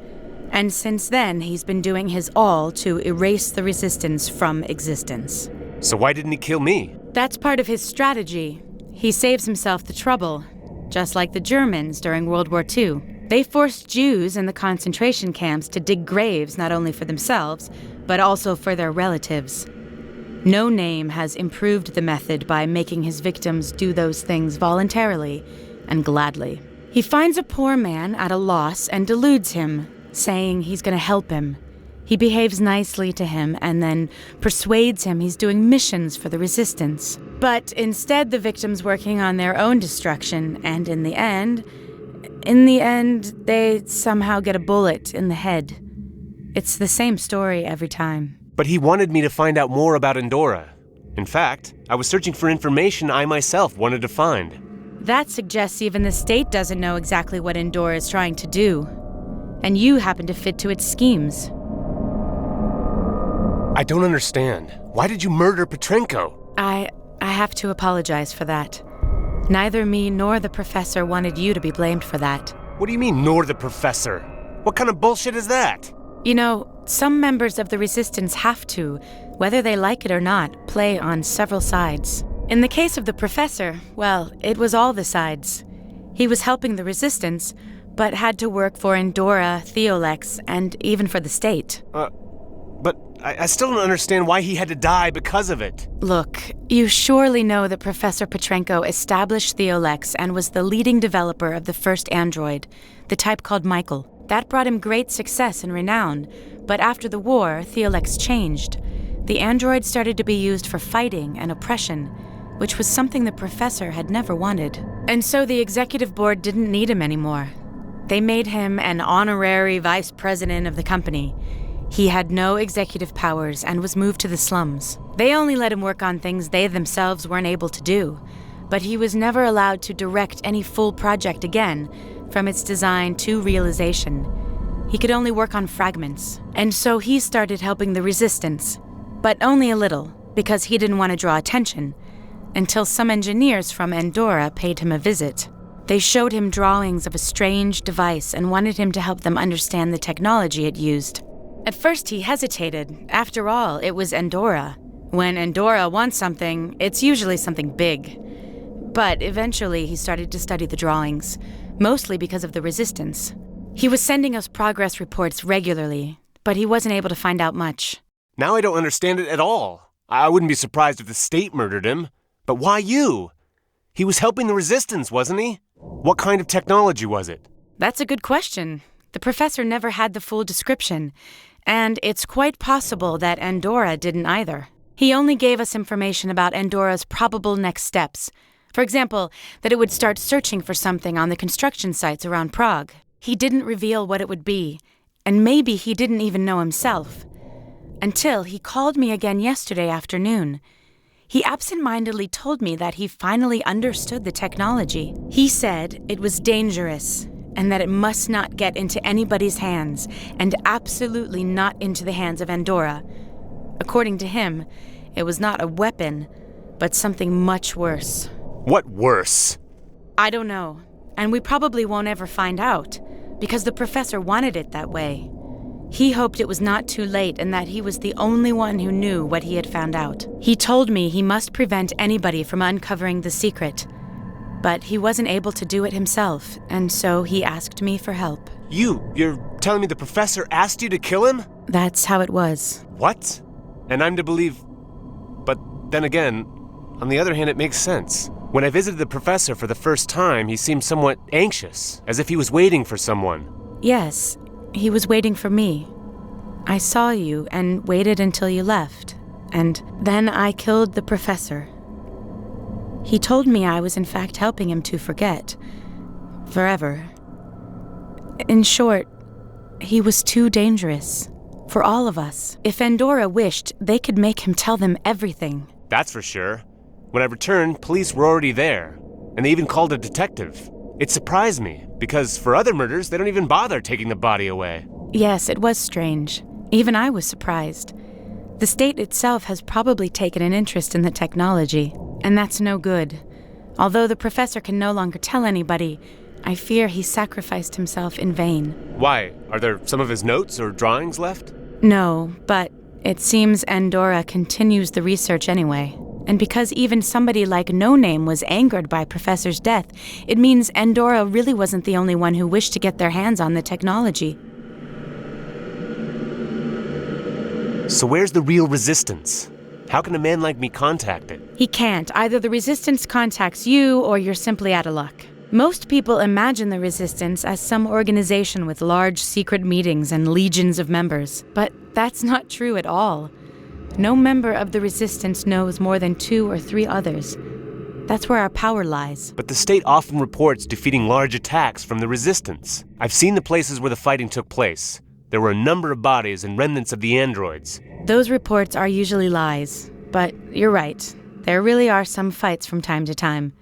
And since then, he's been doing his all to erase the resistance from existence. So why didn't he kill me? That's part of his strategy. He saves himself the trouble. just like the Germans during World War II. They forced Jews in the concentration camps to dig graves not only for themselves, but also for their relatives. No name has improved the method by making his victims do those things voluntarily and gladly. He finds a poor man at a loss and deludes him, saying he's going to help him. He behaves nicely to him and then persuades him he's doing missions for the resistance. But instead, the victim's working on their own destruction, and in the end, they somehow get a bullet in the head. It's the same story every time. But he wanted me to find out more about Andorra. In fact, I was searching for information I myself wanted to find. That suggests even the state doesn't know exactly what Andorra is trying to do. And you happen to fit to its schemes. I don't understand. Why did you murder Petrenko? I have to apologize for that. Neither me nor the professor wanted you to be blamed for that. What do you mean, nor the professor? What kind of bullshit is that? You know, some members of the resistance have to, whether they like it or not, play on several sides. In the case of the professor, well, it was all the sides. He was helping the resistance, but had to work for Andorra, Theolex, and even for the state. But I still don't understand why he had to die because of it. Look, you surely know that Professor Petrenko established Theolex and was the leading developer of the first android, the type called Michael. That brought him great success and renown, but after the war, Theolex changed. The android started to be used for fighting and oppression, which was something the professor had never wanted. And so the executive board didn't need him anymore. They made him an honorary vice president of the company. He had no executive powers and was moved to the slums. They only let him work on things they themselves weren't able to do, but he was never allowed to direct any full project again, from its design to realization. He could only work on fragments. And so he started helping the resistance, but only a little, because he didn't want to draw attention, until some engineers from Andorra paid him a visit. They showed him drawings of a strange device and wanted him to help them understand the technology it used. At first he hesitated. After all, it was Andorra. When Andorra wants something, it's usually something big. But eventually he started to study the drawings, mostly because of the resistance. He was sending us progress reports regularly, but he wasn't able to find out much. Now I don't understand it at all. I wouldn't be surprised if the state murdered him. But why you? He was helping the resistance, wasn't he? What kind of technology was it? That's a good question. The professor never had the full description, and it's quite possible that Andorra didn't either. He only gave us information about Andorra's probable next steps. For example, that it would start searching for something on the construction sites around Prague. He didn't reveal what it would be, and maybe he didn't even know himself. Until he called me again yesterday afternoon. He absent-mindedly told me that he finally understood the technology. He said it was dangerous and that it must not get into anybody's hands, and absolutely not into the hands of Andorra. According to him, it was not a weapon, but something much worse. What worse? I don't know, and we probably won't ever find out, because the professor wanted it that way. He hoped it was not too late and that he was the only one who knew what he had found out. He told me he must prevent anybody from uncovering the secret. But he wasn't able to do it himself, and so he asked me for help. You're telling me the professor asked you to kill him? That's how it was. What? And I'm to believe... But then again, on the other hand, it makes sense. When I visited the professor for the first time, he seemed somewhat anxious, as if he was waiting for someone. Yes. He was waiting for me. I saw you and waited until you left, and then I killed the professor. He told me I was in fact helping him to forget. Forever. In short, he was too dangerous. For all of us. If Andorra wished, they could make him tell them everything. That's for sure. When I returned, police were already there, and they even called a detective. It surprised me, because for other murders, they don't even bother taking the body away. Yes, it was strange. Even I was surprised. The state itself has probably taken an interest in the technology, and that's no good. Although the professor can no longer tell anybody, I fear he sacrificed himself in vain. Why? Are there some of his notes or drawings left? No, but it seems Andorra continues the research anyway. And because even somebody like No Name was angered by Professor's death, it means Andorra really wasn't the only one who wished to get their hands on the technology. So where's the real resistance? How can a man like me contact it? He can't. Either the Resistance contacts you, or you're simply out of luck. Most people imagine the Resistance as some organization with large secret meetings and legions of members. But that's not true at all. No member of the Resistance knows more than 2 or 3 others. That's where our power lies. But the state often reports defeating large attacks from the Resistance. I've seen the places where the fighting took place. There were a number of bodies and remnants of the androids. Those reports are usually lies. But you're right. There really are some fights from time to time.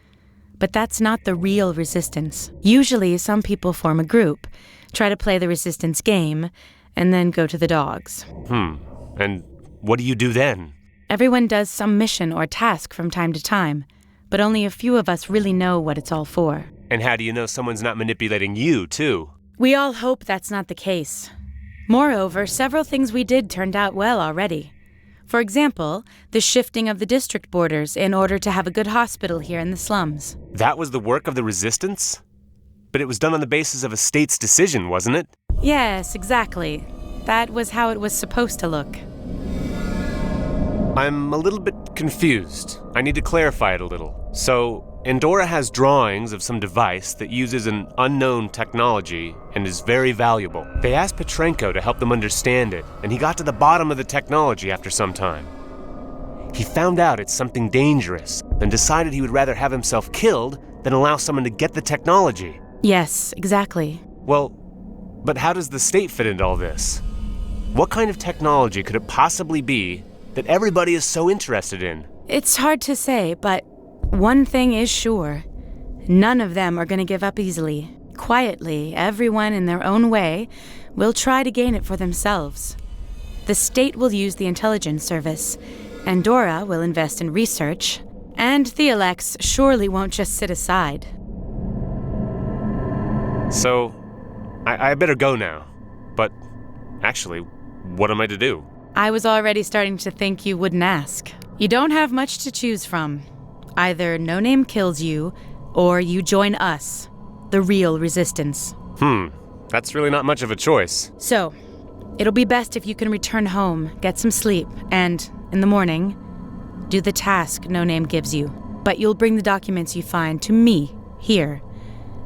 But that's not the real Resistance. Usually, some people form a group, try to play the Resistance game, and then go to the dogs. And what do you do then? Everyone does some mission or task from time to time, but only a few of us really know what it's all for. And how do you know someone's not manipulating you, too? We all hope that's not the case. Moreover, several things we did turned out well already. For example, the shifting of the district borders in order to have a good hospital here in the slums. That was the work of the Resistance? But it was done on the basis of a state's decision, wasn't it? Yes, exactly. That was how it was supposed to look. I'm a little bit confused. I need to clarify it a little. So, Andorra has drawings of some device that uses an unknown technology and is very valuable. They asked Petrenko to help them understand it, and he got to the bottom of the technology after some time. He found out it's something dangerous and decided he would rather have himself killed than allow someone to get the technology. Yes, exactly. Well, but how does the state fit into all this? What kind of technology could it possibly be that everybody is so interested in? It's hard to say, but one thing is sure. None of them are going to give up easily. Quietly, everyone in their own way will try to gain it for themselves. The state will use the intelligence service, Andorra will invest in research, and Theolex surely won't just sit aside. So, I better go now. But, actually, what am I to do? I was already starting to think you wouldn't ask. You don't have much to choose from. Either No Name kills you, or you join us, the real Resistance. That's really not much of a choice. So, it'll be best if you can return home, get some sleep, and, in the morning, do the task No Name gives you. But you'll bring the documents you find to me, here.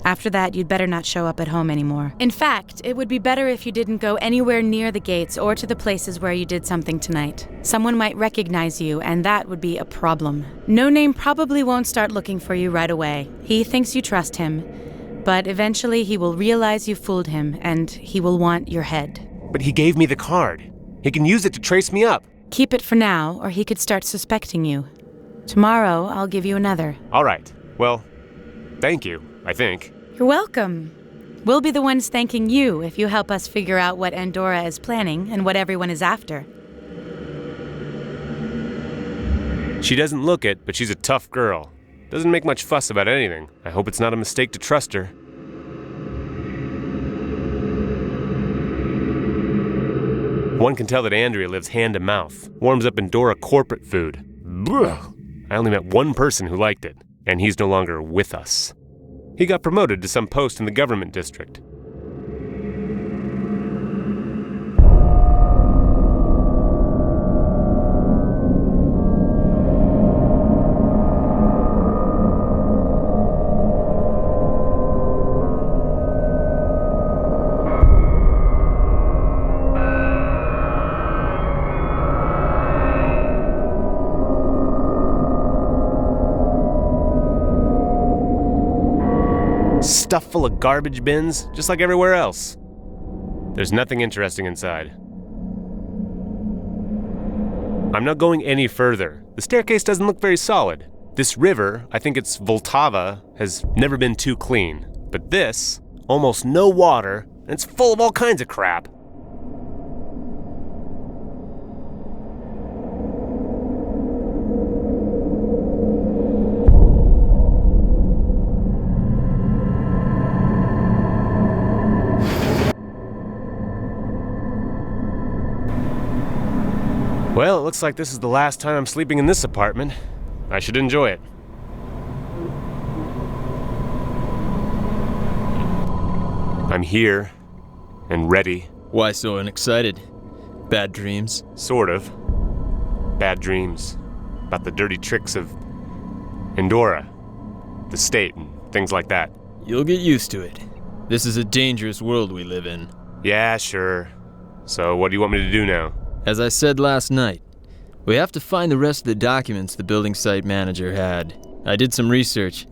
After that, you'd better not show up at home anymore. In fact, it would be better if you didn't go anywhere near the gates or to the places where you did something tonight. Someone might recognize you, and that would be a problem. No Name probably won't start looking for you right away. He thinks you trust him, but eventually he will realize you fooled him, and he will want your head. But he gave me the card. He can use it to trace me up. Keep it for now, or he could start suspecting you. Tomorrow, I'll give you another. All right. Well, thank you, I think. You're welcome. We'll be the ones thanking you if you help us figure out what Andorra is planning and what everyone is after. She doesn't look it, but she's a tough girl. Doesn't make much fuss about anything. I hope it's not a mistake to trust her. One can tell that Andrea lives hand to mouth. Warms up Andorra corporate food. Blech. I only met one person who liked it, and he's no longer with us. He got promoted to some post in the government district. Stuff full of garbage bins, just like everywhere else. There's nothing interesting inside. I'm not going any further. The staircase doesn't look very solid. This river, I think it's Vltava, has never been too clean. But this, almost no water, and it's full of all kinds of crap. Well, it looks like this is the last time I'm sleeping in this apartment. I should enjoy it. I'm here and ready. Why so unexcited? Bad dreams? Sort of. Bad dreams. About the dirty tricks of Endora, the state, and things like that. You'll get used to it. This is a dangerous world we live in. Yeah, sure. So what do you want me to do now? As I said last night, we have to find the rest of the documents the building site manager had. I did some research.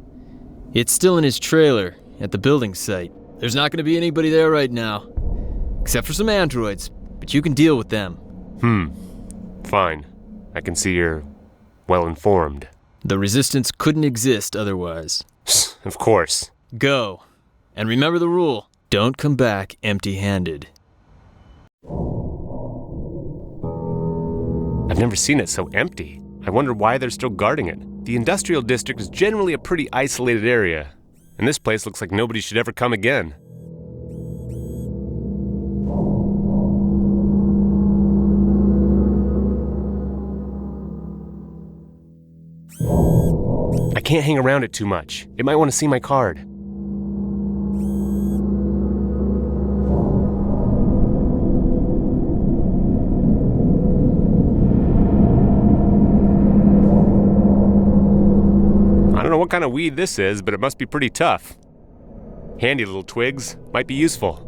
It's still in his trailer at the building site. There's not going to be anybody there right now, except for some androids, but you can deal with them. Fine. I can see you're well informed. The resistance couldn't exist otherwise. Of course. Go. And remember the rule. Don't come back empty-handed. I've never seen it so empty. I wonder why they're still guarding it. The industrial district is generally a pretty isolated area, and this place looks like nobody should ever come again. I can't hang around it too much. It might want to see my card. I don't know what kind of weed this is, but it must be pretty tough. Handy little twigs. Might be useful.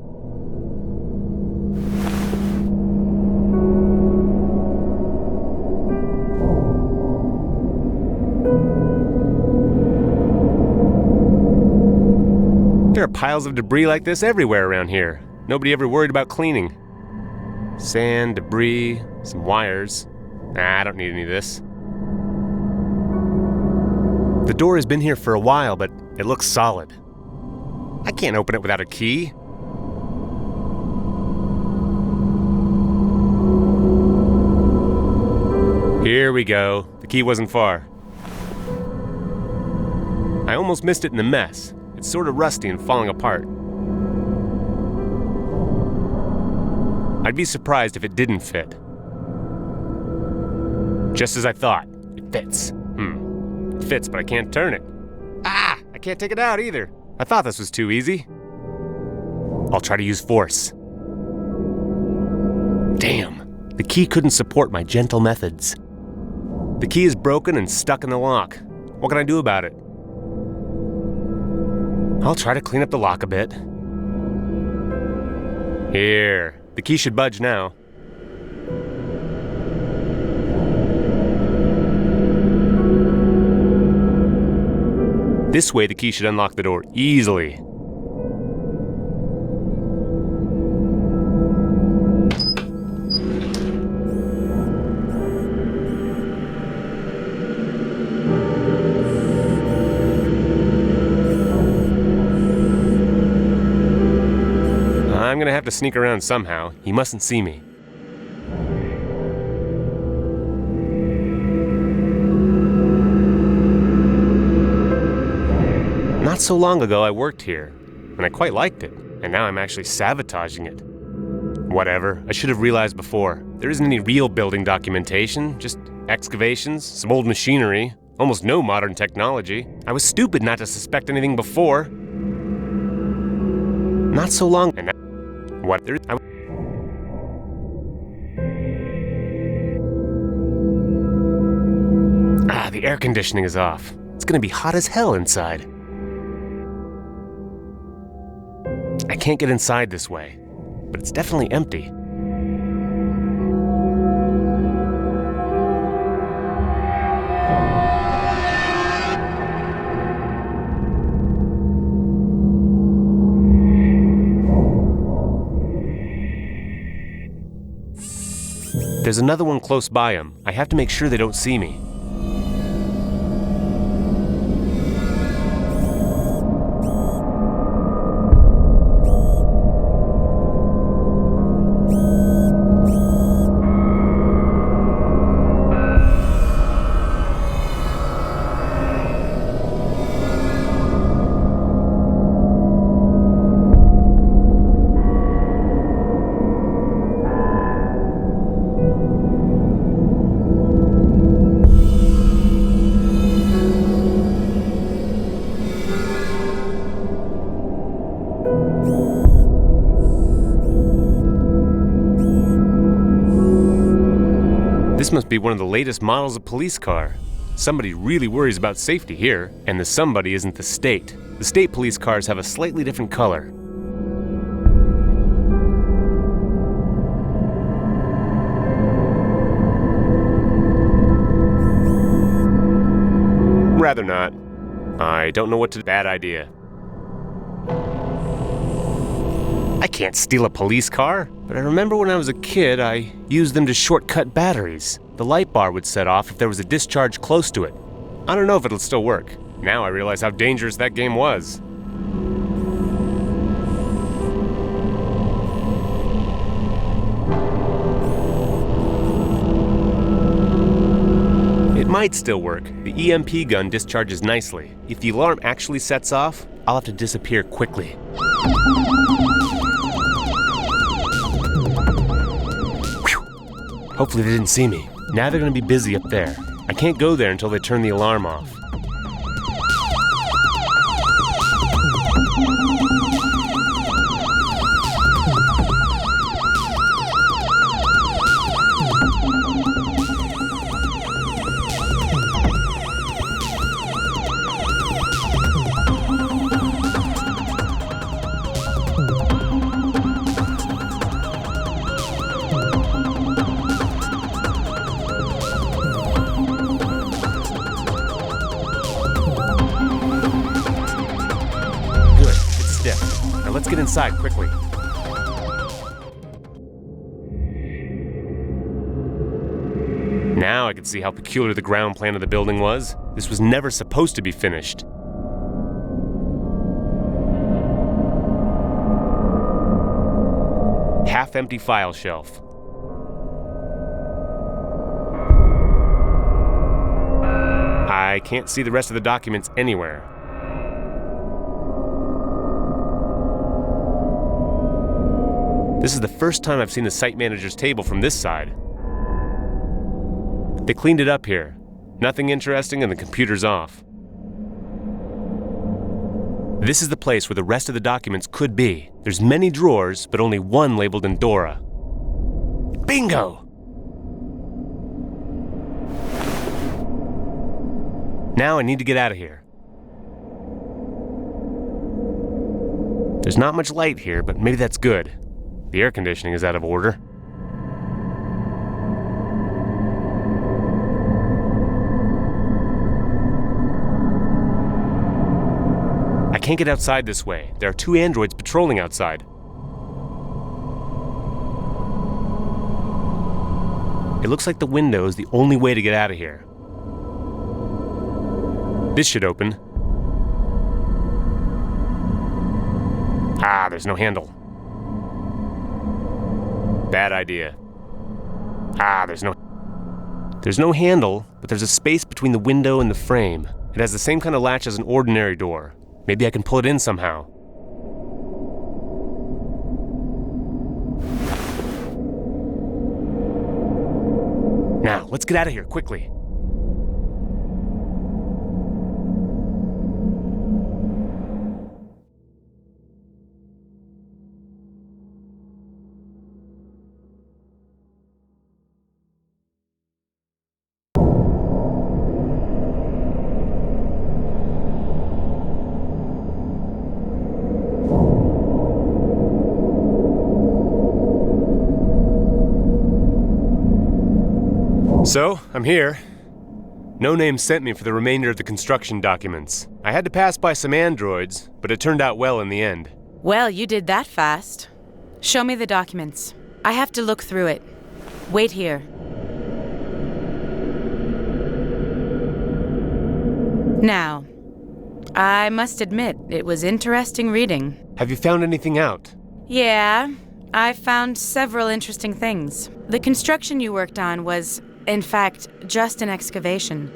There are piles of debris like this everywhere around here. Nobody ever worried about cleaning. Sand, debris, some wires. Nah, I don't need any of this. The door has been here for a while, but it looks solid. I can't open it without a key. Here we go. The key wasn't far. I almost missed it in the mess. It's sort of rusty and falling apart. I'd be surprised if it didn't fit. Just as I thought. It fits. It fits, but I can't turn it. Ah! I can't take it out either. I thought this was too easy. I'll try to use force. Damn. The key couldn't support my gentle methods. The key is broken and stuck in the lock. What can I do about it? I'll try to clean up the lock a bit. Here. The key should budge now. This way the key should unlock the door easily. I'm gonna have to sneak around somehow. He mustn't see me. Not so long ago I worked here, and I quite liked it, and now I'm actually sabotaging it. Whatever, I should have realized before. There isn't any real building documentation, just excavations, some old machinery, almost no modern technology. I was stupid not to suspect anything before. Not so long, and what there the air conditioning is off. It's gonna be hot as hell inside. I can't get inside this way, but it's definitely empty. There's another one close by him. I have to make sure they don't see me. This must be one of the latest models of police car. Somebody really worries about safety here, and the somebody isn't the state. The state police cars have a slightly different color. Rather not. I don't know what to do. Bad idea. I can't steal a police car, but I remember when I was a kid, I used them to shortcut batteries. The light bar would set off if there was a discharge close to it. I don't know if it'll still work. Now I realize how dangerous that game was. It might still work. The EMP gun discharges nicely. If the alarm actually sets off, I'll have to disappear quickly. Hopefully they didn't see me. Now they're gonna be busy up there. I can't go there until they turn the alarm off. Let's get inside quickly. Now I can see how peculiar the ground plan of the building was. This was never supposed to be finished. Half-empty file shelf. I can't see the rest of the documents anywhere. This is the first time I've seen the site manager's table from this side. They cleaned it up here. Nothing interesting and the computer's off. This is the place where the rest of the documents could be. There's many drawers, but only one labeled Endora. Bingo! Now I need to get out of here. There's not much light here, but maybe that's good. The air conditioning is out of order. I can't get outside this way. There are 2 androids patrolling outside. It looks like the window is the only way to get out of here. This should open. Ah, there's no handle. Bad idea. Ah, there's no handle, but there's a space between the window and the frame. It has the same kind of latch as an ordinary door. Maybe I can pull it in somehow. Now, let's get out of here, quickly. So, I'm here. No Name sent me for the remainder of the construction documents. I had to pass by some androids, but it turned out well in the end. Well, you did that fast. Show me the documents. I have to look through it. Wait here. Now, I must admit, it was interesting reading. Have you found anything out? Yeah, I found several interesting things. The construction you worked on was, in fact, just an excavation.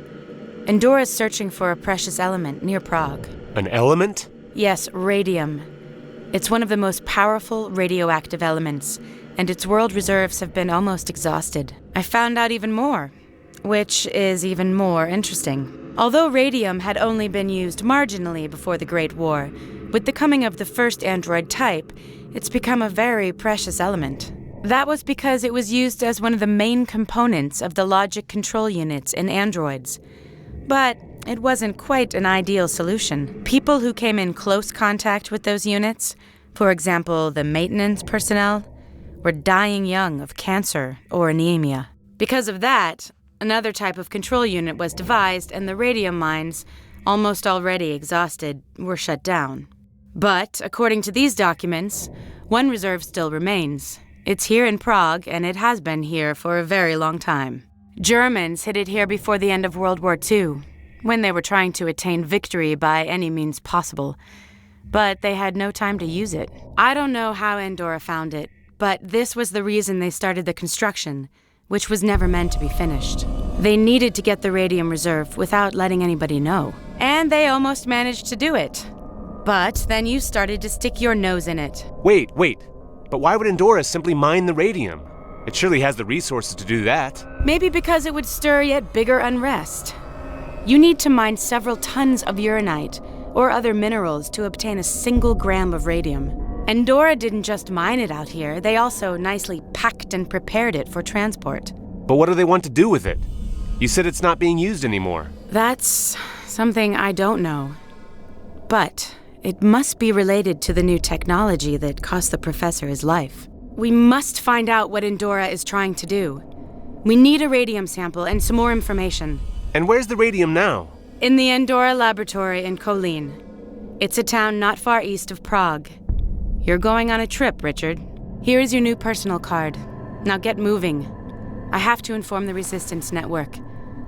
Endora's searching for a precious element near Prague. An element? Yes, radium. It's one of the most powerful radioactive elements, and its world reserves have been almost exhausted. I found out even more, which is even more interesting. Although radium had only been used marginally before the Great War, with the coming of the first android type, it's become a very precious element. That was because it was used as one of the main components of the logic control units in androids. But it wasn't quite an ideal solution. People who came in close contact with those units, for example, the maintenance personnel, were dying young of cancer or anemia. Because of that, another type of control unit was devised, and the radium mines, almost already exhausted, were shut down. But, according to these documents, one reserve still remains. It's here in Prague, and it has been here for a very long time. Germans hid it here before the end of World War II, when they were trying to attain victory by any means possible. But they had no time to use it. I don't know how Andorra found it, but this was the reason they started the construction, which was never meant to be finished. They needed to get the radium reserve without letting anybody know. And they almost managed to do it. But then you started to stick your nose in it. Wait. But why would Andorra simply mine the radium? It surely has the resources to do that. Maybe because it would stir yet bigger unrest. You need to mine several tons of uranite or other minerals to obtain a single gram of radium. Andorra didn't just mine it out here, they also nicely packed and prepared it for transport. But what do they want to do with it? You said it's not being used anymore. That's something I don't know. But it must be related to the new technology that cost the professor his life. We must find out what Andorra is trying to do. We need a radium sample and some more information. And where's the radium now? In the Andorra laboratory in Kolín. It's a town not far east of Prague. You're going on a trip, Richard. Here is your new personal card. Now get moving. I have to inform the Resistance Network.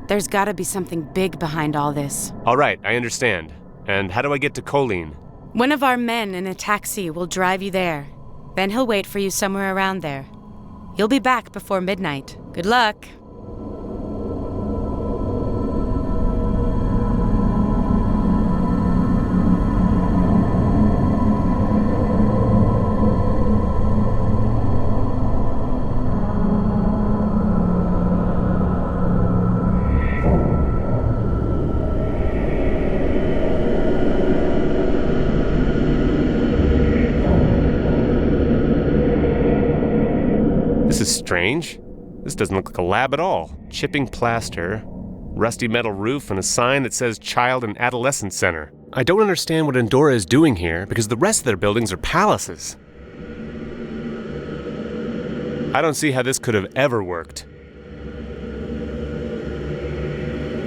There's gotta be something big behind all this. All right, I understand. And how do I get to Kolín? One of our men in a taxi will drive you there. Then he'll wait for you somewhere around there. You'll be back before midnight. Good luck. This is strange. This doesn't look like a lab at all. Chipping plaster, rusty metal roof, and a sign that says Child and Adolescent Center. I don't understand what Andorra is doing here because the rest of their buildings are palaces. I don't see how this could have ever worked.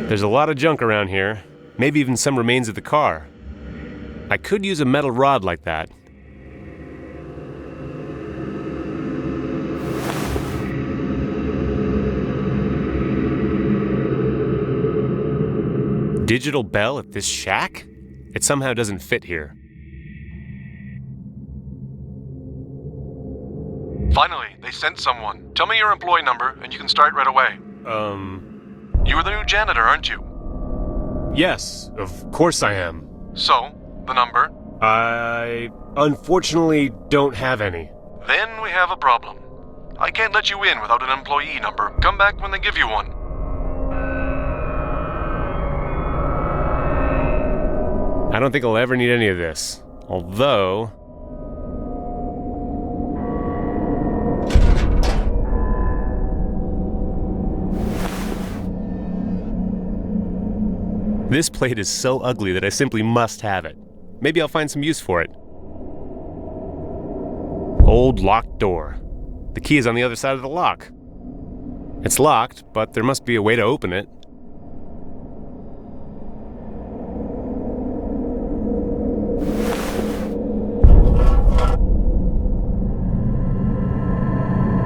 There's a lot of junk around here, maybe even some remains of the car. I could use a metal rod like that. Digital bell at this shack? It somehow doesn't fit here. Finally, they sent someone. Tell me your employee number and you can start right away. You are the new janitor, aren't you? Yes, of course I am. So, the number? I unfortunately don't have any. Then we have a problem. I can't let you in without an employee number. Come back when they give you one. I don't think I'll ever need any of this. Although... this plate is so ugly that I simply must have it. Maybe I'll find some use for it. Old locked door. The key is on the other side of the lock. It's locked, but there must be a way to open it.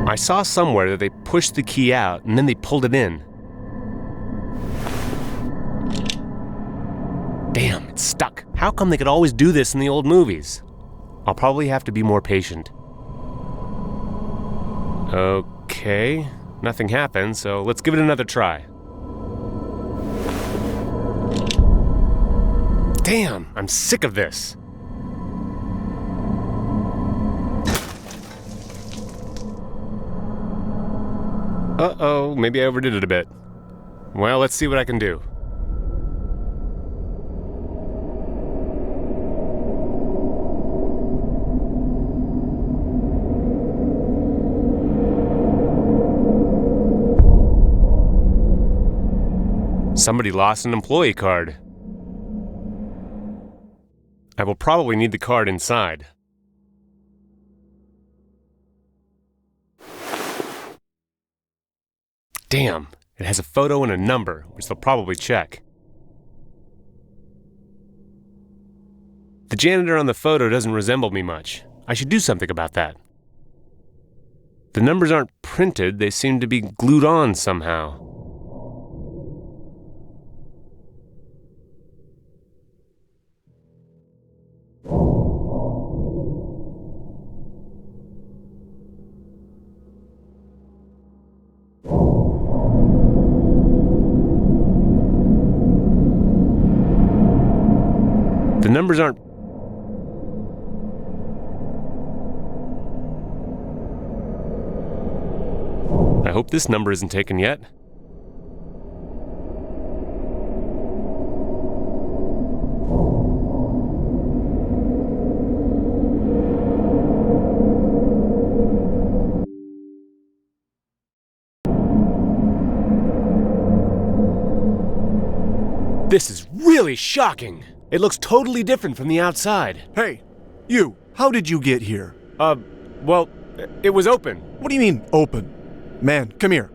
I saw somewhere that they pushed the key out and then they pulled it in. Damn, it's stuck. How come they could always do this in the old movies? I'll probably have to be more patient. Okay, nothing happened, so let's give it another try. Damn, I'm sick of this. Uh-oh, maybe I overdid it a bit. Well, let's see what I can do. Somebody lost an employee card. I will probably need the card inside. Damn, it has a photo and a number, which they'll probably check. The janitor on the photo doesn't resemble me much. I should do something about that. The numbers aren't printed, they seem to be glued on somehow. The numbers aren't... I hope this number isn't taken yet. This is really shocking. It looks totally different from the outside. Hey, you, how did you get here? Well, it was open. What do you mean, open? Man, come here.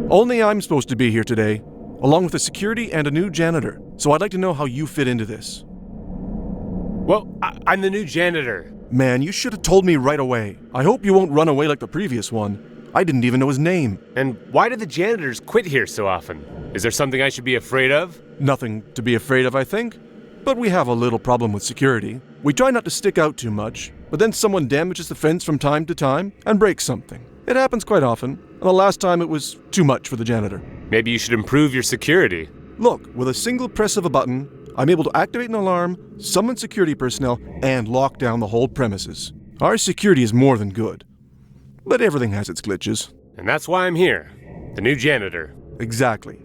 Only I'm supposed to be here today, along with a security and a new janitor, so I'd like to know how you fit into this. Well, I'm the new janitor. Man, you should have told me right away. I hope you won't run away like the previous one. I didn't even know his name. And why do the janitors quit here so often? Is there something I should be afraid of? Nothing to be afraid of, I think. But we have a little problem with security. We try not to stick out too much, but then someone damages the fence from time to time and breaks something. It happens quite often, and the last time it was too much for the janitor. Maybe you should improve your security. Look, with a single press of a button, I'm able to activate an alarm, summon security personnel, and lock down the whole premises. Our security is more than good. But everything has its glitches. And that's why I'm here. The new janitor. Exactly.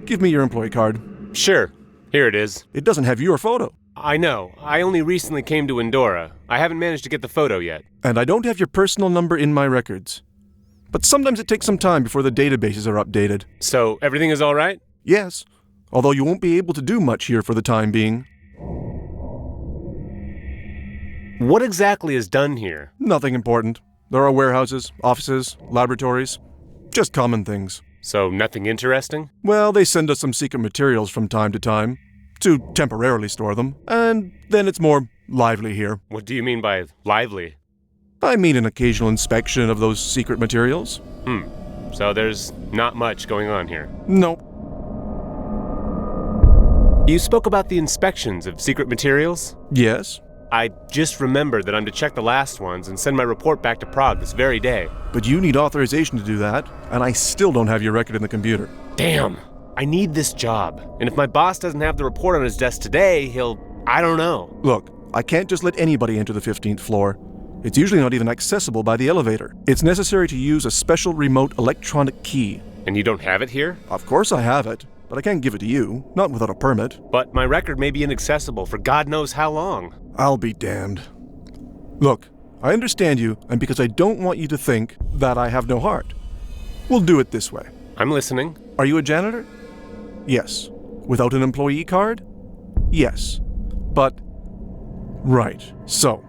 Give me your employee card. Sure. Here it is. It doesn't have your photo. I know. I only recently came to Endora. I haven't managed to get the photo yet. And I don't have your personal number in my records. But sometimes it takes some time before the databases are updated. So, everything is all right? Yes. Although you won't be able to do much here for the time being. What exactly is done here? Nothing important. There are warehouses, offices, laboratories. Just common things. So, nothing interesting? Well, they send us some secret materials from time to time, to temporarily store them, and then it's more lively here. What do you mean by lively? I mean an occasional inspection of those secret materials. So there's not much going on here? Nope. You spoke about the inspections of secret materials? Yes. I just remembered that I'm to check the last ones and send my report back to Prague this very day. But you need authorization to do that, and I still don't have your record in the computer. Damn! I need this job. And if my boss doesn't have the report on his desk today, I don't know. Look, I can't just let anybody enter the 15th floor. It's usually not even accessible by the elevator. It's necessary to use a special remote electronic key. And you don't have it here? Of course I have it, but I can't give it to you, not without a permit. But my record may be inaccessible for God knows how long. I'll be damned. Look, I understand you, and because I don't want you to think that I have no heart, we'll do it this way. I'm listening. Are you a janitor? Yes. Without an employee card? Yes. But... right. So,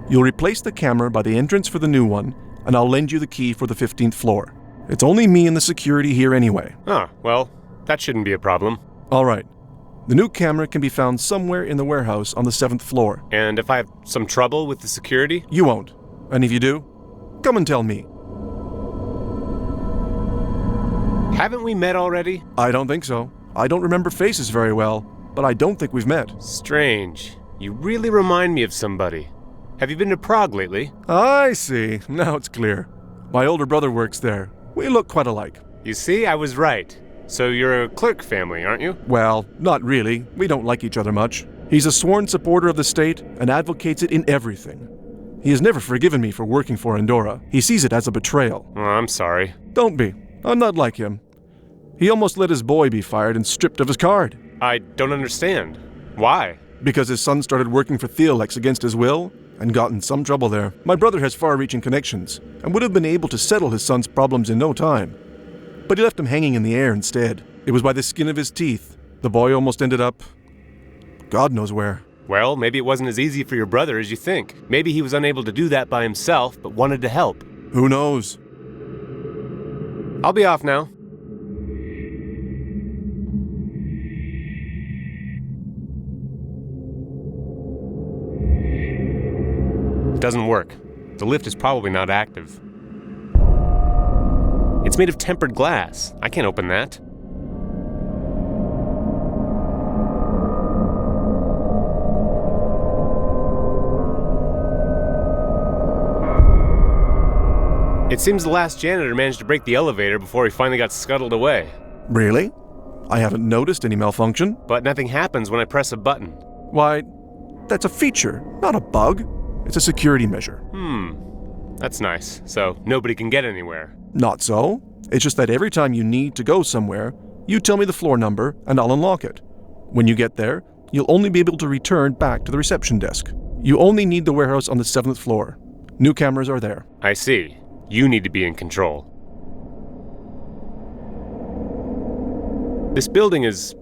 you'll replace the camera by the entrance for the new one, and I'll lend you the key for the 15th floor. It's only me and the security here anyway. Ah, well, that shouldn't be a problem. All right. The new camera can be found somewhere in the warehouse on the 7th floor. And if I have some trouble with the security? You won't. And if you do, come and tell me. Haven't we met already? I don't think so. I don't remember faces very well, but I don't think we've met. Strange. You really remind me of somebody. Have you been to Prague lately? I see. Now it's clear. My older brother works there. We look quite alike. You see, I was right. So you're a clerk family, aren't you? Well, not really. We don't like each other much. He's a sworn supporter of the state and advocates it in everything. He has never forgiven me for working for Endora. He sees it as a betrayal. Oh, I'm sorry. Don't be. I'm not like him. He almost let his boy be fired and stripped of his card. I don't understand. Why? Because his son started working for Theolex against his will and got in some trouble there. My brother has far-reaching connections and would have been able to settle his son's problems in no time. but he left him hanging in the air instead. It was by the skin of his teeth. The boy almost ended up... God knows where. Well, maybe it wasn't as easy for your brother as you think. Maybe he was unable to do that by himself, but wanted to help. Who knows? I'll be off now. It doesn't work. The lift is probably not active. It's made of tempered glass. I can't open that. It seems the last janitor managed to break the elevator before he finally got scuttled away. Really? I haven't noticed any malfunction. But nothing happens when I press a button. Why, that's a feature, not a bug. It's a security measure. That's nice. So nobody can get anywhere. Not so. It's just that every time you need to go somewhere, you tell me the floor number and I'll unlock it. When you get there, you'll only be able to return back to the reception desk. You only need the warehouse on the 7th floor. New cameras are there. I see. You need to be in control. This building is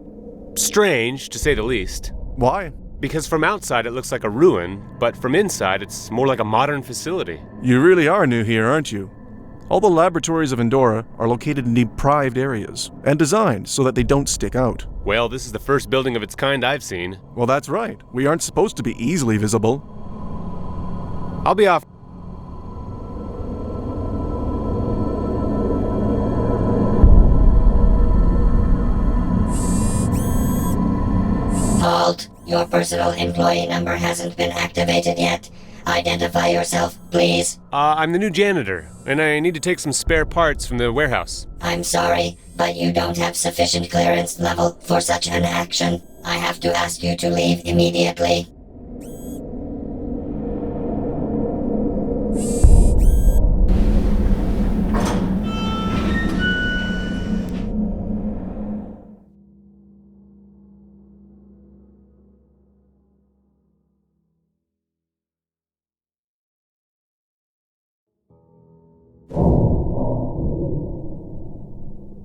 strange, to say the least. Why? Because from outside it looks like a ruin, but from inside it's more like a modern facility. You really are new here, aren't you? All the laboratories of Endora are located in deprived areas, and designed so that they don't stick out. Well, this is the first building of its kind I've seen. Well, that's right. We aren't supposed to be easily visible. I'll be off. Halt! Your personal employee number hasn't been activated yet. Identify yourself, please. I'm the new janitor, and I need to take some spare parts from the warehouse. I'm sorry, but you don't have sufficient clearance level for such an action. I have to ask you to leave immediately.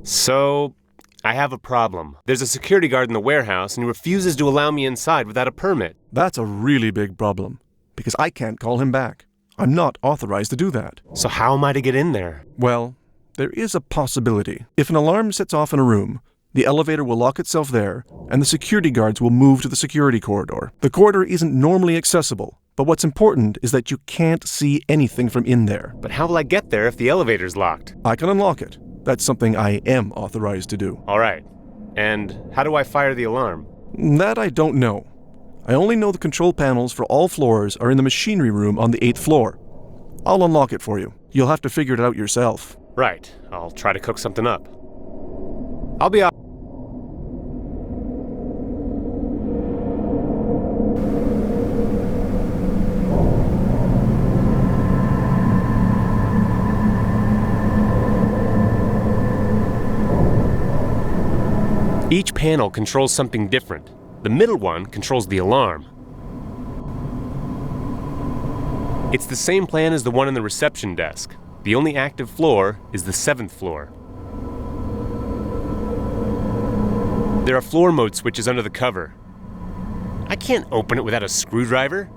So, I have a problem. There's a security guard in the warehouse and he refuses to allow me inside without a permit. That's a really big problem, because I can't call him back. I'm not authorized to do that. So how am I to get in there? Well, there is a possibility. If an alarm sets off in a room, the elevator will lock itself there, and the security guards will move to the security corridor. The corridor isn't normally accessible, but what's important is that you can't see anything from in there. But how will I get there if the elevator's locked? I can unlock it. That's something I am authorized to do. All right. And how do I fire the alarm? That I don't know. I only know the control panels for all floors are in the machinery room on the 8th floor. I'll unlock it for you. You'll have to figure it out yourself. Right. I'll try to cook something up. I'll be off. Each panel controls something different. The middle one controls the alarm. It's the same plan as the one on the reception desk. The only active floor is the 7th floor. There are floor mode switches under the cover. I can't open it without a screwdriver.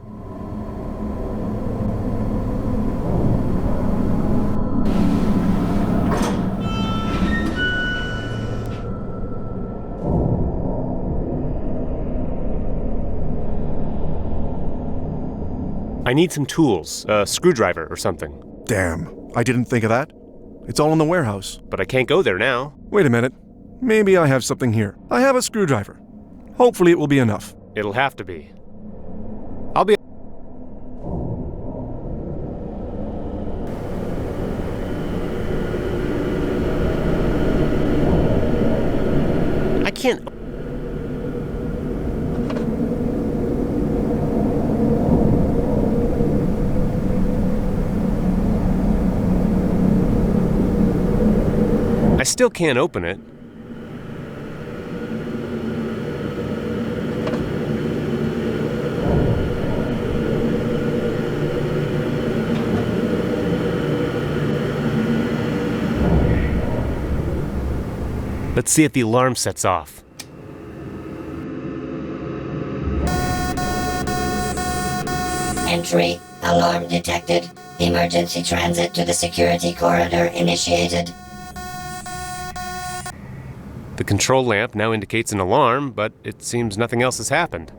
I need some tools, a screwdriver or something. Damn, I didn't think of that. It's all in the warehouse. But I can't go there now. Wait a minute. Maybe I have something here. I have a screwdriver. Hopefully it will be enough. It'll have to be. I'll be... I can't... I still can't open it. Let's see if the alarm sets off. Entry. Alarm detected. Emergency transit to the security corridor initiated. The control lamp now indicates an alarm, but it seems nothing else has happened.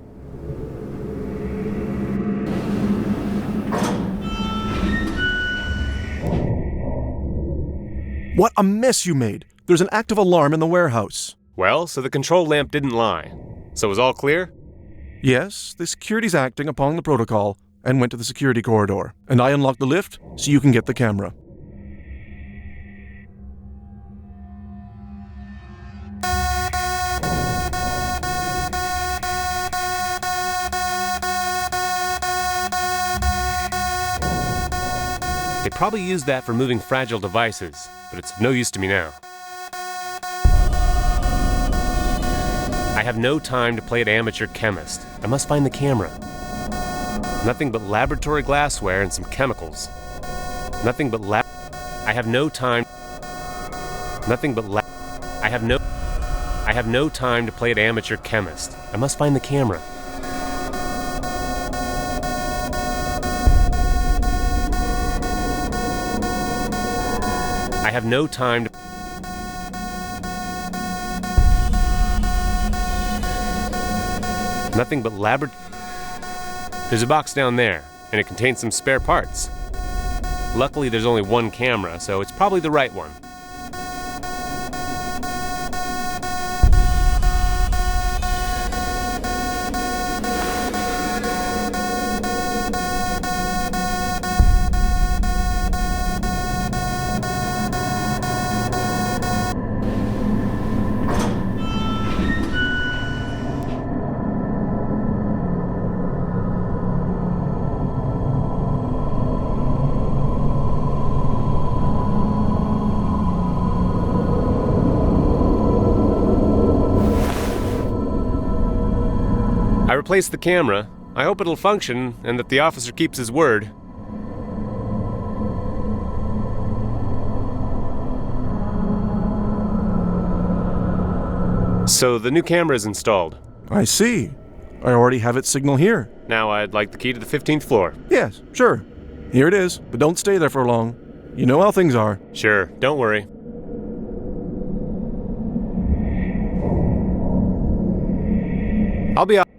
What a mess you made! There's an active alarm in the warehouse. Well, so the control lamp didn't lie. So was all clear? Yes, the security's acting upon the protocol and went to the security corridor. And I unlocked the lift so you can get the camera. They probably used that for moving fragile devices, but it's of no use to me now. I have no time to play at amateur chemist. I must find the camera. Nothing but laboratory glassware and some chemicals. Nothing but I have no time. Nothing but I have no time to play at amateur chemist. I must find the camera. I have no time to... Nothing but There's a box down there, and it contains some spare parts. Luckily, there's only one camera, so it's probably the right one. I replaced the camera. I hope it'll function and that the officer keeps his word. So the new camera is installed. I see. I already have its signal here. Now I'd like the key to the 15th floor. Yes, sure. Here it is, but don't stay there for long. You know how things are. Sure, don't worry. I'll be out.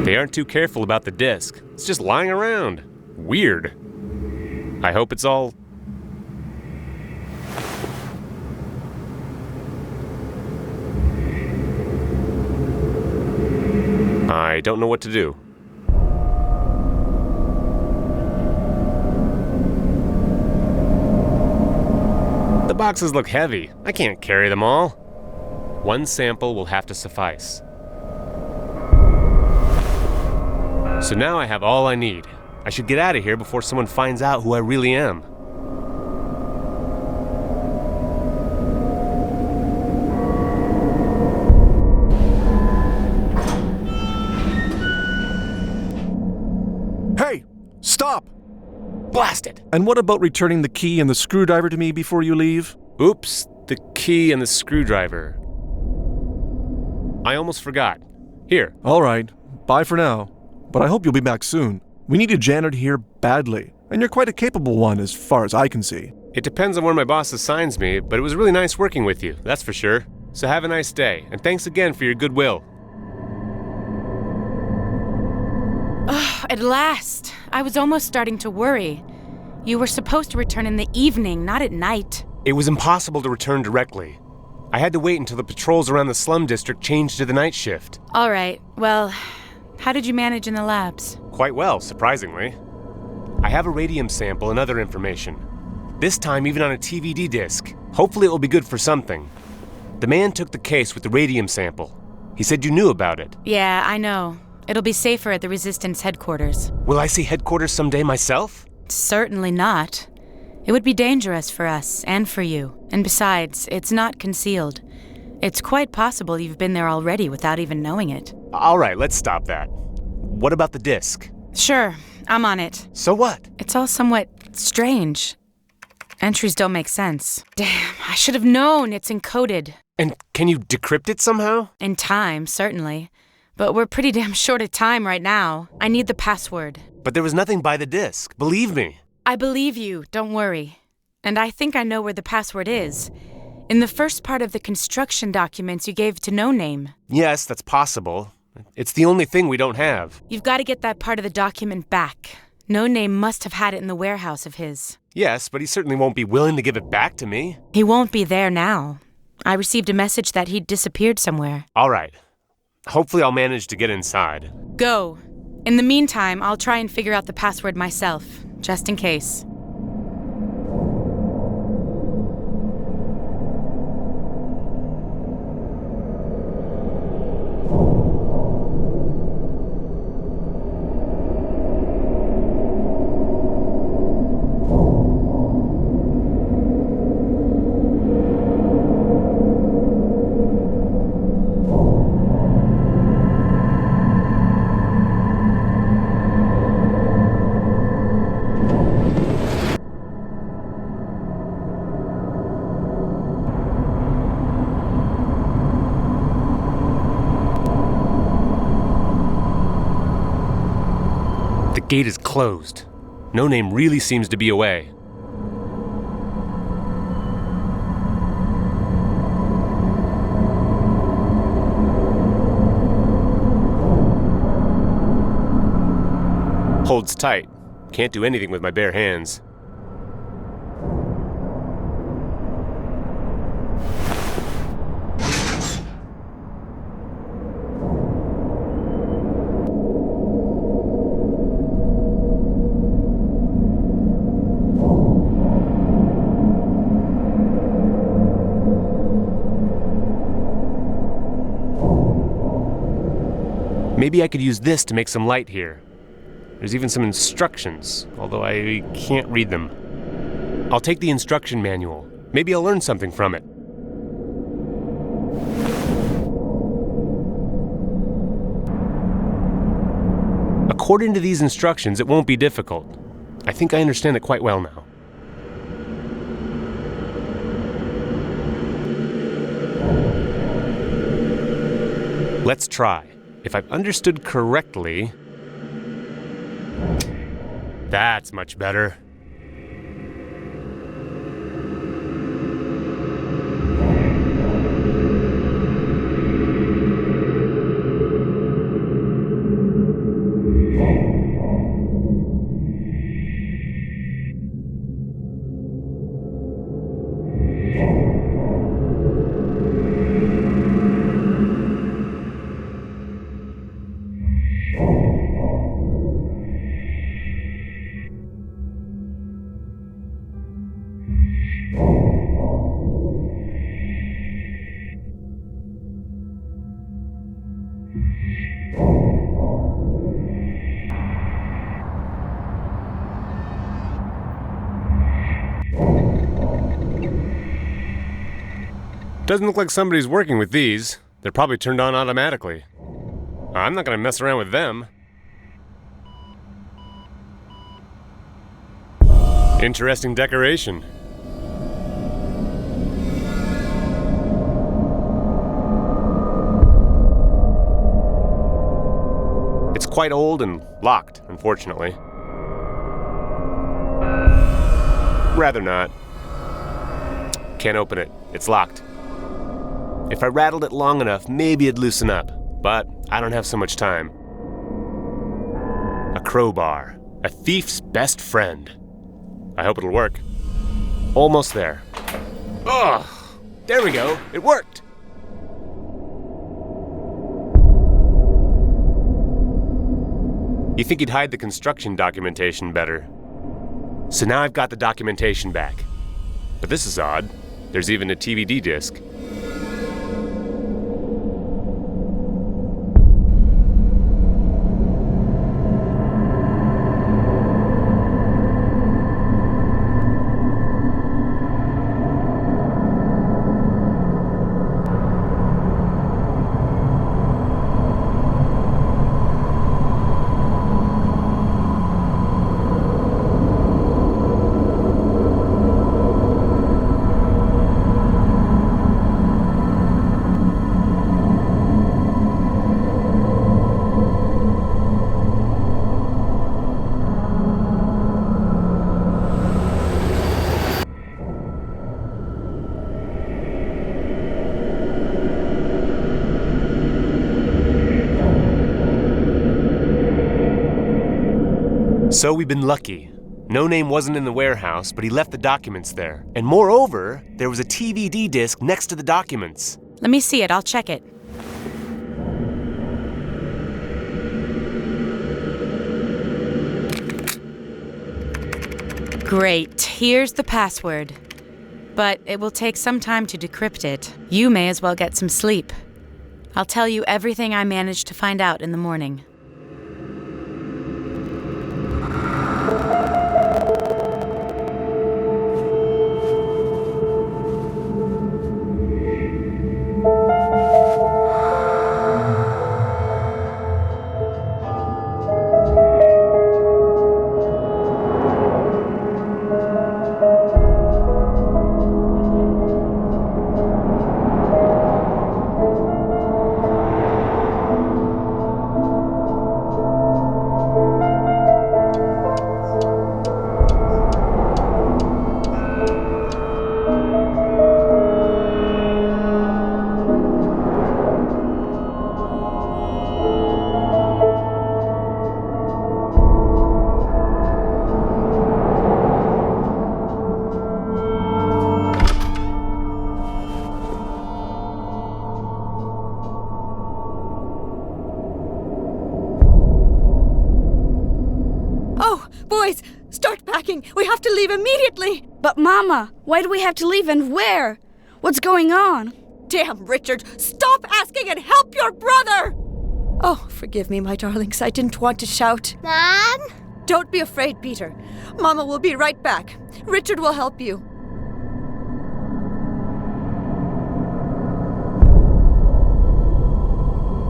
They aren't too careful about the disc. It's just lying around. Weird. I hope it's all... I don't know what to do. The boxes look heavy. I can't carry them all. One sample will have to suffice. So now I have all I need. I should get out of here before someone finds out who I really am. Hey! Stop! Blast it! And what about returning the key and the screwdriver to me before you leave? Oops, the key and the screwdriver. I almost forgot. Here. All right, bye for now. But I hope you'll be back soon. We need a janitor here badly, and you're quite a capable one as far as I can see. It depends on where my boss assigns me, but it was really nice working with you, that's for sure. So have a nice day, and thanks again for your goodwill. Oh, at last! I was almost starting to worry. You were supposed to return in the evening, not at night. It was impossible to return directly. I had to wait until the patrols around the slum district changed to the night shift. All right, well, how did you manage in the labs? Quite well, surprisingly. I have a radium sample and other information. This time even on a TVD disc. Hopefully it will be good for something. The man took the case with the radium sample. He said you knew about it. Yeah, I know. It'll be safer at the Resistance headquarters. Will I see headquarters someday myself? Certainly not. It would be dangerous for us and for you. And besides, it's not concealed. It's quite possible you've been there already without even knowing it. All right, let's stop that. What about the disc? Sure, I'm on it. So what? It's all somewhat strange. Entries don't make sense. Damn, I should have known. It's encoded. And can you decrypt it somehow? In time, certainly. But we're pretty damn short of time right now. I need the password. But there was nothing by the disc. Believe me. I believe you, don't worry. And I think I know where the password is. In the first part of the construction documents you gave to No Name. Yes, that's possible. It's the only thing we don't have. You've got to get that part of the document back. No Name must have had it in the warehouse of his. Yes, but he certainly won't be willing to give it back to me. He won't be there now. I received a message that he'd disappeared somewhere. All right. Hopefully I'll manage to get inside. Go. In the meantime, I'll try and figure out the password myself, just in case. The gate is closed. No Name really seems to be away. Holds tight. Can't do anything with my bare hands. Maybe I could use this to make some light here. There's even some instructions, although I can't read them. I'll take the instruction manual. Maybe I'll learn something from it. According to these instructions, it won't be difficult. I think I understand it quite well now. Let's try. If I've understood correctly... That's much better. Doesn't look like somebody's working with these. They're probably turned on automatically. I'm not gonna mess around with them. Interesting decoration. It's quite old and locked, unfortunately. Rather not. Can't open it. It's locked. If I rattled it long enough, maybe it'd loosen up, but I don't have so much time. A crowbar. A thief's best friend. I hope it'll work. Almost there. Ugh! There we go. It worked! You think he'd hide the construction documentation better. So now I've got the documentation back. But this is odd. There's even a DVD disc. So we've been lucky. No Name wasn't in the warehouse, but he left the documents there. And moreover, there was a TVD disc next to the documents. Let me see it. I'll check it. Great. Here's the password. But it will take some time to decrypt it. You may as well get some sleep. I'll tell you everything I managed to find out in the morning. Boys, start packing. We have to leave immediately. But Mama, why do we have to leave and where? What's going on? Damn, Richard, stop asking and help your brother! Oh, forgive me, my darlings. I didn't want to shout. Mom? Don't be afraid, Peter. Mama will be right back. Richard will help you.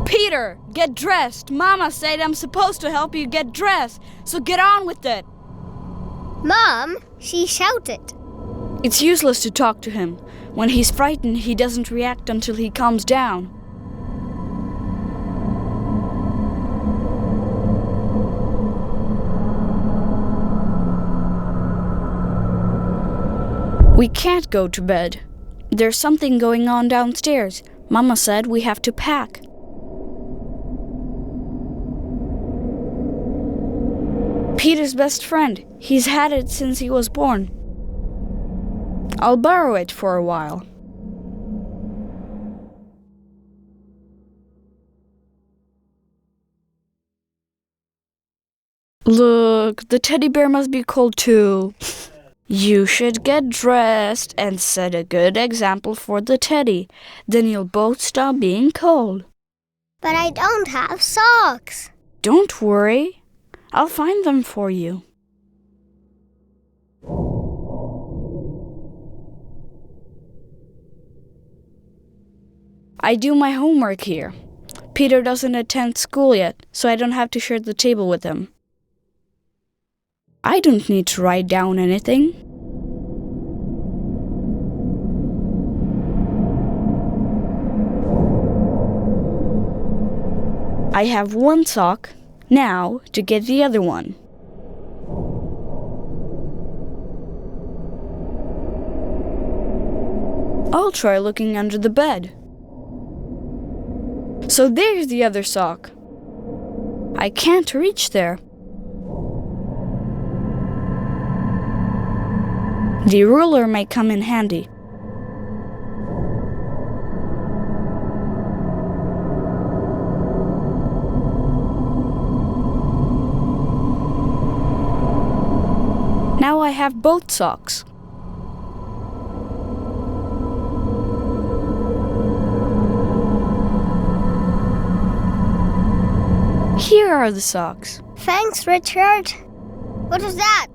Peter, get dressed. Mama said I'm supposed to help you get dressed, so get on with it. Mom, she shouted. It's useless to talk to him. When he's frightened, he doesn't react until he calms down. We can't go to bed. There's something going on downstairs. Mama said we have to pack. Peter's best friend. He's had it since he was born. I'll borrow it for a while. Look, the teddy bear must be cold too. You should get dressed and set a good example for the teddy. Then you'll both stop being cold. But I don't have socks. Don't worry. I'll find them for you. I do my homework here. Peter doesn't attend school yet, so I don't have to share the table with him. I don't need to write down anything. I have one sock. Now, to get the other one. I'll try looking under the bed. So there's the other sock. I can't reach there. The ruler may come in handy. Now I have both socks. Here are the socks. Thanks, Richard. What is that?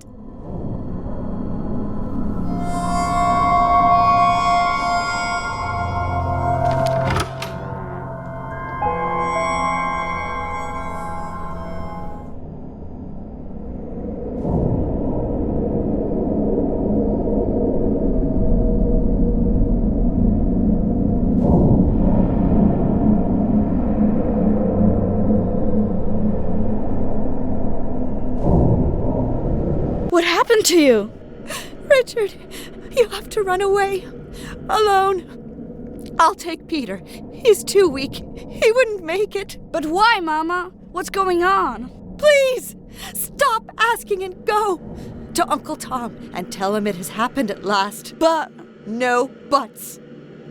What happened to you? Richard, you have to run away. Alone. I'll take Peter. He's too weak. He wouldn't make it. But why, Mama? What's going on? Please, stop asking and go to Uncle Tom and tell him it has happened at last. But no buts.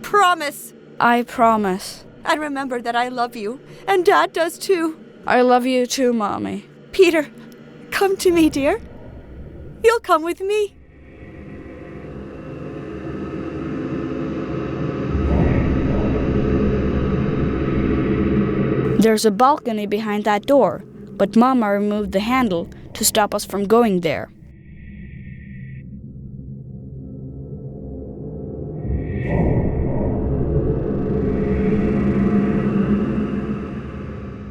Promise. I promise. And remember that I love you, and Dad does too. I love you too, Mommy. Peter, come to me, dear. You'll come with me. There's a balcony behind that door, but Mama removed the handle to stop us from going there.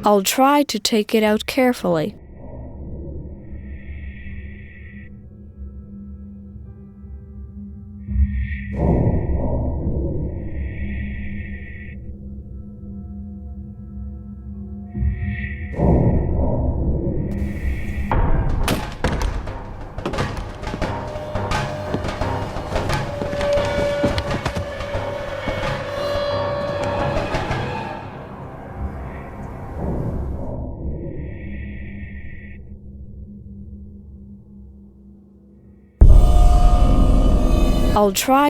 I'll try to take it out carefully. I'll try.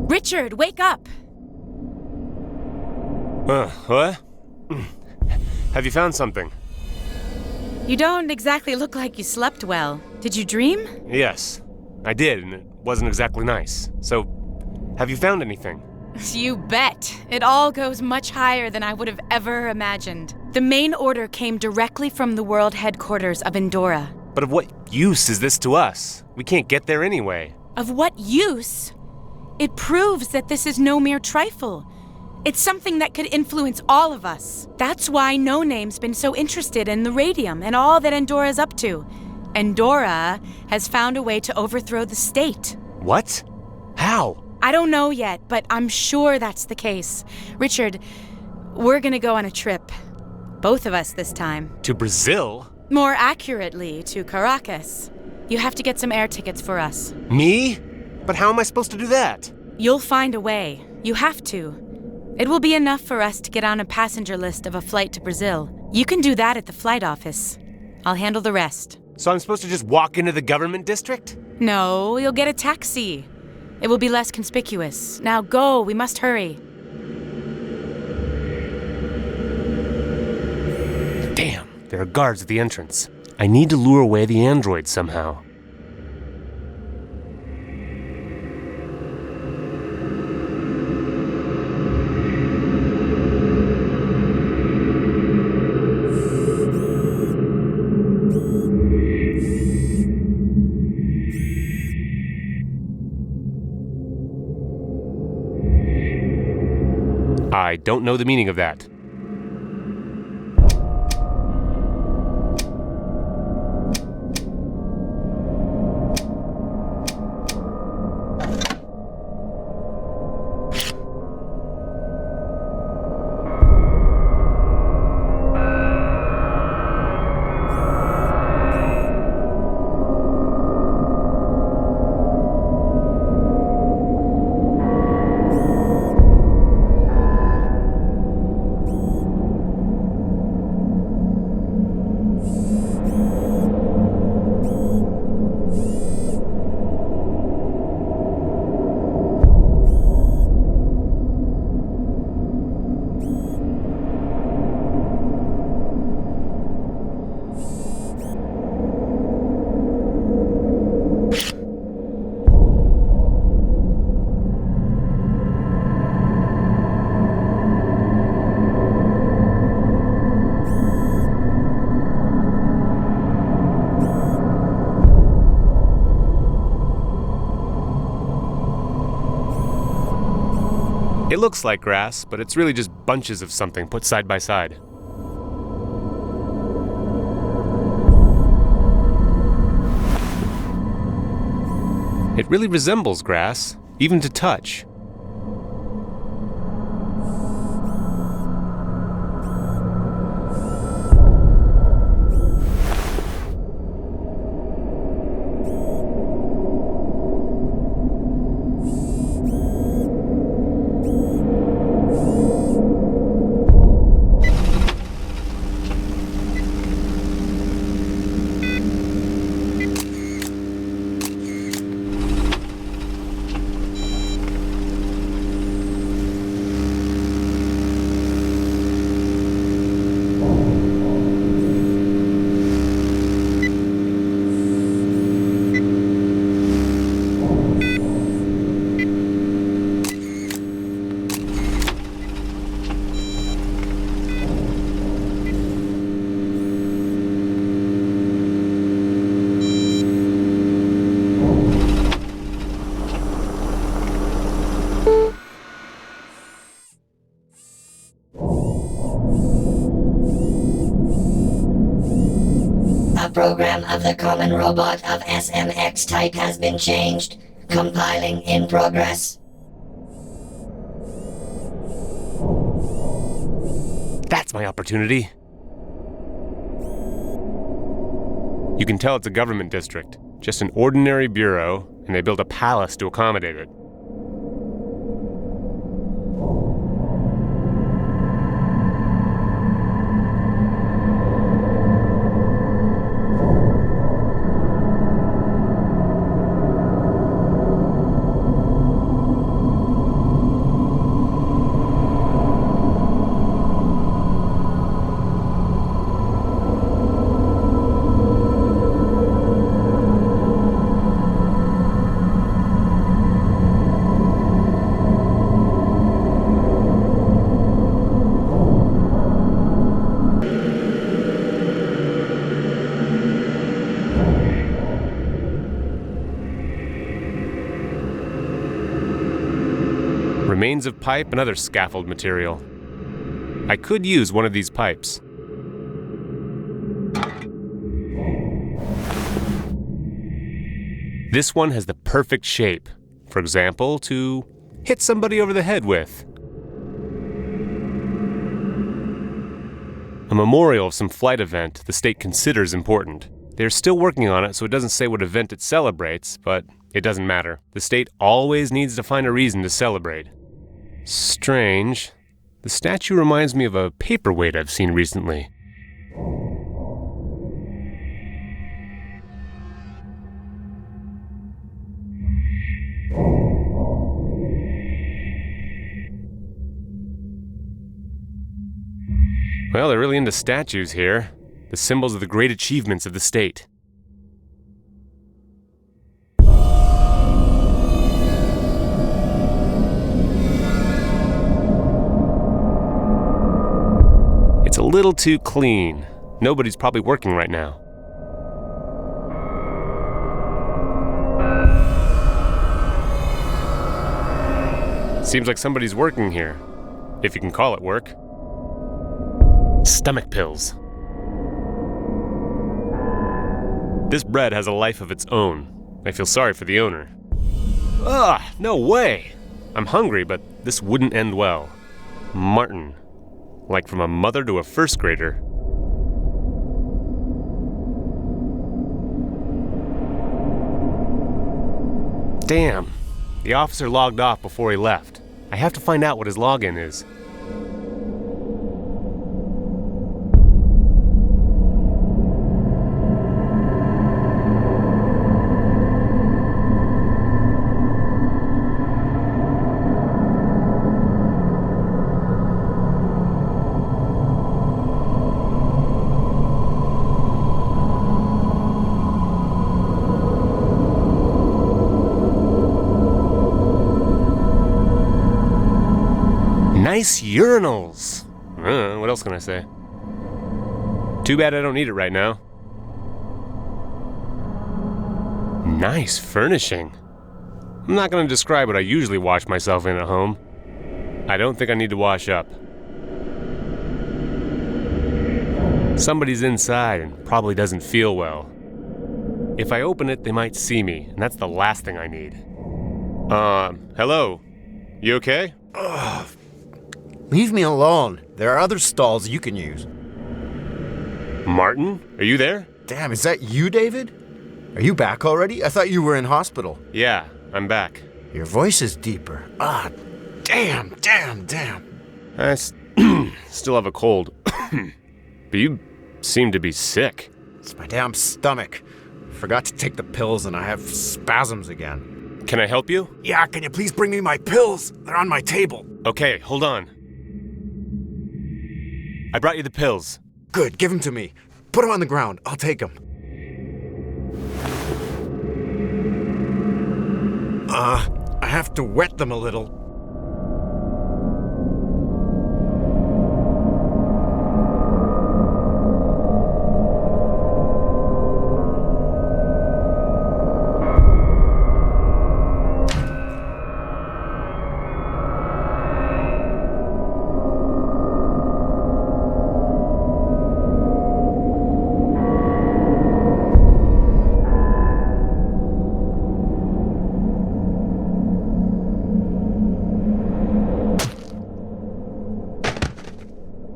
Richard, wake up! What? Have you found something? You don't exactly look like you slept well. Did you dream? Yes, I did, and it wasn't exactly nice. So, have you found anything? You bet. It all goes much higher than I would have ever imagined. The main order came directly from the world headquarters of Endora. But of what use is this to us? We can't get there anyway. Of what use? It proves that this is no mere trifle. It's something that could influence all of us. That's why No Name's been so interested in the radium and all that Endora's up to. Endora has found a way to overthrow the state. What? How? I don't know yet, but I'm sure that's the case. Richard, we're gonna go on a trip. Both of us this time. To Brazil? More accurately, to Caracas. You have to get some air tickets for us. Me? But how am I supposed to do that? You'll find a way. You have to. It will be enough for us to get on a passenger list of a flight to Brazil. You can do that at the flight office. I'll handle the rest. So I'm supposed to just walk into the government district? No, you'll get a taxi. It will be less conspicuous. Now go, we must hurry. Damn, there are guards at the entrance. I need to lure away the androids somehow. I don't know the meaning of that. It looks like grass, but it's really just bunches of something put side by side. It really resembles grass, even to touch. Program of the common robot of SMX type has been changed. Compiling in progress. That's my opportunity. You can tell it's a government district, just an ordinary bureau, and they built a palace to accommodate it. Remains of pipe and other scaffold material. I could use one of these pipes. This one has the perfect shape. For example, to hit somebody over the head with. A memorial of some flight event the state considers important. They're still working on it, so it doesn't say what event it celebrates, but it doesn't matter. The state always needs to find a reason to celebrate. Strange. The statue reminds me of a paperweight I've seen recently. Well, they're really into statues here. The symbols of the great achievements of the state. It's a little too clean. Nobody's probably working right now. Seems like somebody's working here, if you can call it work. Stomach pills. This bread has a life of its own. I feel sorry for the owner. Ugh, no way! I'm hungry, but this wouldn't end well. Martin. Like from a mother to a first grader. Damn. The officer logged off before he left. I have to find out what his login is. Nice urinals. What else can I say? Too bad I don't need it right now. Nice furnishing. I'm not going to describe what I usually wash myself in at home. I don't think I need to wash up. Somebody's inside and probably doesn't feel well. If I open it, they might see me, and that's the last thing I need. Hello? You okay? Ugh. Leave me alone. There are other stalls you can use. Martin? Are you there? Damn, is that you, David? Are you back already? I thought you were in hospital. Yeah, I'm back. Your voice is deeper. Ah, damn. I still have a cold. But you seem to be sick. It's my damn stomach. Forgot to take the pills and I have spasms again. Can I help you? Yeah, can you please bring me my pills? They're on my table. Okay, hold on. I brought you the pills. Good, give them to me. Put them on the ground. I'll take them. I have to wet them a little.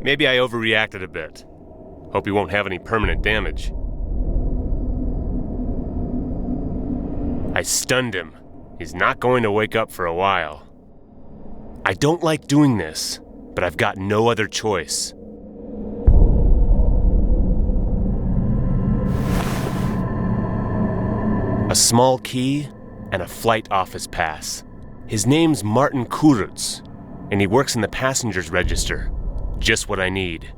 Maybe I overreacted a bit. Hope he won't have any permanent damage. I stunned him. He's not going to wake up for a while. I don't like doing this, but I've got no other choice. A small key and a flight office pass. His name's Martin Kurutz, and he works in the passengers register. Just what I need.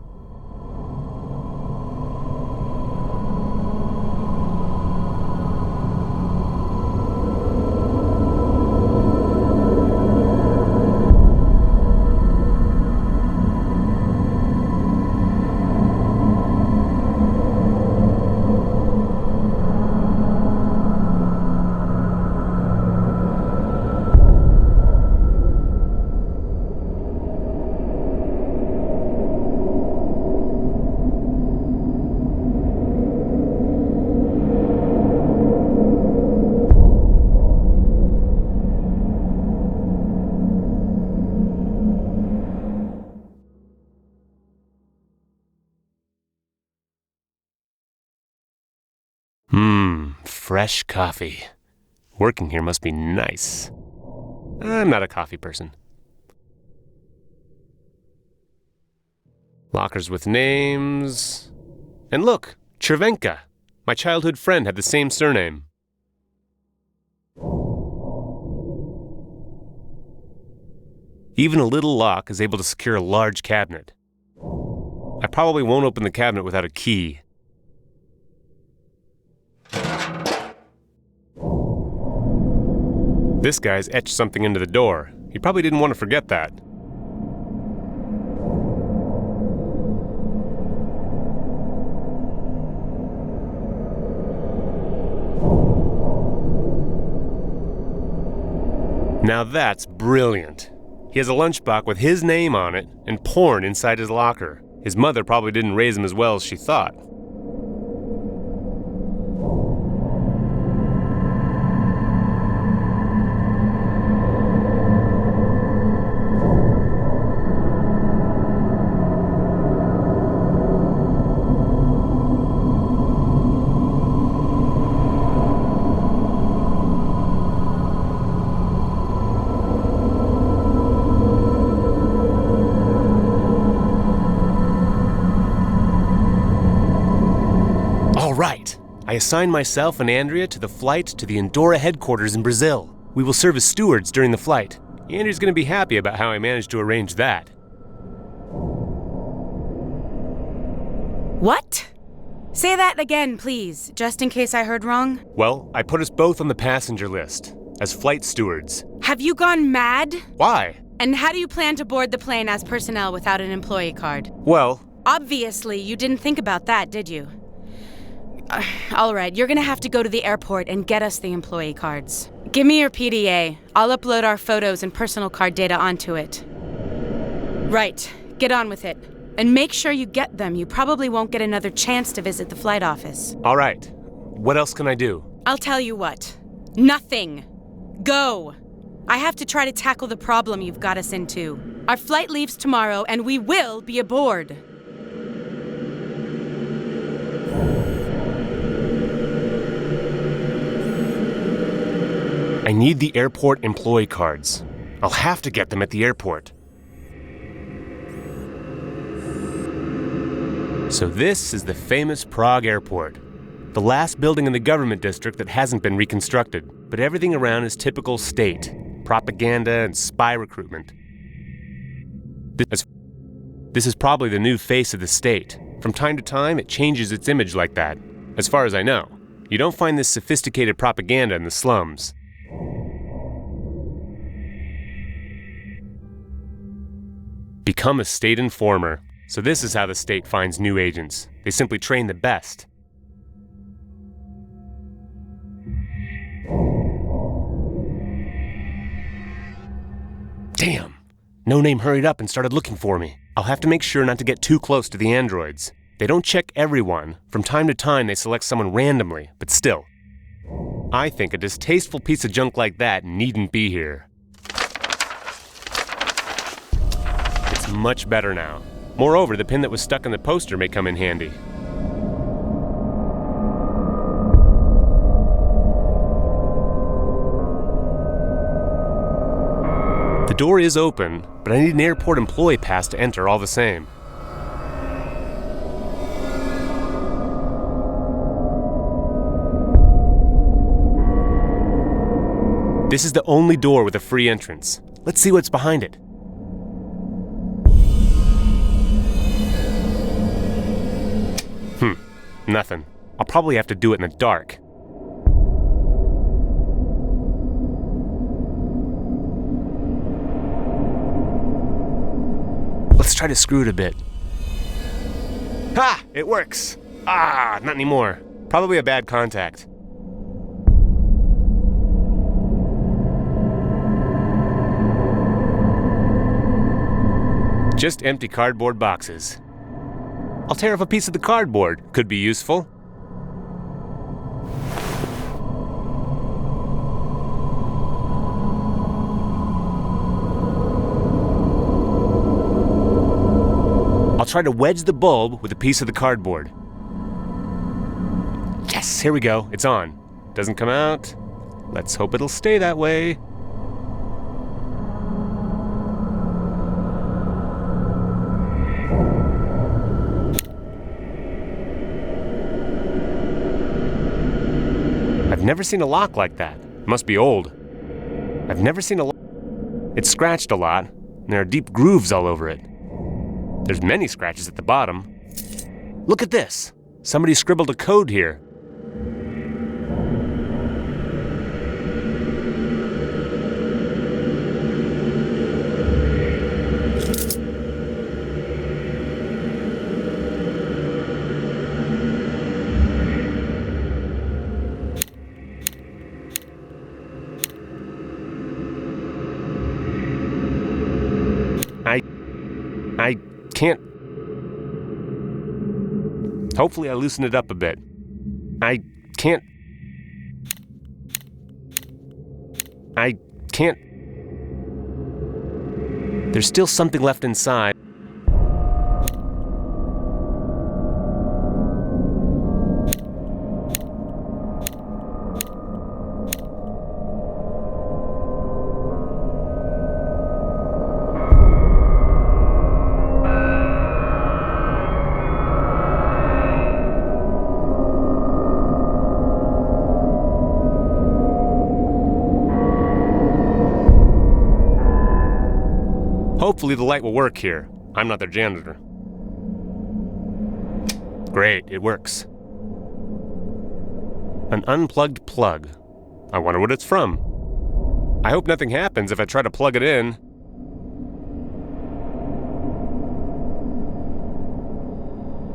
Fresh coffee. Working here must be nice. I'm not a coffee person. Lockers with names. And look, Chervenka. My childhood friend had the same surname. Even a little lock is able to secure a large cabinet. I probably won't open the cabinet without a key. This guy's etched something into the door. He probably didn't want to forget that. Now that's brilliant. He has a lunchbox with his name on it and porn inside his locker. His mother probably didn't raise him as well as she thought. I assigned myself and Andrea to the flight to the Andorra headquarters in Brazil. We will serve as stewards during the flight. Andrea's going to be happy about how I managed to arrange that. What? Say that again, please, just in case I heard wrong. Well, I put us both on the passenger list, as flight stewards. Have you gone mad? Why? And how do you plan to board the plane as personnel without an employee card? Well... Obviously, you didn't think about that, did you? All right, you're gonna have to go to the airport and get us the employee cards. Give me your PDA. I'll upload our photos and personal card data onto it. Right. Get on with it. And make sure you get them. You probably won't get another chance to visit the flight office. All right. What else can I do? I'll tell you what. Nothing. Go. I have to try to tackle the problem you've got us into. Our flight leaves tomorrow, and we will be aboard. I need the airport employee cards. I'll have to get them at the airport. So this is the famous Prague airport. The last building in the government district that hasn't been reconstructed. But everything around is typical state. Propaganda and spy recruitment. This is probably the new face of the state. From time to time, it changes its image like that. As far as I know, you don't find this sophisticated propaganda in the slums. Become a state informer. So this is how the state finds new agents. They simply train the best. Damn! No Name hurried up and started looking for me. I'll have to make sure not to get too close to the androids. They don't check everyone. From time to time, they select someone randomly, but still. I think a distasteful piece of junk like that needn't be here. It's much better now. Moreover, the pin that was stuck in the poster may come in handy. The door is open, but I need an airport employee pass to enter all the same. This is the only door with a free entrance. Let's see what's behind it. Nothing. I'll probably have to do it in the dark. Let's try to screw it a bit. Ha! It works! Ah, not anymore. Probably a bad contact. Just empty cardboard boxes. I'll tear off a piece of the cardboard. Could be useful. I'll try to wedge the bulb with a piece of the cardboard. Yes, here we go. It's on. Doesn't come out. Let's hope it'll stay that way. I've never seen a lock like that. It must be old. I've never seen a lock. It's scratched a lot, and there are deep grooves all over it. There's many scratches at the bottom. Look at this. Somebody scribbled a code here. I can't. Hopefully I loosen it up a bit. I can't. There's still something left inside. Hopefully the light will work here. I'm not their janitor. Great, it works. An unplugged plug. I wonder what it's from. I hope nothing happens if I try to plug it in.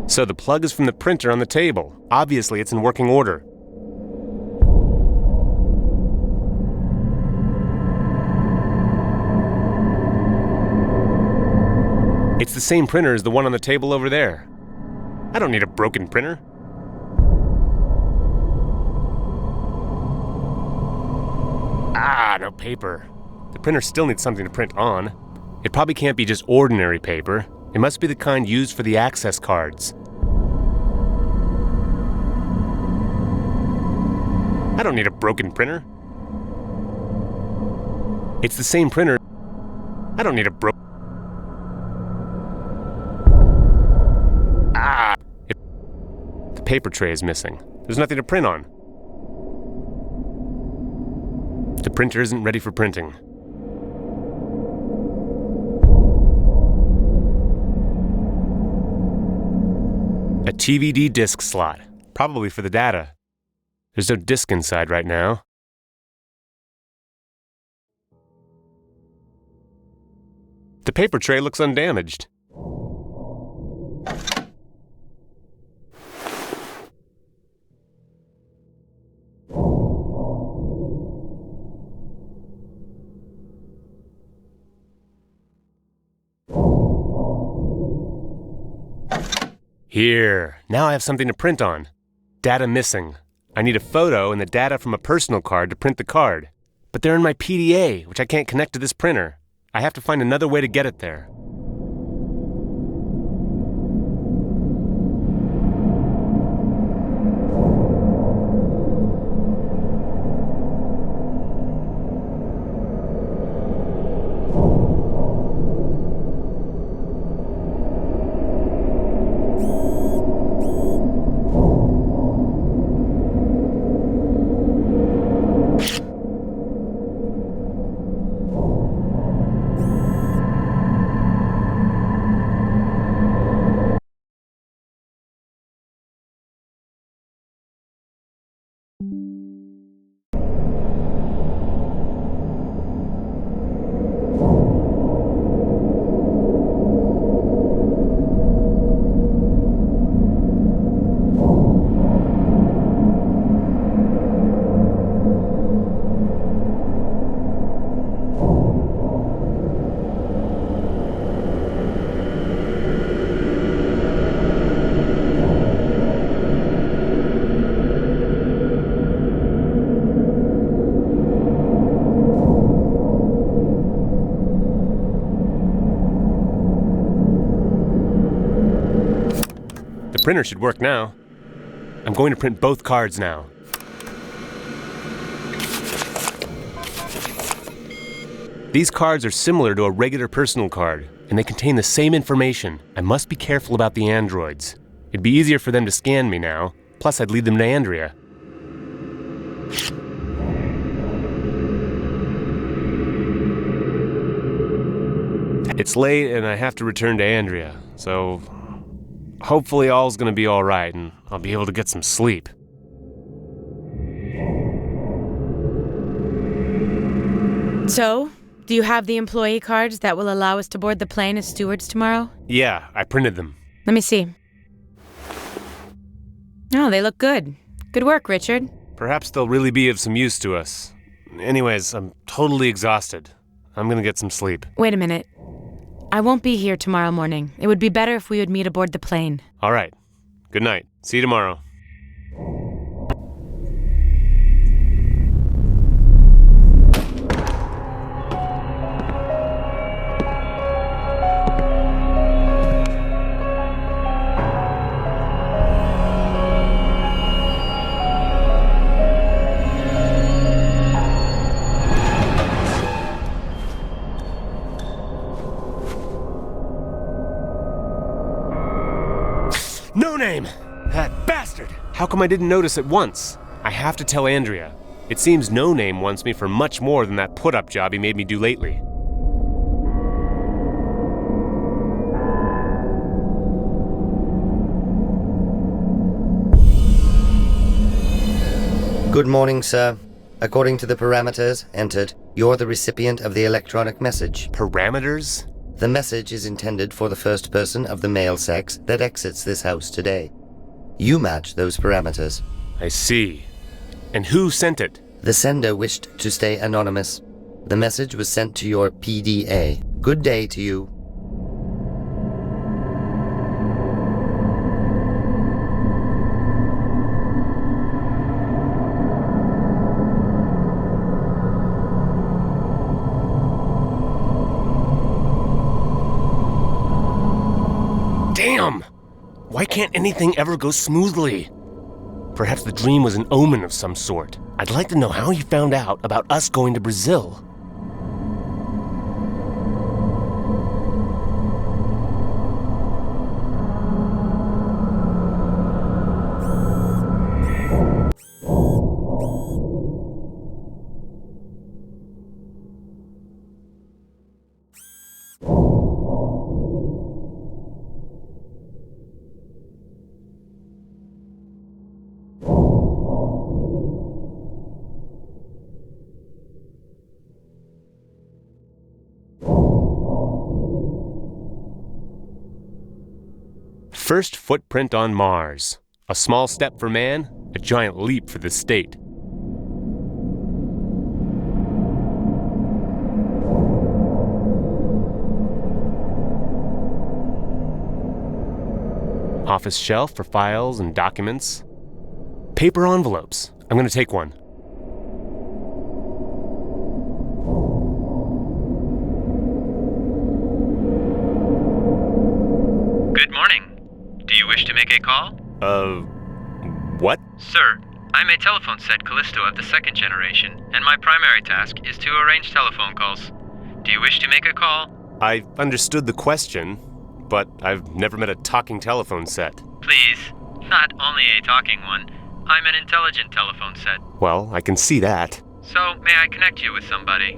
So the plug is from the printer on the table. Obviously it's in working order. the same printer as the one on the table over there. I don't need a broken printer. Ah, no paper. The printer still needs something to print on. It probably can't be just ordinary paper. It must be the kind used for the access cards. I don't need a broken printer. It's the same printer. I don't need a The paper tray is missing. There's nothing to print on. The printer isn't ready for printing. A TVD disk slot, probably for the data. There's no disk inside right now. The paper tray looks undamaged. Here, now I have something to print on. Data missing. I need a photo and the data from a personal card to print the card. But they're in my PDA, which I can't connect to this printer. I have to find another way to get it there. The printer should work now. I'm going to print both cards now. These cards are similar to a regular personal card, and they contain the same information. I must be careful about the androids. It'd be easier for them to scan me now, plus I'd lead them to Andrea. It's late and I have to return to Andrea, so hopefully all's gonna be alright and I'll be able to get some sleep. So, do you have the employee cards that will allow us to board the plane as stewards tomorrow? Yeah, I printed them. Let me see. Oh, they look good. Good work, Richard. Perhaps they'll really be of some use to us. Anyways, I'm totally exhausted. I'm gonna get some sleep. Wait a minute. I won't be here tomorrow morning. It would be better if we would meet aboard the plane. All right. Good night. See you tomorrow. No name! That bastard! How come I didn't notice at once? I have to tell Andrea. It seems No Name wants me for much more than that put-up job he made me do lately. Good morning, sir. According to the parameters entered, you're the recipient of the electronic message. Parameters? The message is intended for the first person of the male sex that exits this house today. You match those parameters. I see. And who sent it? The sender wished to stay anonymous. The message was sent to your PDA. Good day to you. Why can't anything ever go smoothly? Perhaps the dream was an omen of some sort. I'd like to know how he found out about us going to Brazil. First footprint on Mars. A small step for man, a giant leap for the state. Office shelf for files and documents. Paper envelopes. I'm going to take one. Good morning. Do you wish to make a call? What? Sir, I'm a telephone set Callisto of the second generation, and my primary task is to arrange telephone calls. Do you wish to make a call? I understood the question, but I've never met a talking telephone set. Please, not only a talking one. I'm an intelligent telephone set. Well, I can see that. So, may I connect you with somebody?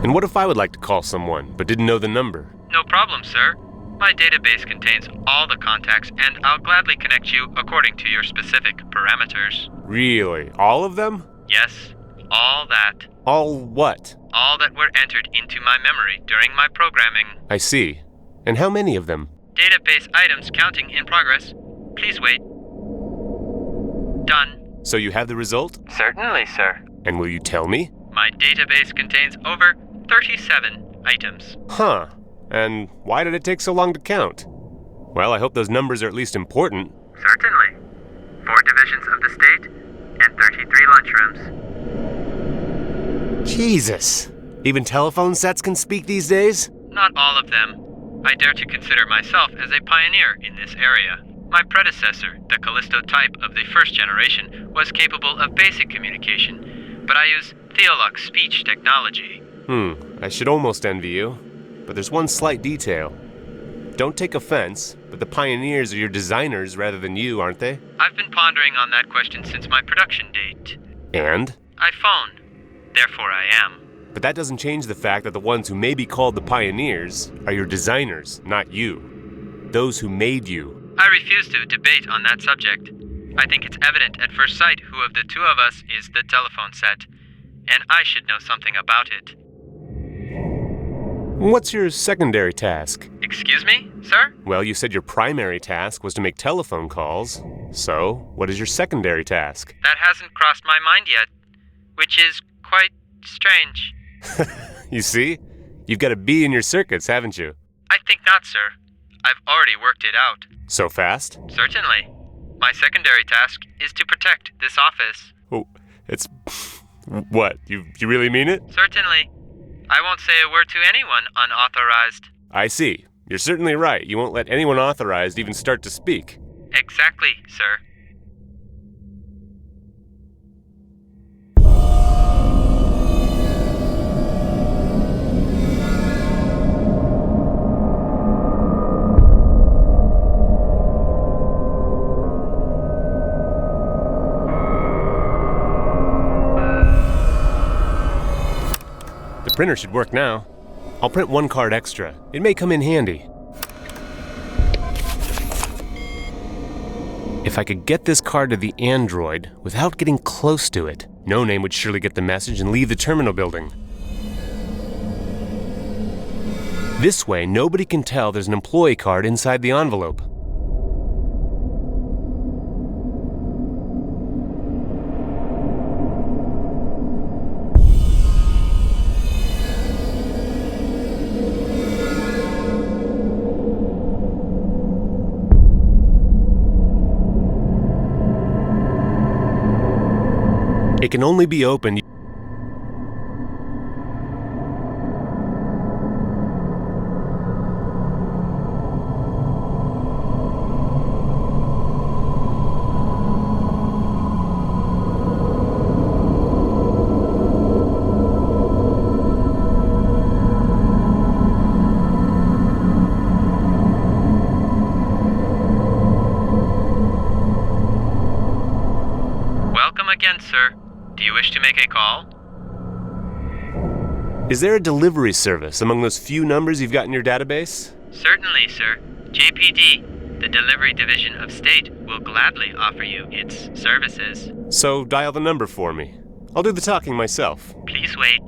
And what if I would like to call someone, but didn't know the number? No problem, sir. My database contains all the contacts, and I'll gladly connect you according to your specific parameters. Really? All of them? Yes, all that. All what? All that were entered into my memory during my programming. I see. And how many of them? Database items counting in progress. Please wait. Done. So you have the result? Certainly, sir. And will you tell me? My database contains over 37 items. Huh. And why did it take so long to count? Well, I hope those numbers are at least important. Certainly. 4 divisions of the state and 33 lunchrooms. Jesus. Even telephone sets can speak these days? Not all of them. I dare to consider myself as a pioneer in this area. My predecessor, the Callisto type of the first generation, was capable of basic communication, but I use Theolux speech technology. I should almost envy you. But there's one slight detail. Don't take offense, but the pioneers are your designers rather than you, aren't they? I've been pondering on that question since my production date. And? I phone. Therefore I am. But that doesn't change the fact that the ones who may be called the pioneers are your designers, not you. Those who made you. I refuse to debate on that subject. I think it's evident at first sight who of the two of us is the telephone set, and I should know something about it. What's your secondary task? Excuse me, sir? Well, you said your primary task was to make telephone calls. So, what is your secondary task? That hasn't crossed my mind yet, which is quite strange. You see? You've got a bee in your circuits, haven't you? I think not, sir. I've already worked it out. So fast? Certainly. My secondary task is to protect this office. Oh, it's... What? You really mean it? Certainly. I won't say a word to anyone unauthorized. I see. You're certainly right. You won't let anyone authorized even start to speak. Exactly, sir. The printer should work now. I'll print one card extra. It may come in handy. If I could get this card to the android without getting close to it, No Name would surely get the message and leave the terminal building. This way, nobody can tell there's an employee card inside the envelope. It can only be opened. take a call? Is there a delivery service among those few numbers you've got in your database? Certainly, sir. JPD, the Delivery Division of State, will gladly offer you its services. So dial the number for me. I'll do the talking myself. Please wait.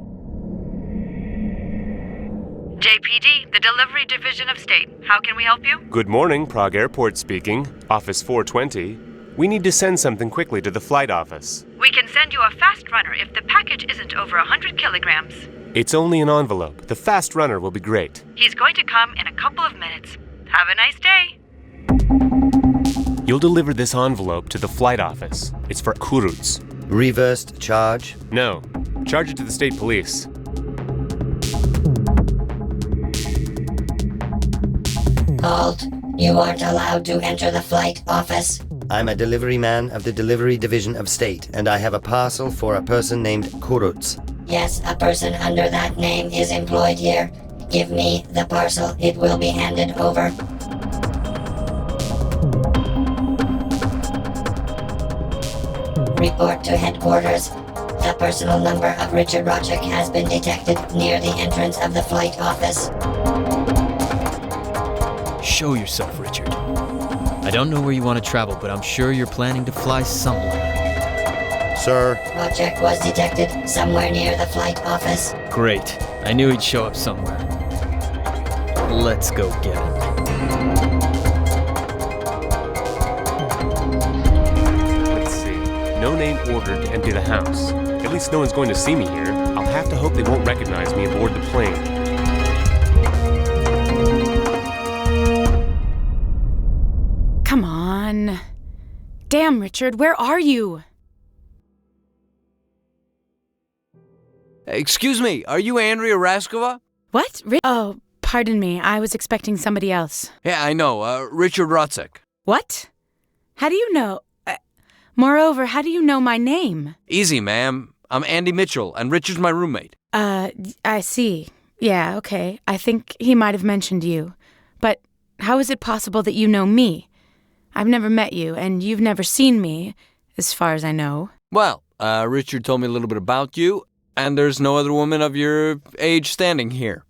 JPD, the Delivery Division of State. How can we help you? Good morning, Prague Airport speaking. Office 420. We need to send something quickly to the flight office. We can send you a fast runner if the package isn't over 100 kilograms. It's only an envelope. The fast runner will be great. He's going to come in a couple of minutes. Have a nice day. You'll deliver this envelope to the flight office. It's for quirks. Reversed charge? No. Charge it to the state police. Halt. You aren't allowed to enter the flight office. I'm a delivery man of the Delivery Division of State, and I have a parcel for a person named Quirks. Yes, a person under that name is employed here. Give me the parcel. It will be handed over. Report to headquarters. The personal number of Richard Rochek has been detected near the entrance of the flight office. Show yourself, Richard. I don't know where you want to travel, but I'm sure you're planning to fly somewhere. Sir. Rochek was detected somewhere near the flight office. Great. I knew he'd show up somewhere. Let's go get him. Let's see. No name ordered to empty the house. At least no one's going to see me here. I'll have to hope they won't recognize me aboard the plane. Come on. Damn, Richard, where are you? Excuse me, are you Andrea Raskova? What? Oh, pardon me. I was expecting somebody else. Yeah, I know. Richard Rotzek. What? How do you know? Moreover, how do you know my name? Easy, ma'am. I'm Andy Mitchell, and Richard's my roommate. I see. Yeah, okay. I think he might have mentioned you. But how is it possible that you know me? I've never met you, and you've never seen me, as far as I know. Well, Richard told me a little bit about you, and there's no other woman of your age standing here.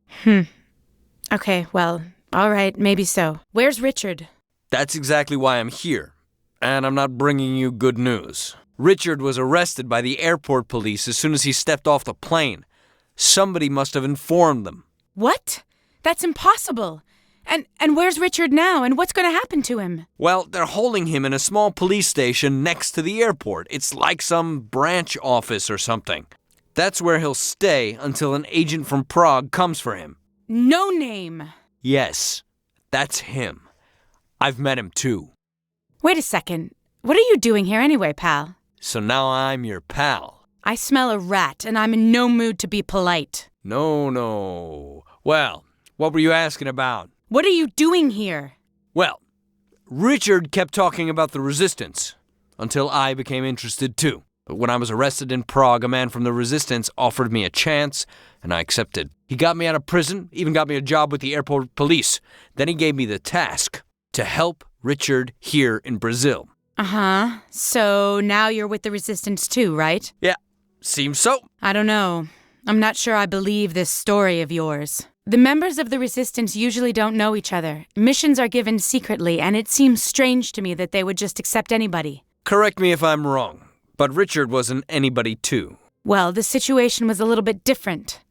Okay, well, all right, maybe so. Where's Richard? That's exactly why I'm here. And I'm not bringing you good news. Richard was arrested by the airport police as soon as he stepped off the plane. Somebody must have informed them. What? That's impossible. And where's Richard now, and what's going to happen to him? Well, they're holding him in a small police station next to the airport. It's like some branch office or something. That's where he'll stay until an agent from Prague comes for him. No name. Yes, that's him. I've met him too. Wait a second. What are you doing here anyway, pal? So now I'm your pal. I smell a rat, and I'm in no mood to be polite. No. Well, what were you asking about? What are you doing here? Well, Richard kept talking about the resistance, until I became interested too. But when I was arrested in Prague, a man from the resistance offered me a chance, and I accepted. He got me out of prison, even got me a job with the airport police. Then he gave me the task to help Richard here in Brazil. Uh-huh. So now you're with the resistance too, right? Yeah, seems so. I don't know. I'm not sure I believe this story of yours. The members of the resistance usually don't know each other. Missions are given secretly, and it seems strange to me that they would just accept anybody. Correct me if I'm wrong, but Richard wasn't anybody too. Well, the situation was a little bit different.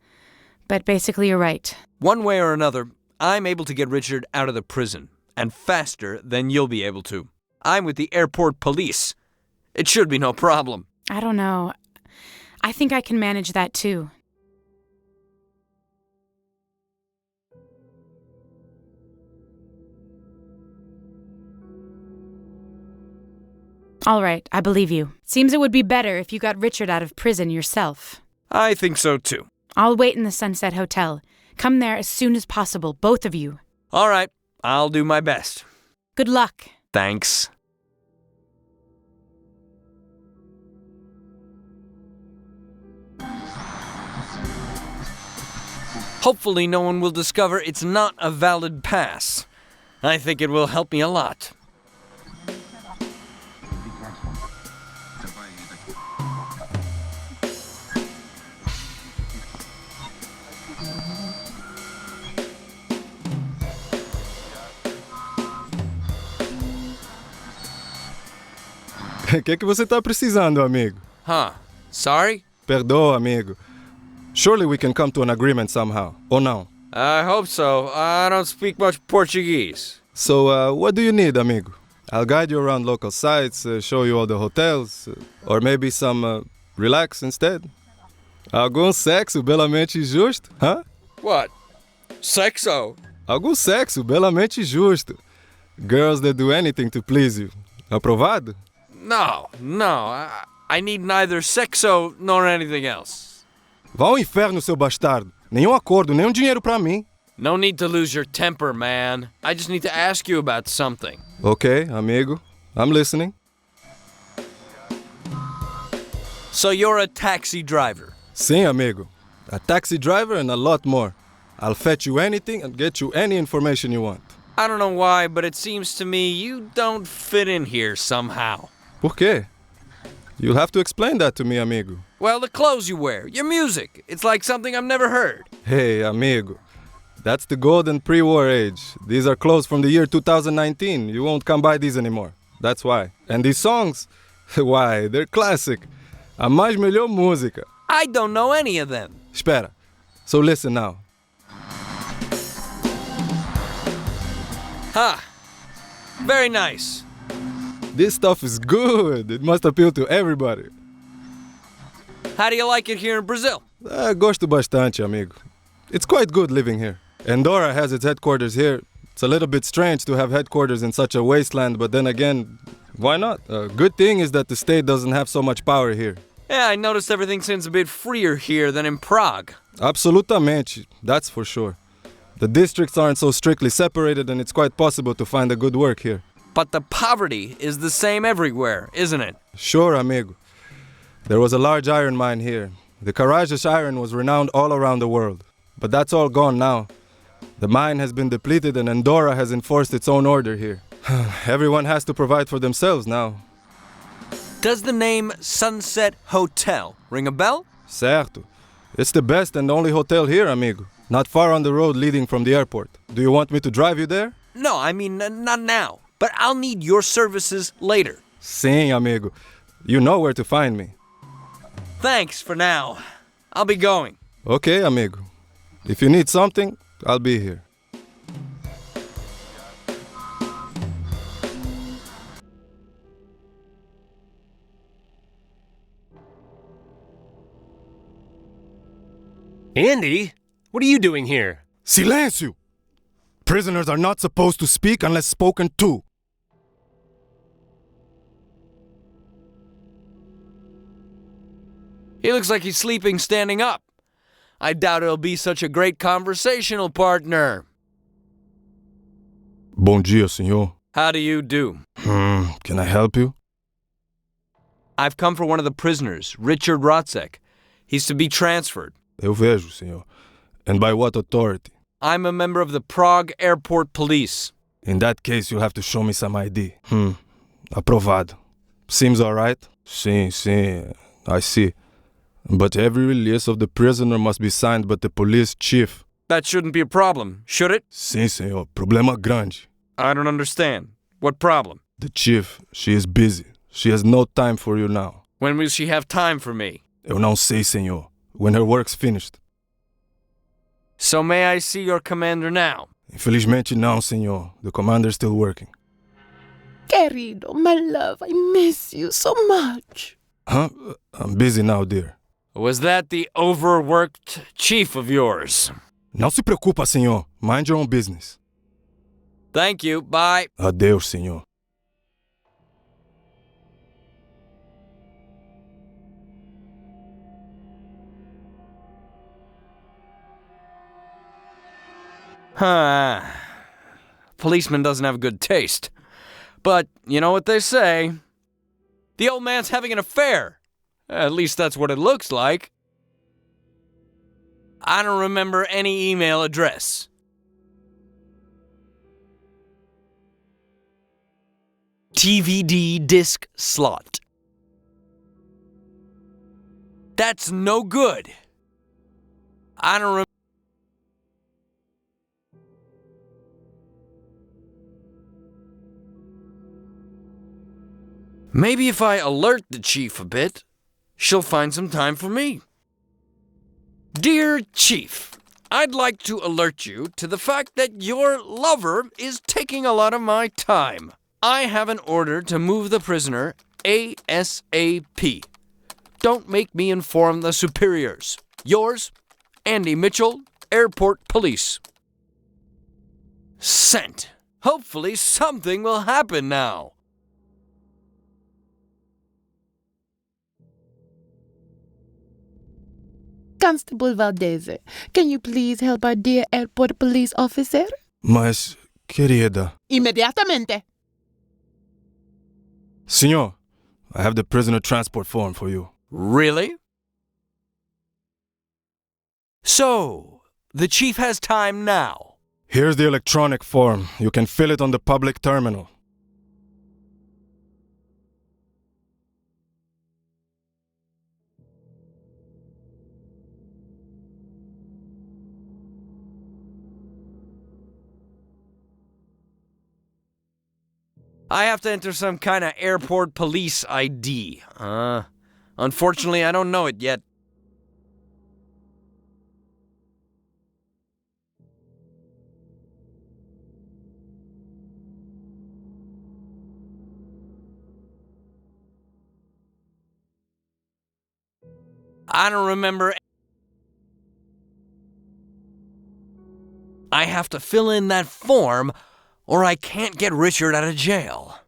But basically you're right. One way or another, I'm able to get Richard out of the prison, and faster than you'll be able to. I'm with the airport police. It should be no problem. I don't know. I think I can manage that too. All right, I believe you. Seems it would be better if you got Richard out of prison yourself. I think so too. I'll wait in the Sunset Hotel. Come there as soon as possible, both of you. All right, I'll do my best. Good luck. Thanks. Hopefully no one will discover it's not a valid pass. I think it will help me a lot. Que você tá precisando, amigo? Huh. Sorry? Perdoa, amigo. Surely we can come to an agreement somehow, or no? I hope so. I don't speak much Portuguese. So, what do you need, amigo? I'll guide you around local sites, show you all the hotels, or maybe some, relax instead. Algum sexo belamente justo, huh? What? Sexo? Algum sexo belamente justo. Girls that do anything to please you. Aprovado? No. I need neither sexo nor anything else. Vá ao inferno, seu bastardo. Nenhum acordo, nenhum dinheiro pra mim. No need to lose your temper, man. I just need to ask you about something. Okay, amigo. I'm listening. So you're a taxi driver? Sim, amigo. A taxi driver and a lot more. I'll fetch you anything and get you any information you want. I don't know why, but it seems to me you don't fit in here somehow. Por quê? You'll have to explain that to me, amigo. Well, the clothes you wear, your music. It's like something I've never heard. Hey, amigo. That's the golden pre-war age. These are clothes from the year 2019. You won't come by these anymore. That's why. And these songs? Why, they're classic. A mais melhor música. I don't know any of them. Espera. So listen now. Ha! Very nice. This stuff is good. It must appeal to everybody. How do you like it here in Brazil? Gosto bastante, amigo. It's quite good living here. Andorra has its headquarters here. It's a little bit strange to have headquarters in such a wasteland, but then again, why not? A good thing is that the state doesn't have so much power here. Yeah, I noticed everything seems a bit freer here than in Prague. Absolutamente, that's for sure. The districts aren't so strictly separated and it's quite possible to find a good work here. But the poverty is the same everywhere, isn't it? Sure, amigo. There was a large iron mine here. The Carajás iron was renowned all around the world. But that's all gone now. The mine has been depleted and Andorra has enforced its own order here. Everyone has to provide for themselves now. Does the name Sunset Hotel ring a bell? Certo. It's the best and only hotel here, amigo. Not far on the road leading from the airport. Do you want me to drive you there? No, I mean, not now. But I'll need your services later. Sim, amigo. You know where to find me. Thanks for now. I'll be going. Okay, amigo. If you need something, I'll be here. Andy, what are you doing here? Silêncio! Prisoners are not supposed to speak unless spoken to. He looks like he's sleeping standing up. I doubt he'll be such a great conversational partner. Bom dia, senhor. How do you do? Can I help you? I've come for one of the prisoners, Richard Rotzek. He's to be transferred. Eu vejo, senhor. And by what authority? I'm a member of the Prague Airport Police. In that case, you'll have to show me some ID. Aprovado. Seems all right? Sim, I see. But every release of the prisoner must be signed by the police chief. That shouldn't be a problem, should it? Sim, senhor. Problema grande. I don't understand. What problem? The chief, she is busy. She has no time for you now. When will she have time for me? Eu não sei, senhor. When her work's finished. So may I see your commander now? Infelizmente não, senhor. The commander's still working. Querido, my love, I miss you so much. Huh? I'm busy now, dear. Was that the overworked chief of yours? Não se preocupa, senhor. Mind your own business. Thank you. Bye. Adeus, senhor. Policeman doesn't have good taste. But you know what they say. The old man's having an affair. At least that's what it looks like. I don't remember any email address. TVD disc slot. That's no good. I don't remember. Maybe if I alert the chief a bit, she'll find some time for me. Dear Chief, I'd like to alert you to the fact that your lover is taking a lot of my time. I have an order to move the prisoner ASAP. Don't make me inform the superiors. Yours, Andy Mitchell, Airport Police. Sent. Hopefully something will happen now. Constable Valdez, can you please help our dear airport police officer? Mas, querida. Inmediatamente. Senor, I have the prisoner transport form for you. Really? So, the chief has time now. Here's the electronic form. You can fill it on the public terminal. I have to enter some kind of airport police ID. Unfortunately, I don't know it yet. I don't remember. I have to fill in that form, or I can't get Richard out of jail.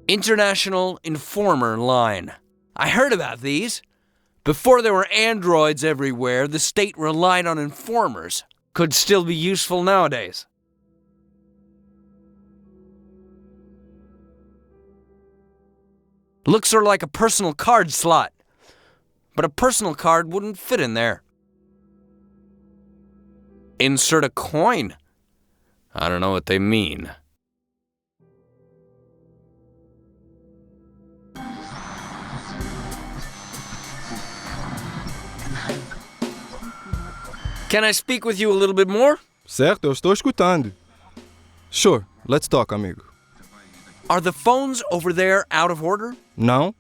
International Informer Line. I heard about these. Before there were androids everywhere, the state relied on informers. Could still be useful nowadays. Looks sort of like a personal card slot, but a personal card wouldn't fit in there. Insert a coin? I don't know what they mean. Can I speak with you a little bit more? Certo, eu estou escutando. Sure, let's talk, amigo. Are the phones over there out of order? No.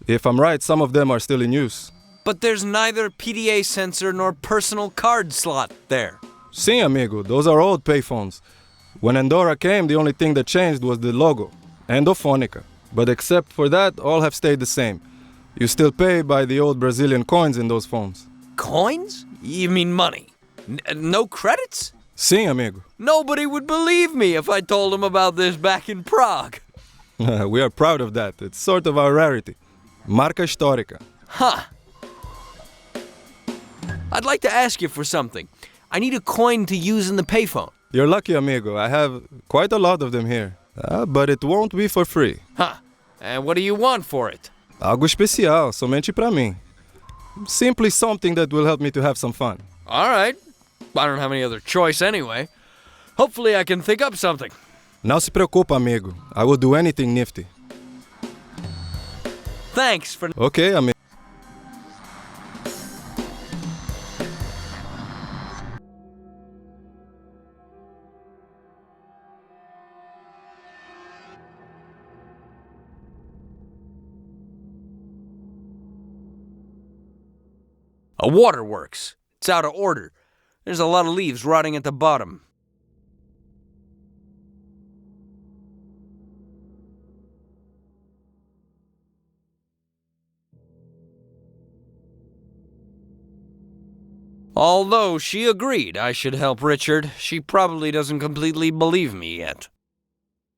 If I'm right, some of them are still in use. But there's neither PDA sensor nor personal card slot there. Sim, amigo, those are old payphones. When Andorra came, the only thing that changed was the logo, Endophonica. But except for that, all have stayed the same. You still pay by the old Brazilian coins in those phones. Coins? You mean money? No credits? Sim, amigo. Nobody would believe me if I told them about this back in Prague. We are proud of that. It's sort of our rarity. Marca histórica. Huh. I'd like to ask you for something. I need a coin to use in the payphone. You're lucky, amigo. I have quite a lot of them here. But it won't be for free. Huh. And what do you want for it? Algo especial, somente pra mim. Simply something that will help me to have some fun. All right. I don't have any other choice anyway. Hopefully I can think up something. Não se preocupa, amigo. I will do anything nifty. Thanks for... Okay, amigo. A waterworks. It's out of order. There's a lot of leaves rotting at the bottom. Although she agreed I should help Richard, she probably doesn't completely believe me yet.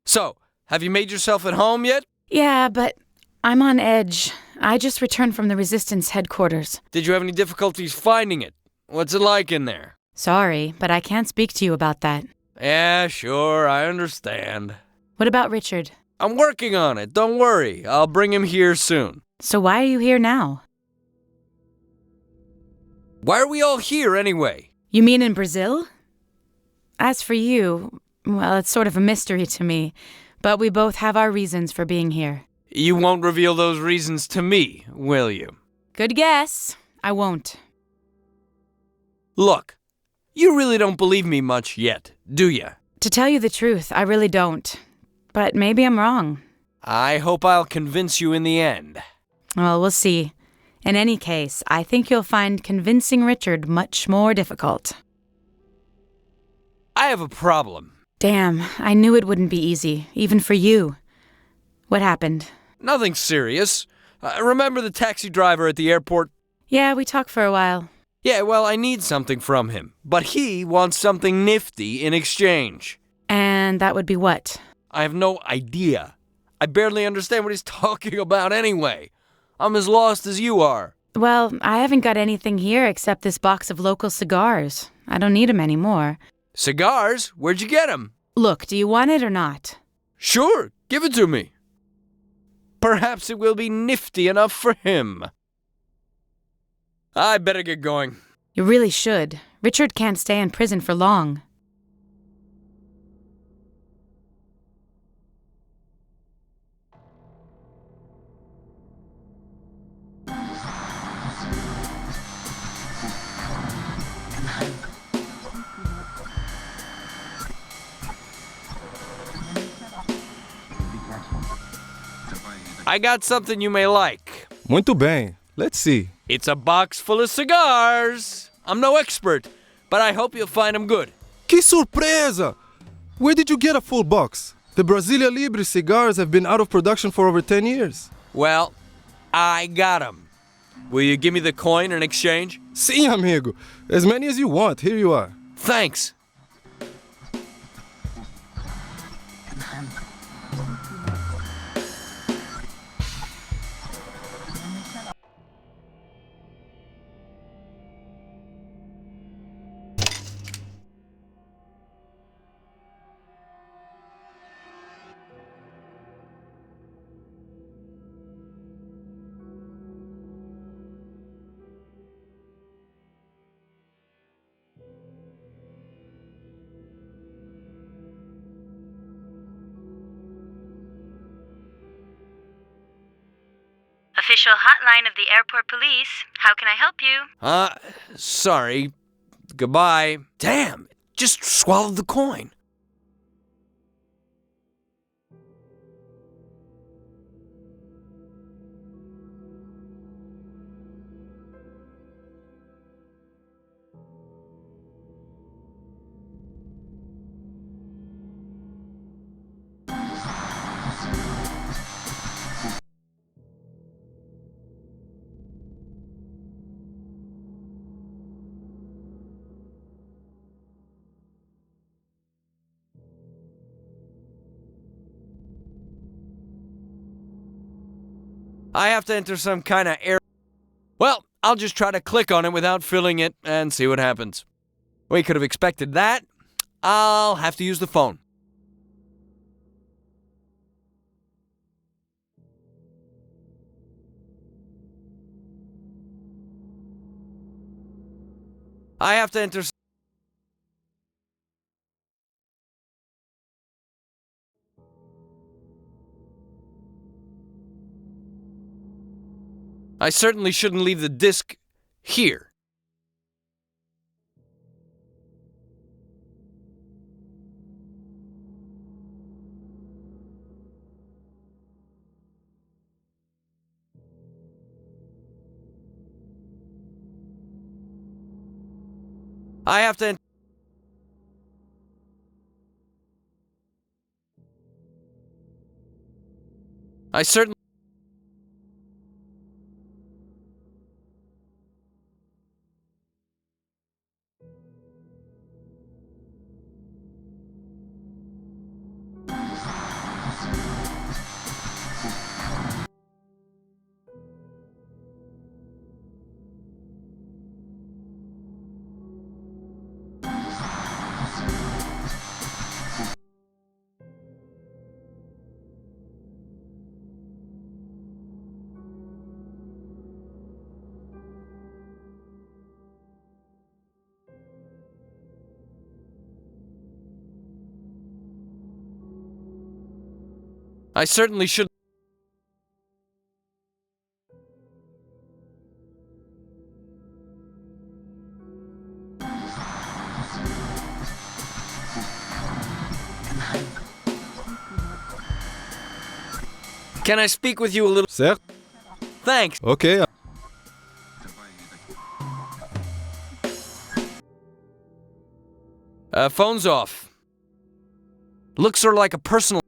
So, have you made yourself at home yet? Yeah, but I'm on edge. I just returned from the Resistance headquarters. Did you have any difficulties finding it? What's it like in there? Sorry, but I can't speak to you about that. Yeah, sure, I understand. What about Richard? I'm working on it, don't worry. I'll bring him here soon. So why are you here now? Why are we all here anyway? You mean in Brazil? As for you, well, it's sort of a mystery to me, but we both have our reasons for being here. You won't reveal those reasons to me, will you? Good guess. I won't. Look, you really don't believe me much yet, do you? To tell you the truth, I really don't. But maybe I'm wrong. I hope I'll convince you in the end. Well, we'll see. In any case, I think you'll find convincing Richard much more difficult. I have a problem. Damn, I knew it wouldn't be easy, even for you. What happened? Nothing serious. Remember the taxi driver at the airport? Yeah, we talked for a while. Yeah, well, I need something from him, but he wants something nifty in exchange. And that would be what? I have no idea. I barely understand what he's talking about anyway. I'm as lost as you are. Well, I haven't got anything here except this box of local cigars. I don't need 'em anymore. Cigars? Where'd you get 'em? Look, do you want it or not? Sure, give it to me. Perhaps it will be nifty enough for him. I better get going. You really should. Richard can't stay in prison for long. I got something you may like. Muito bem. Let's see. It's a box full of cigars. I'm no expert, but I hope you'll find them good. Que surpresa! Where did you get a full box? The Brasilia Libre cigars have been out of production for over 10 years. Well, I got them. Will you give me the coin in exchange? Sim, amigo. As many as you want. Here you are. Thanks. Official hotline of the airport police. How can I help you? Sorry. Goodbye. Damn, just swallowed the coin. I have to enter some kind of error. Well, I'll just try to click on it without filling it and see what happens. We could have expected that. I'll have to use the phone. I have to enter. I certainly shouldn't leave the disc here. I have to. I certainly. I certainly should. Can I speak with you a little? Certes. Thanks. Okay. Phone's off. Looks sort of like a personal...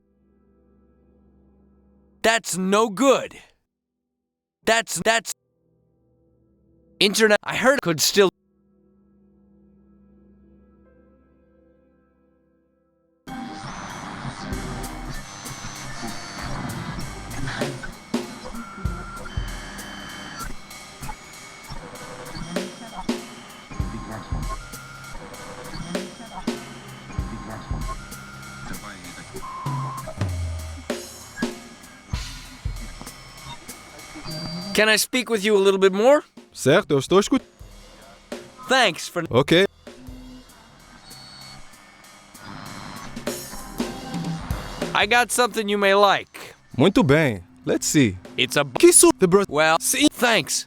That's no good. That's... Internet, I heard, could still... Can I speak with you a little bit more? Certo, eu estou escutando. Thanks for... Okay. I got something you may like. Muito bem. Let's see. It's a... Que isso? The bro... Well, see... Thanks.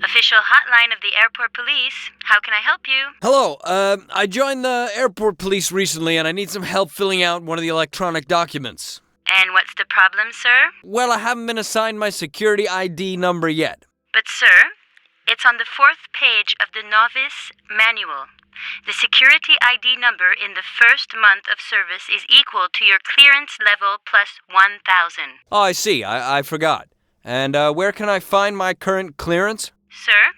Official hotline of the airport police. How can I help you? Hello, I joined the airport police recently and I need some help filling out one of the electronic documents. And what's the problem, sir? Well, I haven't been assigned my security ID number yet. But, sir, it's on the 4th page of the novice manual. The security ID number in the first month of service is equal to your clearance level plus 1,000. Oh, I see. I forgot. And where can I find my current clearance? Sir?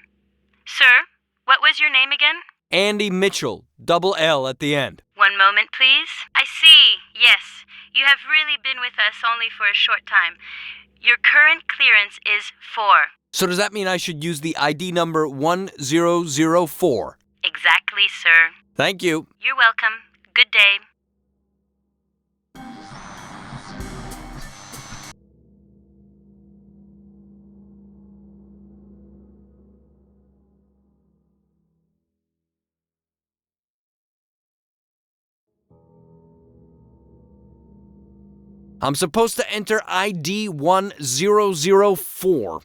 Sir, what was your name again? Andy Mitchell, double L at the end. One moment, please. I see. Yes, you have really been with us only for a short time. Your current clearance is 4. So does that mean I should use the ID number 1004? Exactly, sir. Thank you. You're welcome. Good day. I'm supposed to enter ID 1004.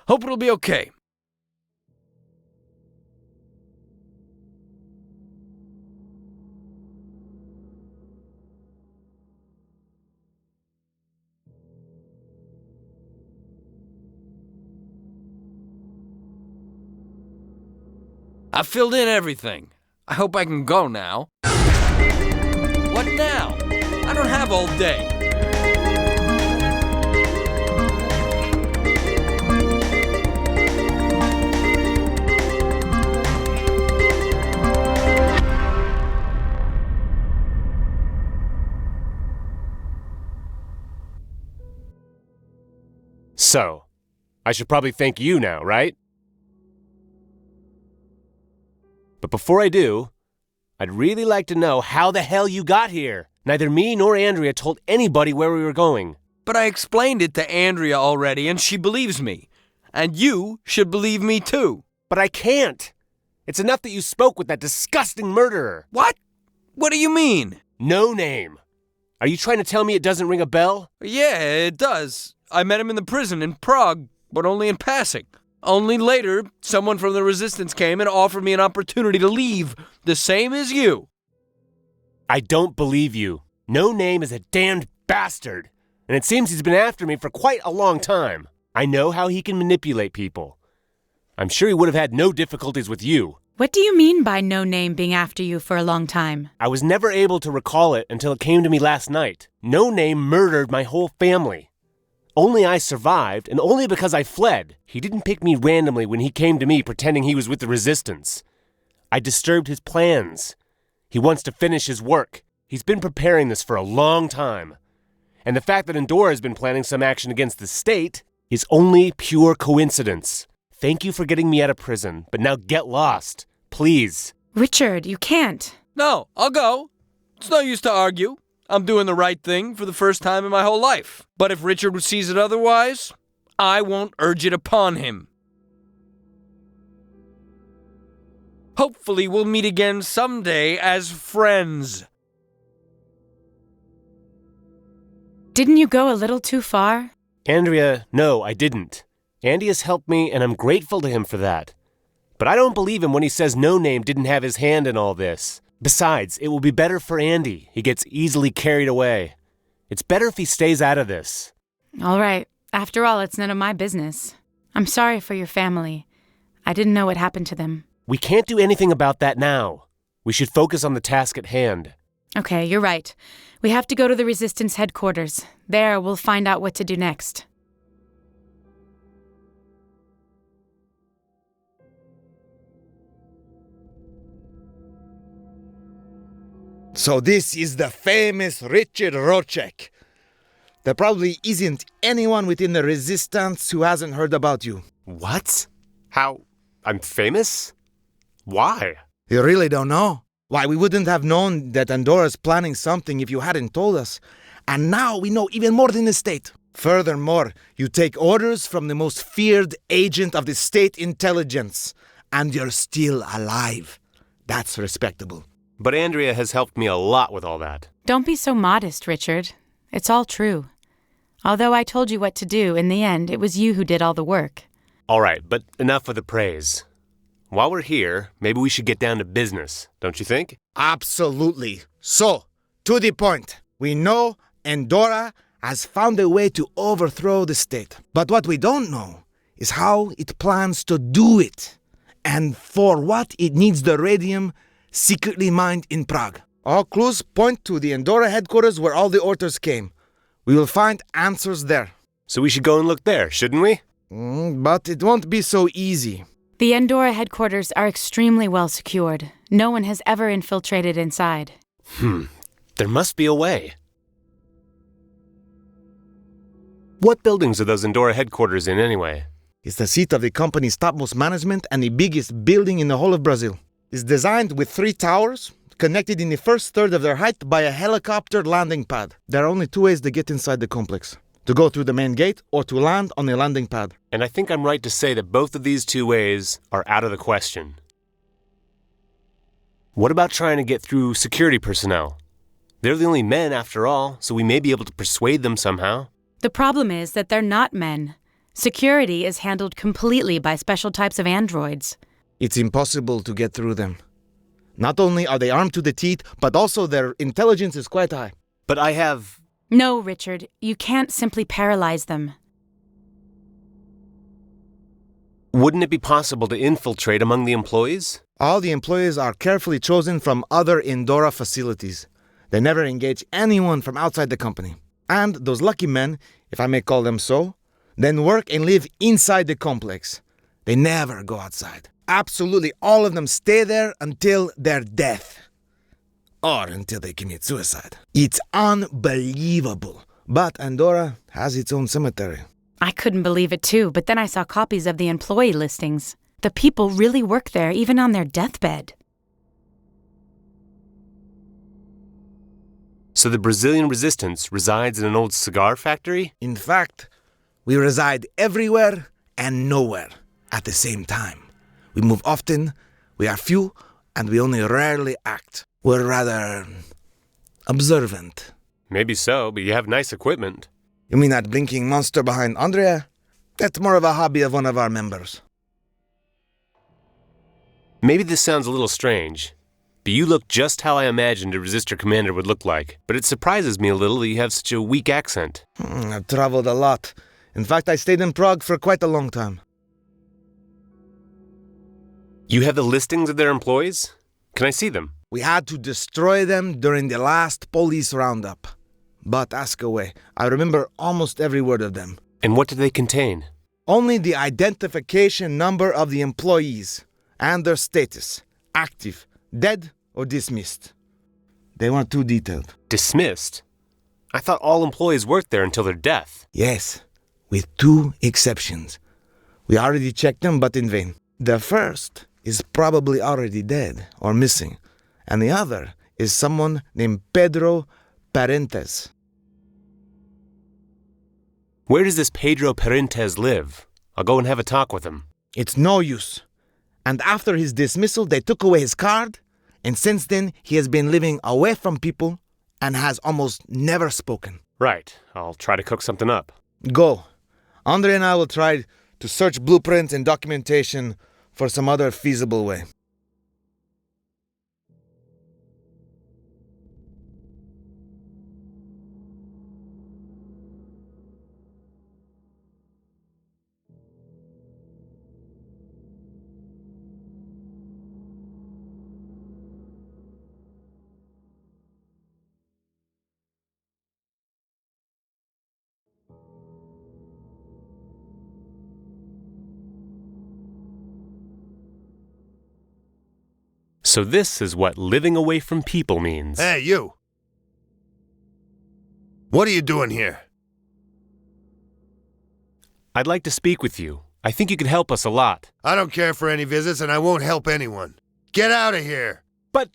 Hope it'll be okay. I filled in everything. I hope I can go now. What now? I don't have all day. So, I should probably thank you now, right? But before I do, I'd really like to know how the hell you got here. Neither me nor Andrea told anybody where we were going. But I explained it to Andrea already, and she believes me. And you should believe me too. But I can't. It's enough that you spoke with that disgusting murderer. What? What do you mean? No name. Are you trying to tell me it doesn't ring a bell? Yeah, it does. I met him in the prison in Prague, but only in passing. Only later, someone from the resistance came and offered me an opportunity to leave, the same as you. I don't believe you. No Name is a damned bastard, and it seems he's been after me for quite a long time. I know how he can manipulate people. I'm sure he would have had no difficulties with you. What do you mean by No Name being after you for a long time? I was never able to recall it until it came to me last night. No Name murdered my whole family. Only I survived, and only because I fled. He didn't pick me randomly when he came to me pretending he was with the resistance. I disturbed his plans. He wants to finish his work. He's been preparing this for a long time. And the fact that Endora has been planning some action against the state is only pure coincidence. thank you for getting me out of prison, but now get lost. Please. Richard, you can't. No, I'll go. It's no use to argue. I'm doing the right thing for the first time in my whole life. But if Richard sees it otherwise, I won't urge it upon him. Hopefully we'll meet again someday as friends. Didn't you go a little too far? Andrea, no, I didn't. Andy has helped me, and I'm grateful to him for that. But I don't believe him when he says No Name didn't have his hand in all this. Besides, it will be better for Andy. He gets easily carried away. It's better if he stays out of this. All right. After all, it's none of my business. I'm sorry for your family. I didn't know what happened to them. We can't do anything about that now. We should focus on the task at hand. Okay, you're right. We have to go to the Resistance headquarters. There, we'll find out what to do next. So this is the famous Richard Rocek. There probably isn't anyone within the Resistance who hasn't heard about you. What? How? I'm famous? Why? You really don't know? Why, we wouldn't have known that Andorra's planning something if you hadn't told us. And now we know even more than the state. Furthermore, you take orders from the most feared agent of the state intelligence. And you're still alive. That's respectable. But Andrea has helped me a lot with all that. Don't be so modest, Richard. It's all true. Although I told you what to do, in the end, it was you who did all the work. All right, but enough of the praise. While we're here, maybe we should get down to business, don't you think? Absolutely. So, to the point. We know Andorra has found a way to overthrow the state. But what we don't know is how it plans to do it. And for what it needs the radium secretly mined in Prague. All clues point to the Andorra headquarters where all the orders came. We will find answers there. So we should go and look there, shouldn't we? But it won't be so easy. The Andorra headquarters are extremely well secured. No one has ever infiltrated inside. There must be a way. What buildings are those Andorra headquarters in anyway? It's the seat of the company's topmost management and the biggest building in the whole of Brazil. It's designed with 3 towers, connected in the first third of their height by a helicopter landing pad. There are only 2 ways to get inside the complex. To go through the main gate or to land on the landing pad. And I think I'm right to say that both of these 2 ways are out of the question. What about trying to get through security personnel? They're the only men after all, so we may be able to persuade them somehow. The problem is that they're not men. Security is handled completely by special types of androids. It's impossible to get through them. Not only are they armed to the teeth, but also their intelligence is quite high. But I have... No, Richard, you can't simply paralyze them. Wouldn't it be possible to infiltrate among the employees? All the employees are carefully chosen from other Andorra facilities. They never engage anyone from outside the company. And those lucky men, if I may call them so, then work and live inside the complex. They never go outside. Absolutely all of them stay there until their death. Or until they commit suicide. It's unbelievable. But Andorra has its own cemetery. I couldn't believe it too, but then I saw copies of the employee listings. The people really work there, even on their deathbed. So the Brazilian resistance resides in an old cigar factory? In fact, we reside everywhere and nowhere at the same time. We move often, we are few, and we only rarely act. We're rather observant. Maybe so, but you have nice equipment. You mean that blinking monster behind Andrea? That's more of a hobby of one of our members. Maybe this sounds a little strange, but you look just how I imagined a resistor commander would look like. But it surprises me a little that you have such a weak accent. I've traveled a lot. In fact, I stayed in Prague for quite a long time. You have the listings of their employees? Can I see them? We had to destroy them during the last police roundup. But ask away. I remember almost every word of them. And what did they contain? Only the identification number of the employees and their status. Active, dead, or dismissed. They weren't too detailed. Dismissed? I thought all employees worked there until their death. Yes, with 2 exceptions. We already checked them, but in vain. The first is probably already dead or missing, and the other is someone named Pedro Parentes. Where does this Pedro Parentes live? I'll go and have a talk with him. It's no use. And after his dismissal, they took away his card, and since then, he has been living away from people and has almost never spoken. Right. I'll try to cook something up. Go. Andre and I will try to search blueprints and documentation for some other feasible way. So this is what living away from people means. Hey, you! What are you doing here? I'd like to speak with you. I think you could help us a lot. I don't care for any visits, and I won't help anyone. Get out of here! But...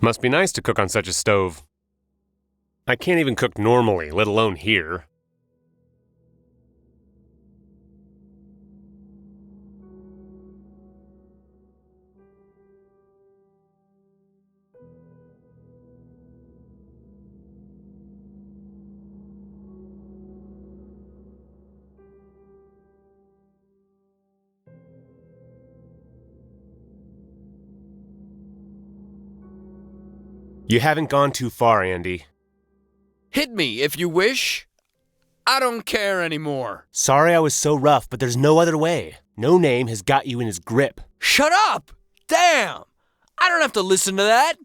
Must be nice to cook on such a stove. I can't even cook normally, let alone here. You haven't gone too far, Andy. Hit me if you wish. I don't care anymore. Sorry I was so rough, but there's no other way. No name has got you in his grip. Shut up! Damn! I don't have to listen to that.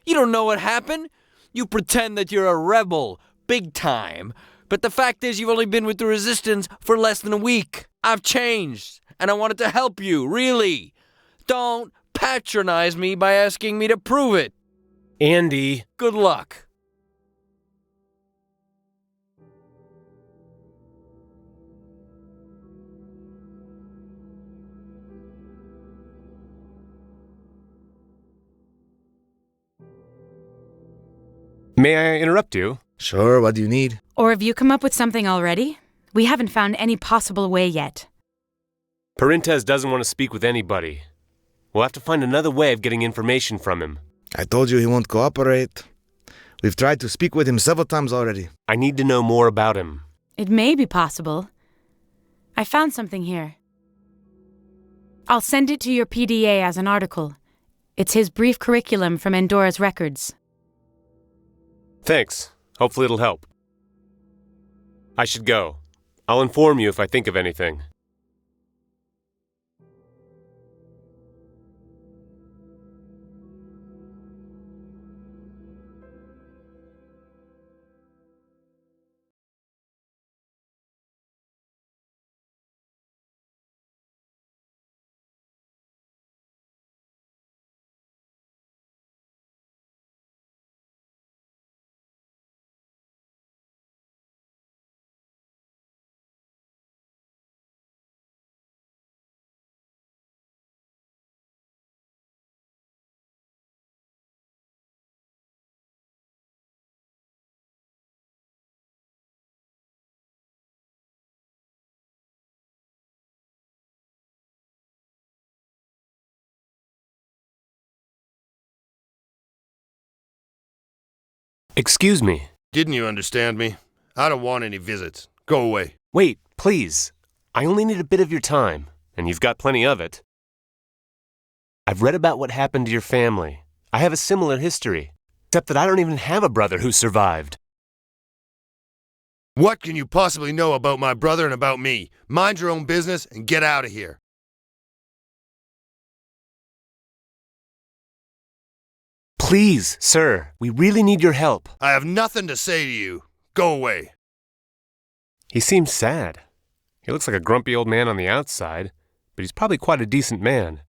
You don't know what happened. You pretend that you're a rebel, big time. But the fact is you've only been with the Resistance for less than a week. I've changed, and I wanted to help you, really. Don't patronize me by asking me to prove it. Andy. Good luck. May I interrupt you? Sure, what do you need? Or have you come up with something already? We haven't found any possible way yet. Parentes doesn't want to speak with anybody. We'll have to find another way of getting information from him. I told you he won't cooperate. We've tried to speak with him several times already. I need to know more about him. It may be possible. I found something here. I'll send it to your PDA as an article. It's his brief curriculum from Endora's records. Thanks. Hopefully it'll help. I should go. I'll inform you if I think of anything. Excuse me. Didn't you understand me? I don't want any visits. Go away. Wait, please. I only need a bit of your time, and you've got plenty of it. I've read about what happened to your family. I have a similar history, except that I don't even have a brother who survived. What can you possibly know about my brother and about me? Mind your own business and get out of here. Please, sir, we really need your help. I have nothing to say to you. Go away. He seems sad. He looks like a grumpy old man on the outside, but he's probably quite a decent man.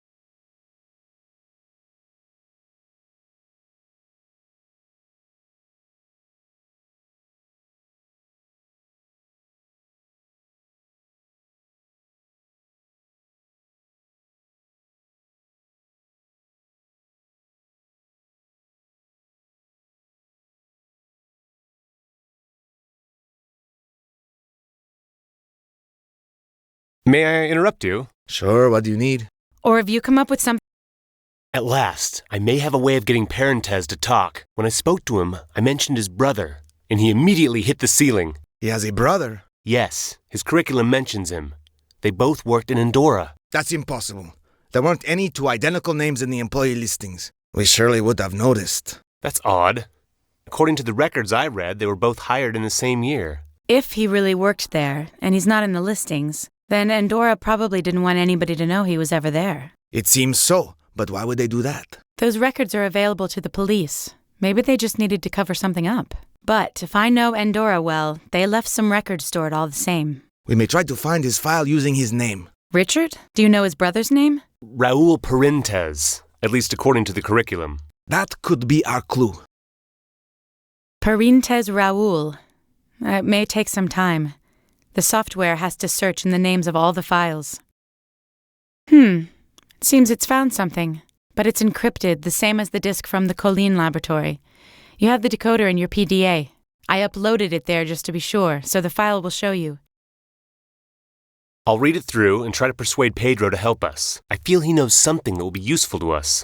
May I interrupt you? Sure, what do you need? Or have you come up with something? At last, I may have a way of getting Parentez to talk. When I spoke to him, I mentioned his brother, and he immediately hit the ceiling. He has a brother? Yes, his curriculum mentions him. They both worked in Andorra. That's impossible. There weren't any two identical names in the employee listings. We surely would have noticed. That's odd. According to the records I read, they were both hired in the same year. If he really worked there, and he's not in the listings, then Andorra probably didn't want anybody to know he was ever there. It seems so, but why would they do that? Those records are available to the police. Maybe they just needed to cover something up. But if I know Andorra well, they left some records stored all the same. We may try to find his file using his name. Richard? Do you know his brother's name? Raul Parentez, at least according to the curriculum. That could be our clue. Parentez Raul. It may take some time. The software has to search in the names of all the files. Seems it's found something, but it's encrypted, the same as the disk from the Colleen laboratory. You have the decoder in your PDA. I uploaded it there just to be sure, so the file will show you. I'll read it through and try to persuade Pedro to help us. I feel he knows something that will be useful to us.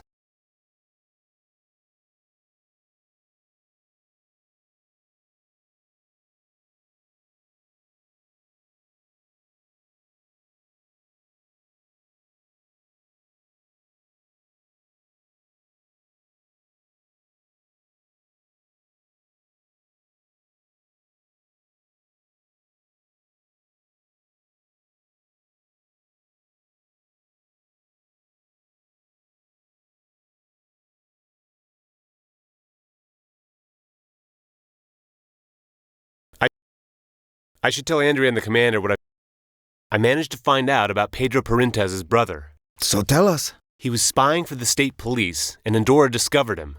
I should tell Andrea and the commander what I managed to find out about Pedro Parentez's brother. So tell us. He was spying for the state police, and Andorra discovered him.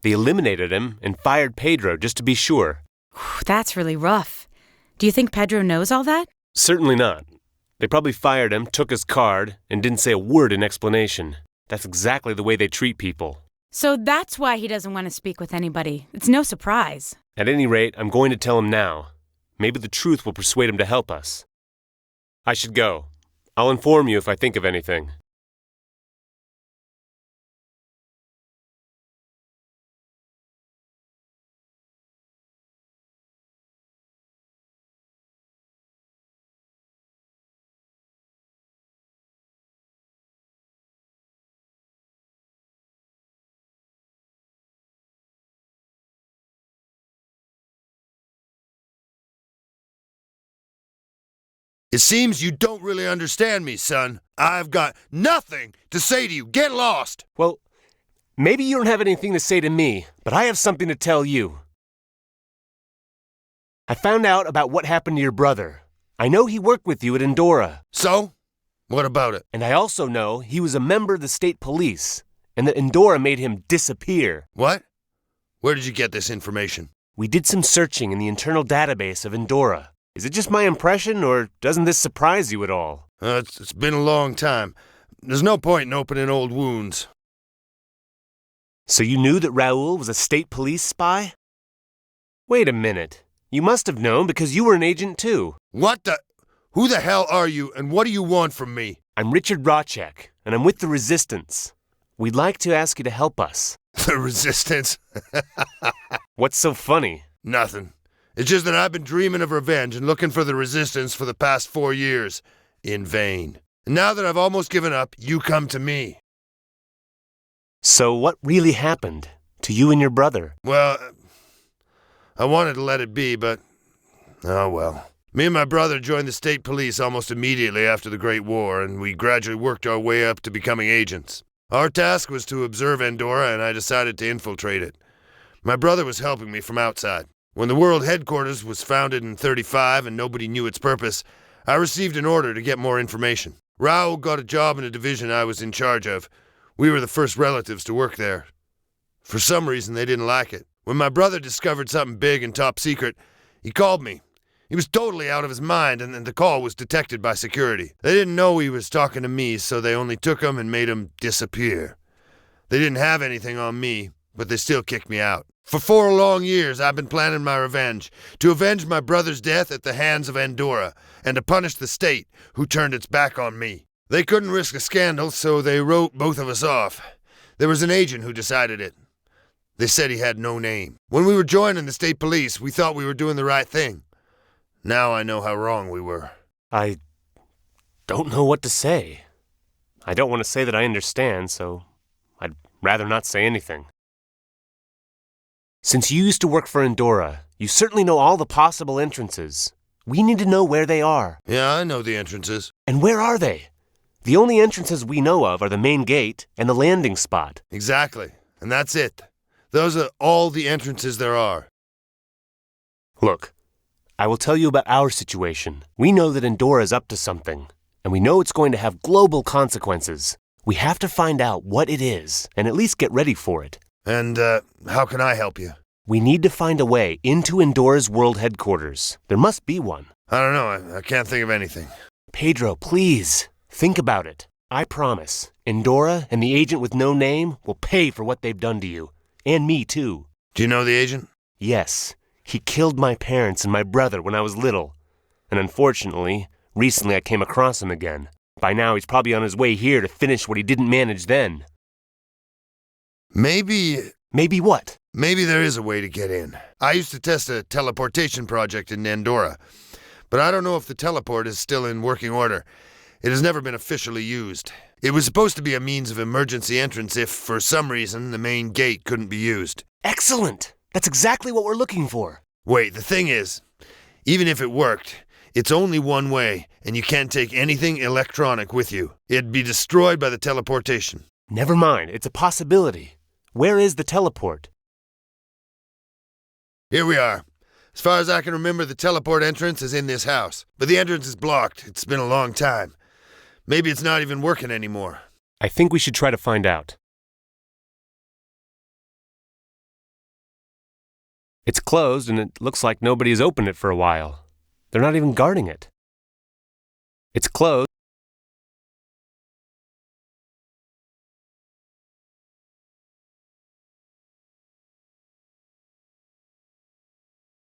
They eliminated him and fired Pedro just to be sure. That's really rough. Do you think Pedro knows all that? Certainly not. They probably fired him, took his card, and didn't say a word in explanation. That's exactly the way they treat people. So that's why he doesn't want to speak with anybody. It's no surprise. At any rate, I'm going to tell him now. Maybe the truth will persuade him to help us. I should go. I'll inform you if I think of anything. It seems you don't really understand me, son. I've got nothing to say to you. Get lost! Well, maybe you don't have anything to say to me, but I have something to tell you. I found out about what happened to your brother. I know he worked with you at Andorra. So? What about it? And I also know he was a member of the state police, and that Andorra made him disappear. What? Where did you get this information? We did some searching in the internal database of Andorra. Is it just my impression, or doesn't this surprise you at all? It's been a long time. There's no point in opening old wounds. So you knew that Raul was a state police spy? Wait a minute. You must have known because you were an agent too. What the? Who the hell are you, and what do you want from me? I'm Richard Rochek, and I'm with the Resistance. We'd like to ask you to help us. The Resistance? What's so funny? Nothing. It's just that I've been dreaming of revenge and looking for the Resistance for the past 4 years. In vain. And now that I've almost given up, you come to me. So what really happened to you and your brother? Well, I wanted to let it be, but... oh well. Me and my brother joined the state police almost immediately after the Great War, and we gradually worked our way up to becoming agents. Our task was to observe Andorra, and I decided to infiltrate it. My brother was helping me from outside. When the World Headquarters was founded in '35 and nobody knew its purpose, I received an order to get more information. Raul got a job in a division I was in charge of. We were the first relatives to work there. For some reason, they didn't like it. When my brother discovered something big and top secret, he called me. He was totally out of his mind, and the call was detected by security. They didn't know he was talking to me, so they only took him and made him disappear. They didn't have anything on me, but they still kicked me out. For 4 long years, I've been planning my revenge. To avenge my brother's death at the hands of Andorra, and to punish the state, who turned its back on me. They couldn't risk a scandal, so they wrote both of us off. There was an agent who decided it. They said he had no name. When we were joining the state police, we thought we were doing the right thing. Now I know how wrong we were. I don't know what to say. I don't want to say that I understand, so I'd rather not say anything. Since you used to work for Andorra, you certainly know all the possible entrances. We need to know where they are. Yeah, I know the entrances. And where are they? The only entrances we know of are the main gate and the landing spot. Exactly. And that's it. Those are all the entrances there are. Look, I will tell you about our situation. We know that Andorra is up to something, and we know it's going to have global consequences. We have to find out what it is, and at least get ready for it. And, how can I help you? We need to find a way into Andorra's world headquarters. There must be one. I don't know. I can't think of anything. Pedro, please. Think about it. I promise, Andorra and the agent with no name will pay for what they've done to you. And me, too. Do you know the agent? Yes. He killed my parents and my brother when I was little. And unfortunately, recently I came across him again. By now he's probably on his way here to finish what he didn't manage then. Maybe what? Maybe there is a way to get in. I used to test a teleportation project in Andorra, but I don't know if the teleport is still in working order. It has never been officially used. It was supposed to be a means of emergency entrance if, for some reason, the main gate couldn't be used. Excellent! That's exactly what we're looking for. Wait, the thing is, even if it worked, it's only one way, and you can't take anything electronic with you. It'd be destroyed by the teleportation. Never mind, it's a possibility. Where is the teleport? Here we are. As far as I can remember, the teleport entrance is in this house. But the entrance is blocked. It's been a long time. Maybe it's not even working anymore. I think we should try to find out. It's closed, and it looks like nobody has opened it for a while. They're not even guarding it. It's closed.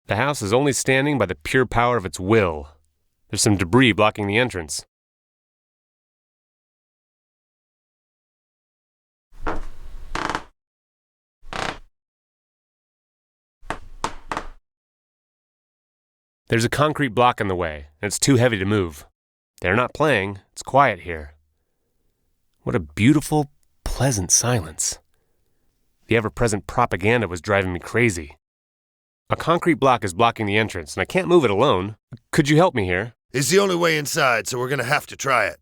The house is only standing by the pure power of its will. There's some debris blocking the entrance. There's a concrete block in the way, and it's too heavy to move. They're not playing. It's quiet here. What a beautiful, pleasant silence. The ever-present propaganda was driving me crazy. A concrete block is blocking the entrance, and I can't move it alone. Could you help me here? It's the only way inside, so we're gonna have to try it.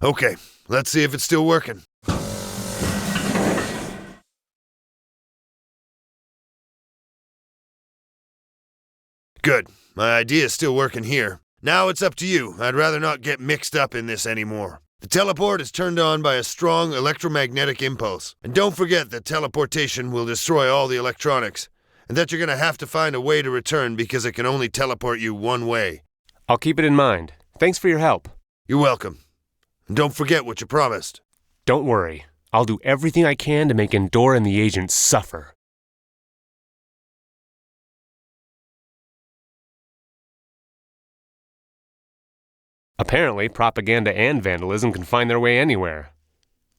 Okay, let's see if it's still working. Good. My idea is still working here. Now it's up to you. I'd rather not get mixed up in this anymore. The teleport is turned on by a strong electromagnetic impulse. And don't forget that teleportation will destroy all the electronics, and that you're gonna have to find a way to return because it can only teleport you one way. I'll keep it in mind. Thanks for your help. You're welcome. And don't forget what you promised. Don't worry. I'll do everything I can to make Andorra and the agent suffer. Apparently, propaganda and vandalism can find their way anywhere.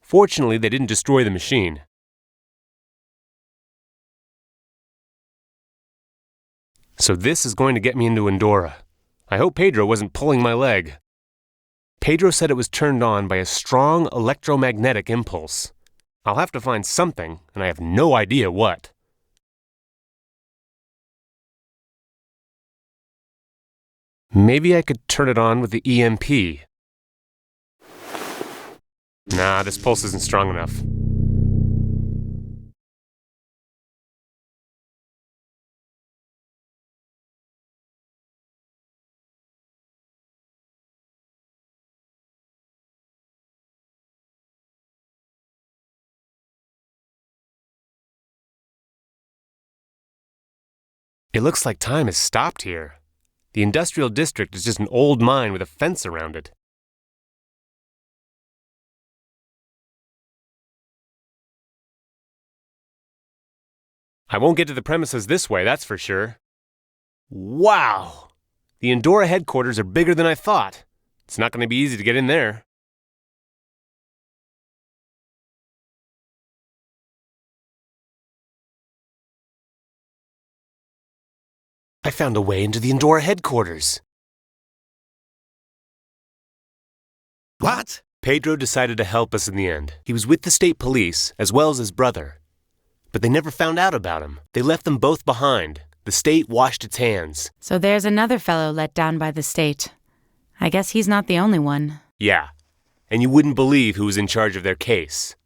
Fortunately, they didn't destroy the machine. So this is going to get me into Andorra. I hope Pedro wasn't pulling my leg. Pedro said it was turned on by a strong electromagnetic impulse. I'll have to find something, and I have no idea what. Maybe I could turn it on with the EMP. Nah, this pulse isn't strong enough. It looks like time has stopped here. The industrial district is just an old mine with a fence around it. I won't get to the premises this way, that's for sure. Wow! The Endora headquarters are bigger than I thought. It's not going to be easy to get in there. I found a way into the Endora headquarters. What? Pedro decided to help us in the end. He was with the state police, as well as his brother. But they never found out about him. They left them both behind. The state washed its hands. So there's another fellow let down by the state. I guess he's not the only one. Yeah. And you wouldn't believe who was in charge of their case.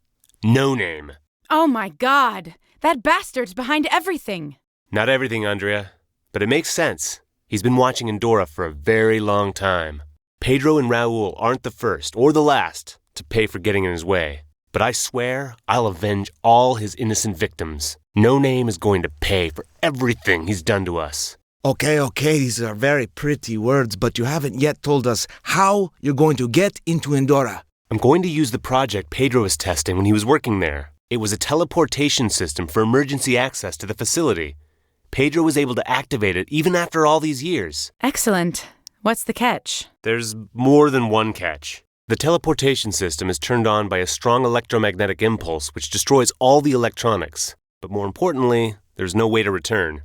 No Name. Oh my God! That bastard's behind everything! Not everything, Andrea. But it makes sense. He's been watching Endora for a very long time. Pedro and Raul aren't the first, or the last, to pay for getting in his way. But I swear I'll avenge all his innocent victims. No Name is going to pay for everything he's done to us. Okay, these are very pretty words, but you haven't yet told us how you're going to get into Endora. I'm going to use the project Pedro was testing when he was working there. It was a teleportation system for emergency access to the facility. Pedro was able to activate it even after all these years. Excellent. What's the catch? There's more than one catch. The teleportation system is turned on by a strong electromagnetic impulse which destroys all the electronics. But more importantly, there's no way to return.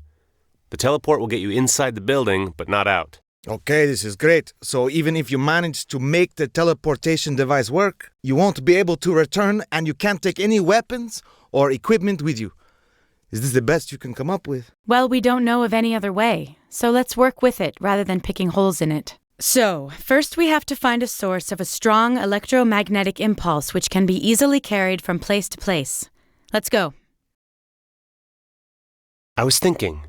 The teleport will get you inside the building, but not out. Okay, this is great. So even if you manage to make the teleportation device work, you won't be able to return and you can't take any weapons or equipment with you. Is this the best you can come up with? Well, we don't know of any other way, so let's work with it rather than picking holes in it. So, first we have to find a source of a strong electromagnetic impulse which can be easily carried from place to place. Let's go. I was thinking,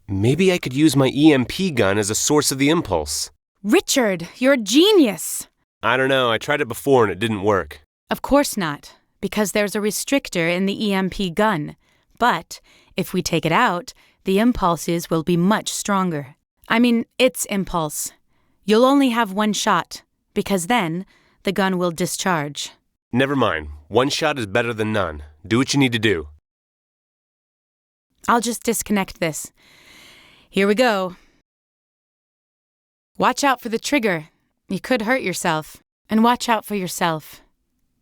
maybe I could use my EMP gun as a source of the impulse. Richard, you're a genius! I don't know, I tried it before and it didn't work. Of course not, because there's a restrictor in the EMP gun. But if we take it out, the impulses will be much stronger. I mean, its impulse. You'll only have one shot, because then the gun will discharge. Never mind. One shot is better than none. Do what you need to do. I'll just disconnect this. Here we go. Watch out for the trigger. You could hurt yourself. And watch out for yourself.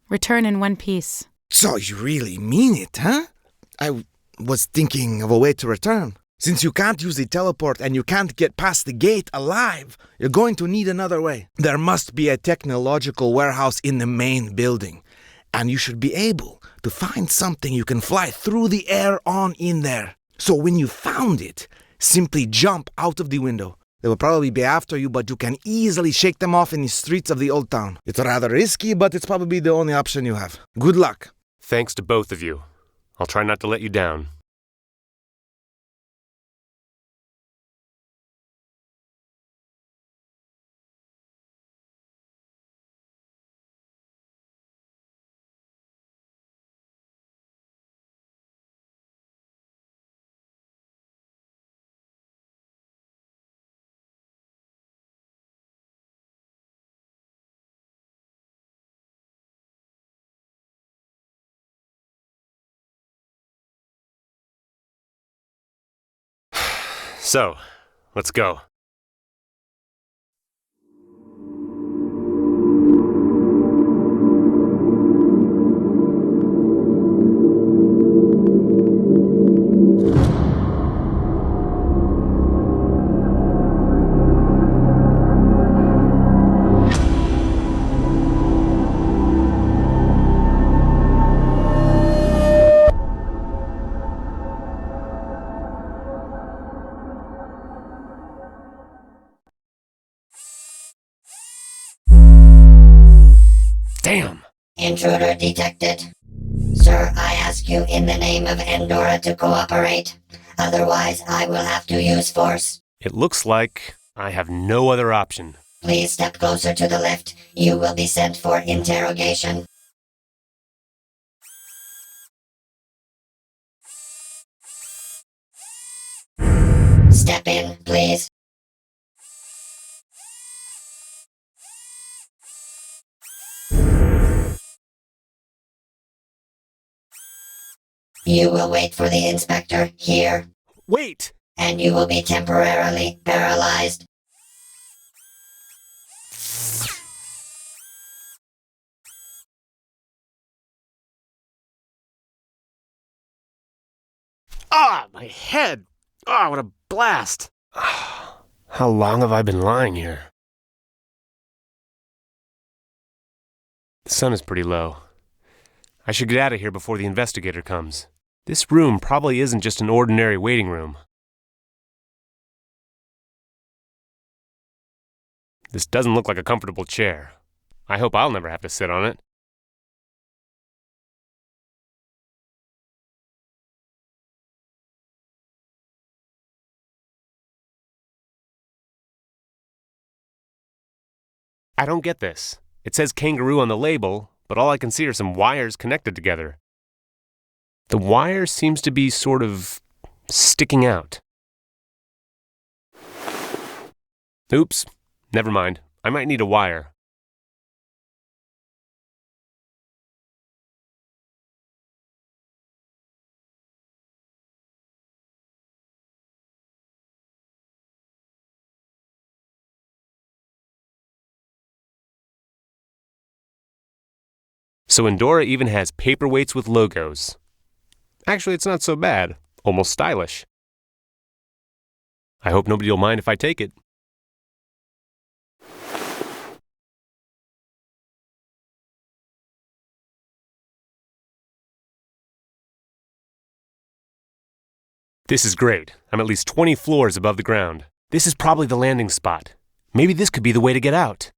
Return in one piece. So you really mean it, huh? I was thinking of a way to return. Since you can't use the teleport and you can't get past the gate alive, you're going to need another way. There must be a technological warehouse in the main building, and you should be able to find something you can fly through the air on in there. So when you found it, simply jump out of the window. They will probably be after you, but you can easily shake them off in the streets of the old town. It's rather risky, but it's probably the only option you have. Good luck. Thanks to both of you. I'll try not to let you down. So, let's go. Damn! Intruder detected. Sir, I ask you in the name of Endora to cooperate. Otherwise, I will have to use force. It looks like I have no other option. Please step closer to the lift. You will be sent for interrogation. Step in, please. You will wait for the inspector here. Wait! And you will be temporarily paralyzed. Ah, my head! Ah, what a blast! How long have I been lying here? The sun is pretty low. I should get out of here before the investigator comes. This room probably isn't just an ordinary waiting room. This doesn't look like a comfortable chair. I hope I'll never have to sit on it. I don't get this. It says kangaroo on the label, but all I can see are some wires connected together. The wire seems to be sort of sticking out. Oops, never mind. I might need a wire. So Endora even has paperweights with logos. Actually, it's not so bad. Almost stylish. I hope nobody will mind if I take it. This is great. I'm at least 20 floors above the ground. This is probably the landing spot. Maybe this could be the way to get out.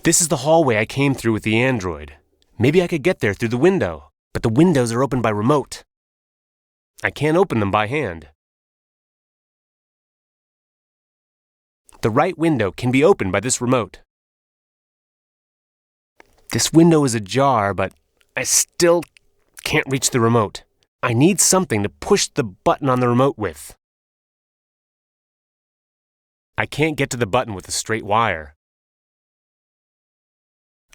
This is the hallway I came through with the android. Maybe I could get there through the window, but the windows are opened by remote. I can't open them by hand. The right window can be opened by this remote. This window is ajar, but I still can't reach the remote. I need something to push the button on the remote with. I can't get to the button with a straight wire.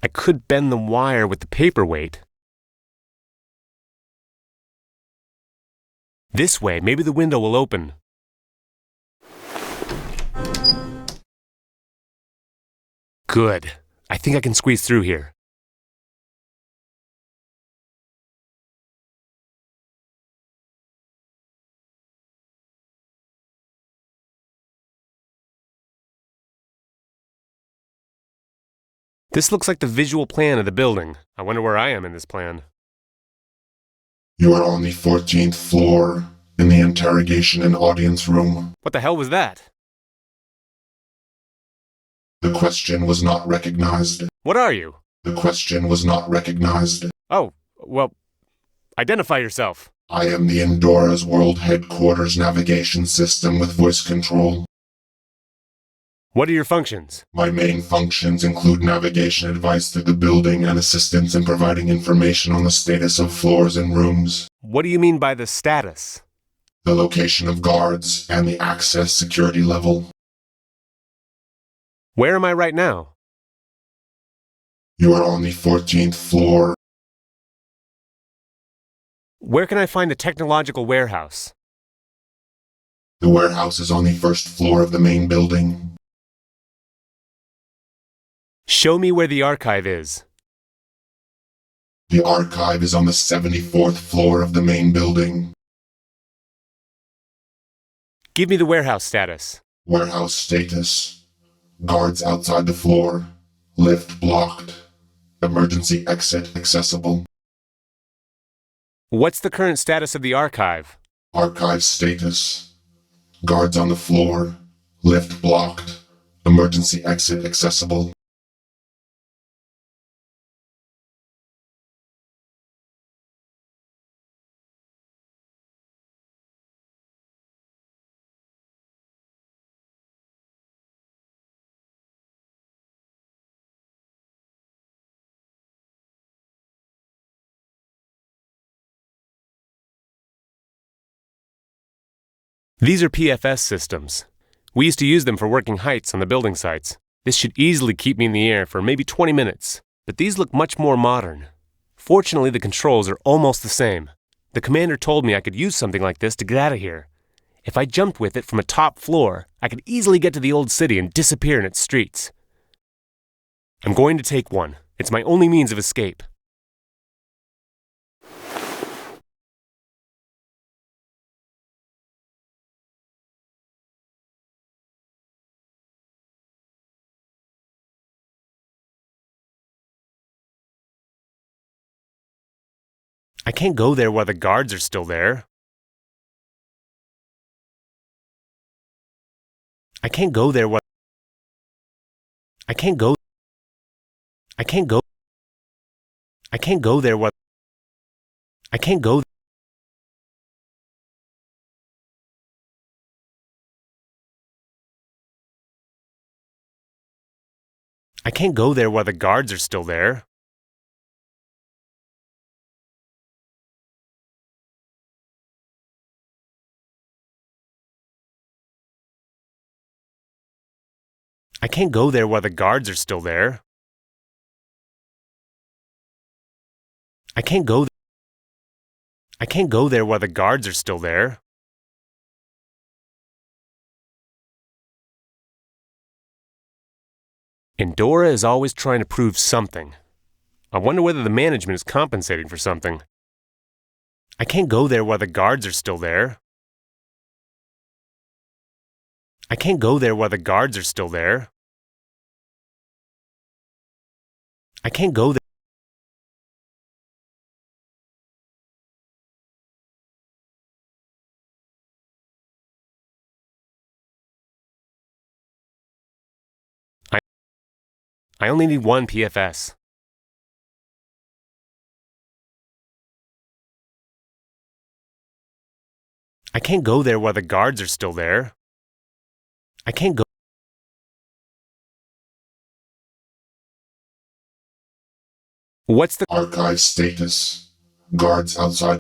I could bend the wire with the paperweight. This way, maybe the window will open. Good. I think I can squeeze through here. This looks like the visual plan of the building. I wonder where I am in this plan. You are on the 14th floor, in the interrogation and audience room. What the hell was that? The question was not recognized. What are you? The question was not recognized. Oh, well, identify yourself. I am the Endora's World Headquarters navigation system with voice control. What are your functions? My main functions include navigation advice through the building and assistance in providing information on the status of floors and rooms. What do you mean by the status? The location of guards and the access security level. Where am I right now? You are on the 14th floor. Where can I find the technological warehouse? The warehouse is on the first floor of the main building. Show me where the archive is. The archive is on the 74th floor of the main building. Give me the warehouse status. Warehouse status. Guards outside the floor. Lift blocked. Emergency exit accessible. What's the current status of the archive? Archive status. Guards on the floor. Lift blocked. Emergency exit accessible. These are PFS systems. We used to use them for working heights on the building sites. This should easily keep me in the air for maybe 20 minutes, but these look much more modern. Fortunately, the controls are almost the same. The commander told me I could use something like this to get out of here. If I jumped with it from a top floor, I could easily get to the old city and disappear in its streets. I'm going to take one. It's my only means of escape. I can't go there while the guards are still there. I can't go there while... I can't go... I can't go... I can't go there while... I can't go... I can't go there while the guards are still there. I can't go there while the guards are still there. I can't go... I can't go there while the guards are still there. Endora is always trying to prove something. I wonder whether the management is compensating for something. I can't go there while the guards are still there. I can't go there while the guards are still there. I can't go there. I only need one PFS. I can't go there while the guards are still there. I can't go. What's the archive status? Guards outside.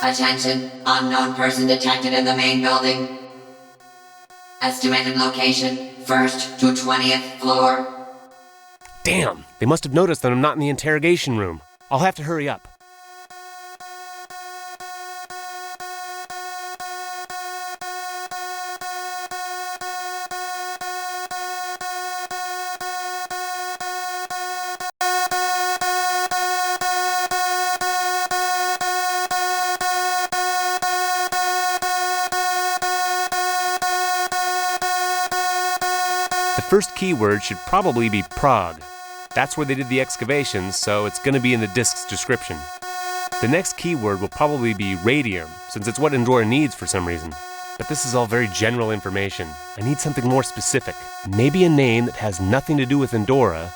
Attention, unknown person detected in the main building. Estimated location, 1st to 20th floor. Damn, they must have noticed that I'm not in the interrogation room. I'll have to hurry up. The first keyword should probably be Prague. That's where they did the excavations, so it's going to be in the disk's description. The next keyword will probably be radium, since it's what Endora needs for some reason. But this is all very general information. I need something more specific. Maybe a name that has nothing to do with Endora,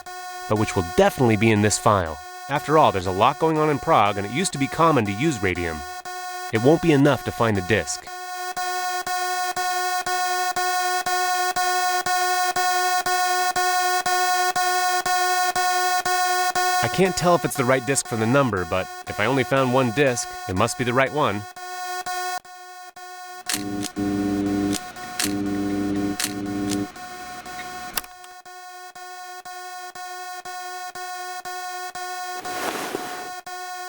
but which will definitely be in this file. After all, there's a lot going on in Prague, and it used to be common to use radium. It won't be enough to find the disk. I can't tell if it's the right disk from the number, but if I only found one disk, it must be the right one.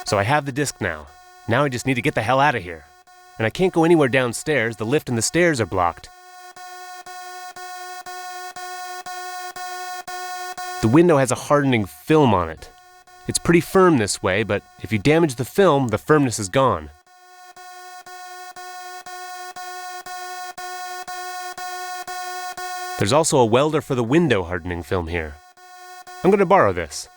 So I have the disk now. Now I just need to get the hell out of here. And I can't go anywhere downstairs. The lift and the stairs are blocked. The window has a hardening film on it. It's pretty firm this way, but if you damage the film, the firmness is gone. There's also a welder for the window hardening film here. I'm going to borrow this.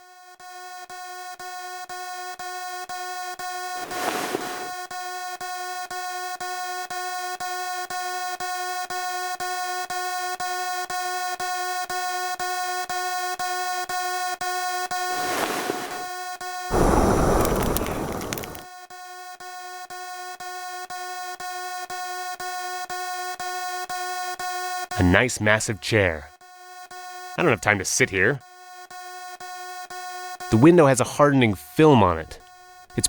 A nice massive chair. I don't have time to sit here. The window has a hardening film on it. It's...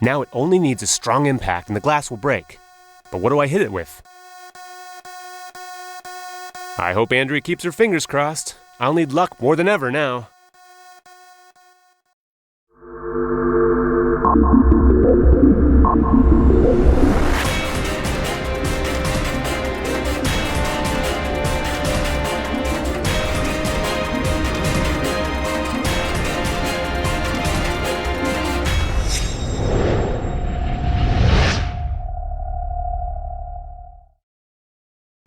Now it only needs a strong impact and the glass will break. But what do I hit it with? I hope Andrea keeps her fingers crossed. I'll need luck more than ever now.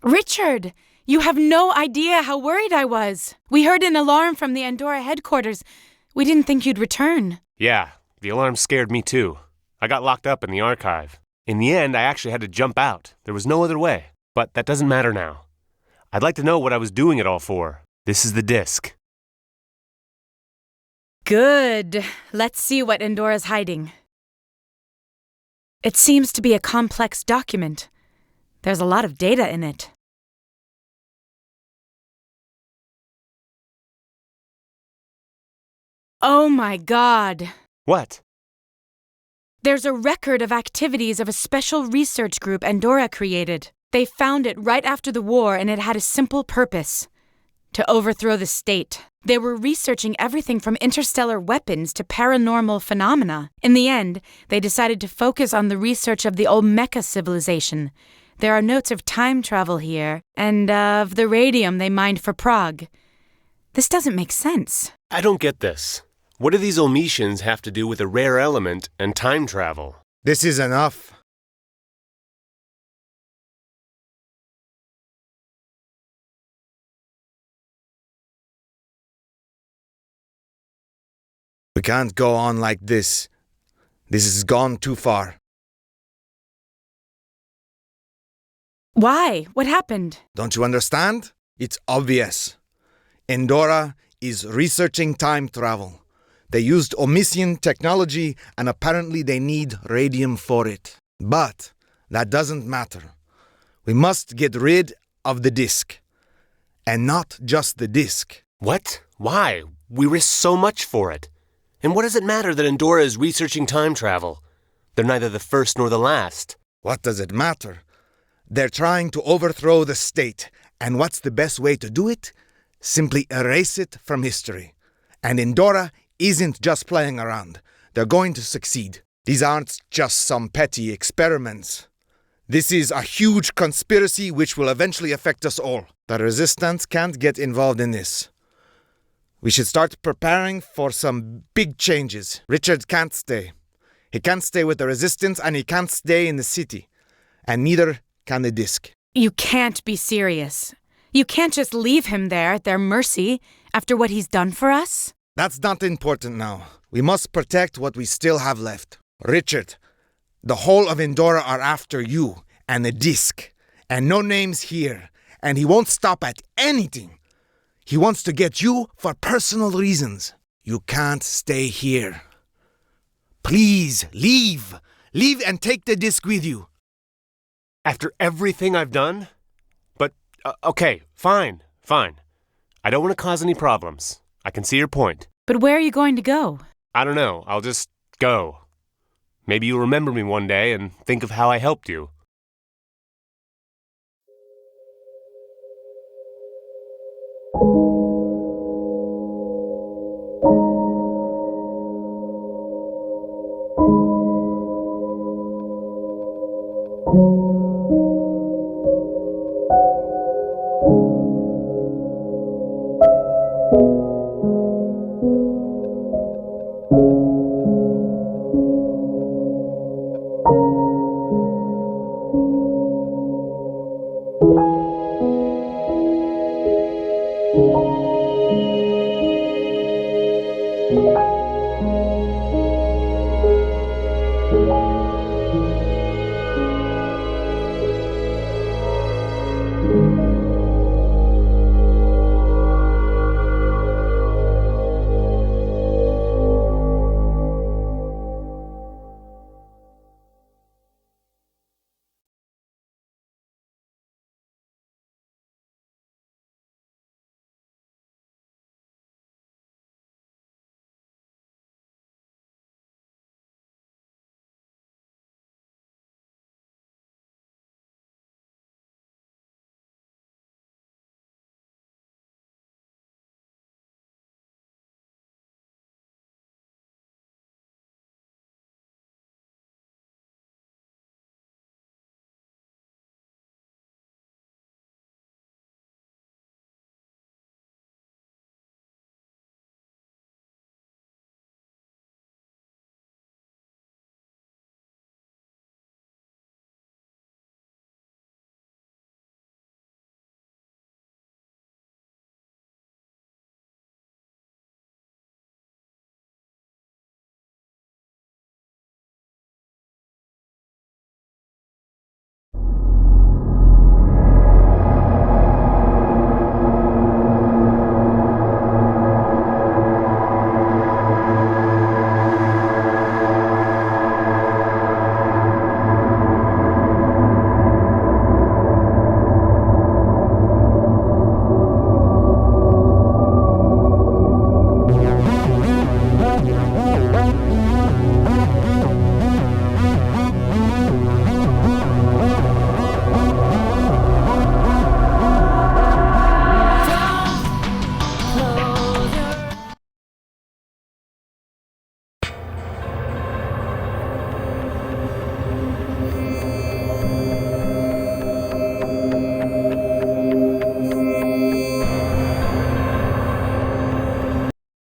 Richard, you have no idea how worried I was. We heard an alarm from the Andorra headquarters. We didn't think you'd return. Yeah, the alarm scared me too. I got locked up in the archive. In the end, I actually had to jump out. There was no other way. But that doesn't matter now. I'd like to know what I was doing it all for. This is the disc. Good. Let's see what Andorra's hiding. It seems to be a complex document. There's a lot of data in it. Oh my God. What? There's a record of activities of a special research group Andorra created. They found it right after the war and it had a simple purpose: to overthrow the state. They were researching everything from interstellar weapons to paranormal phenomena. In the end, they decided to focus on the research of the Olmeca civilization. There are notes of time travel here, and of the radium they mined for Prague. This doesn't make sense. I don't get this. What do these Olmecians have to do with a rare element and time travel? This is enough. We can't go on like this. This has gone too far. Why? What happened? Don't you understand? It's obvious. Andorra is researching time travel. They used Omisian technology and apparently they need radium for it. But that doesn't matter. We must get rid of the disk. And not just the disk. What? Why? We risk so much for it. And what does it matter that Andorra is researching time travel? They're neither the first nor the last. What does it matter? They're trying to overthrow the state. And what's the best way to do it? Simply erase it from history. And Andorra isn't just playing around. They're going to succeed. These aren't just some petty experiments. This is a huge conspiracy which will eventually affect us all. The resistance can't get involved in this. We should start preparing for some big changes. Richard can't stay. He can't stay with the resistance and he can't stay in the city. And neither can the disc. You can't be serious. You can't just leave him there at their mercy after what he's done for us. That's not important now. We must protect what we still have left. Richard, the whole of Andorra are after you and the disc. And no names here. And he won't stop at anything. He wants to get you for personal reasons. You can't stay here. Please, leave. Leave and take the disc with you. After everything I've done? But, okay, fine. I don't want to cause any problems. I can see your point. But where are you going to go? I don't know. I'll just go. Maybe you'll remember me one day and think of how I helped you.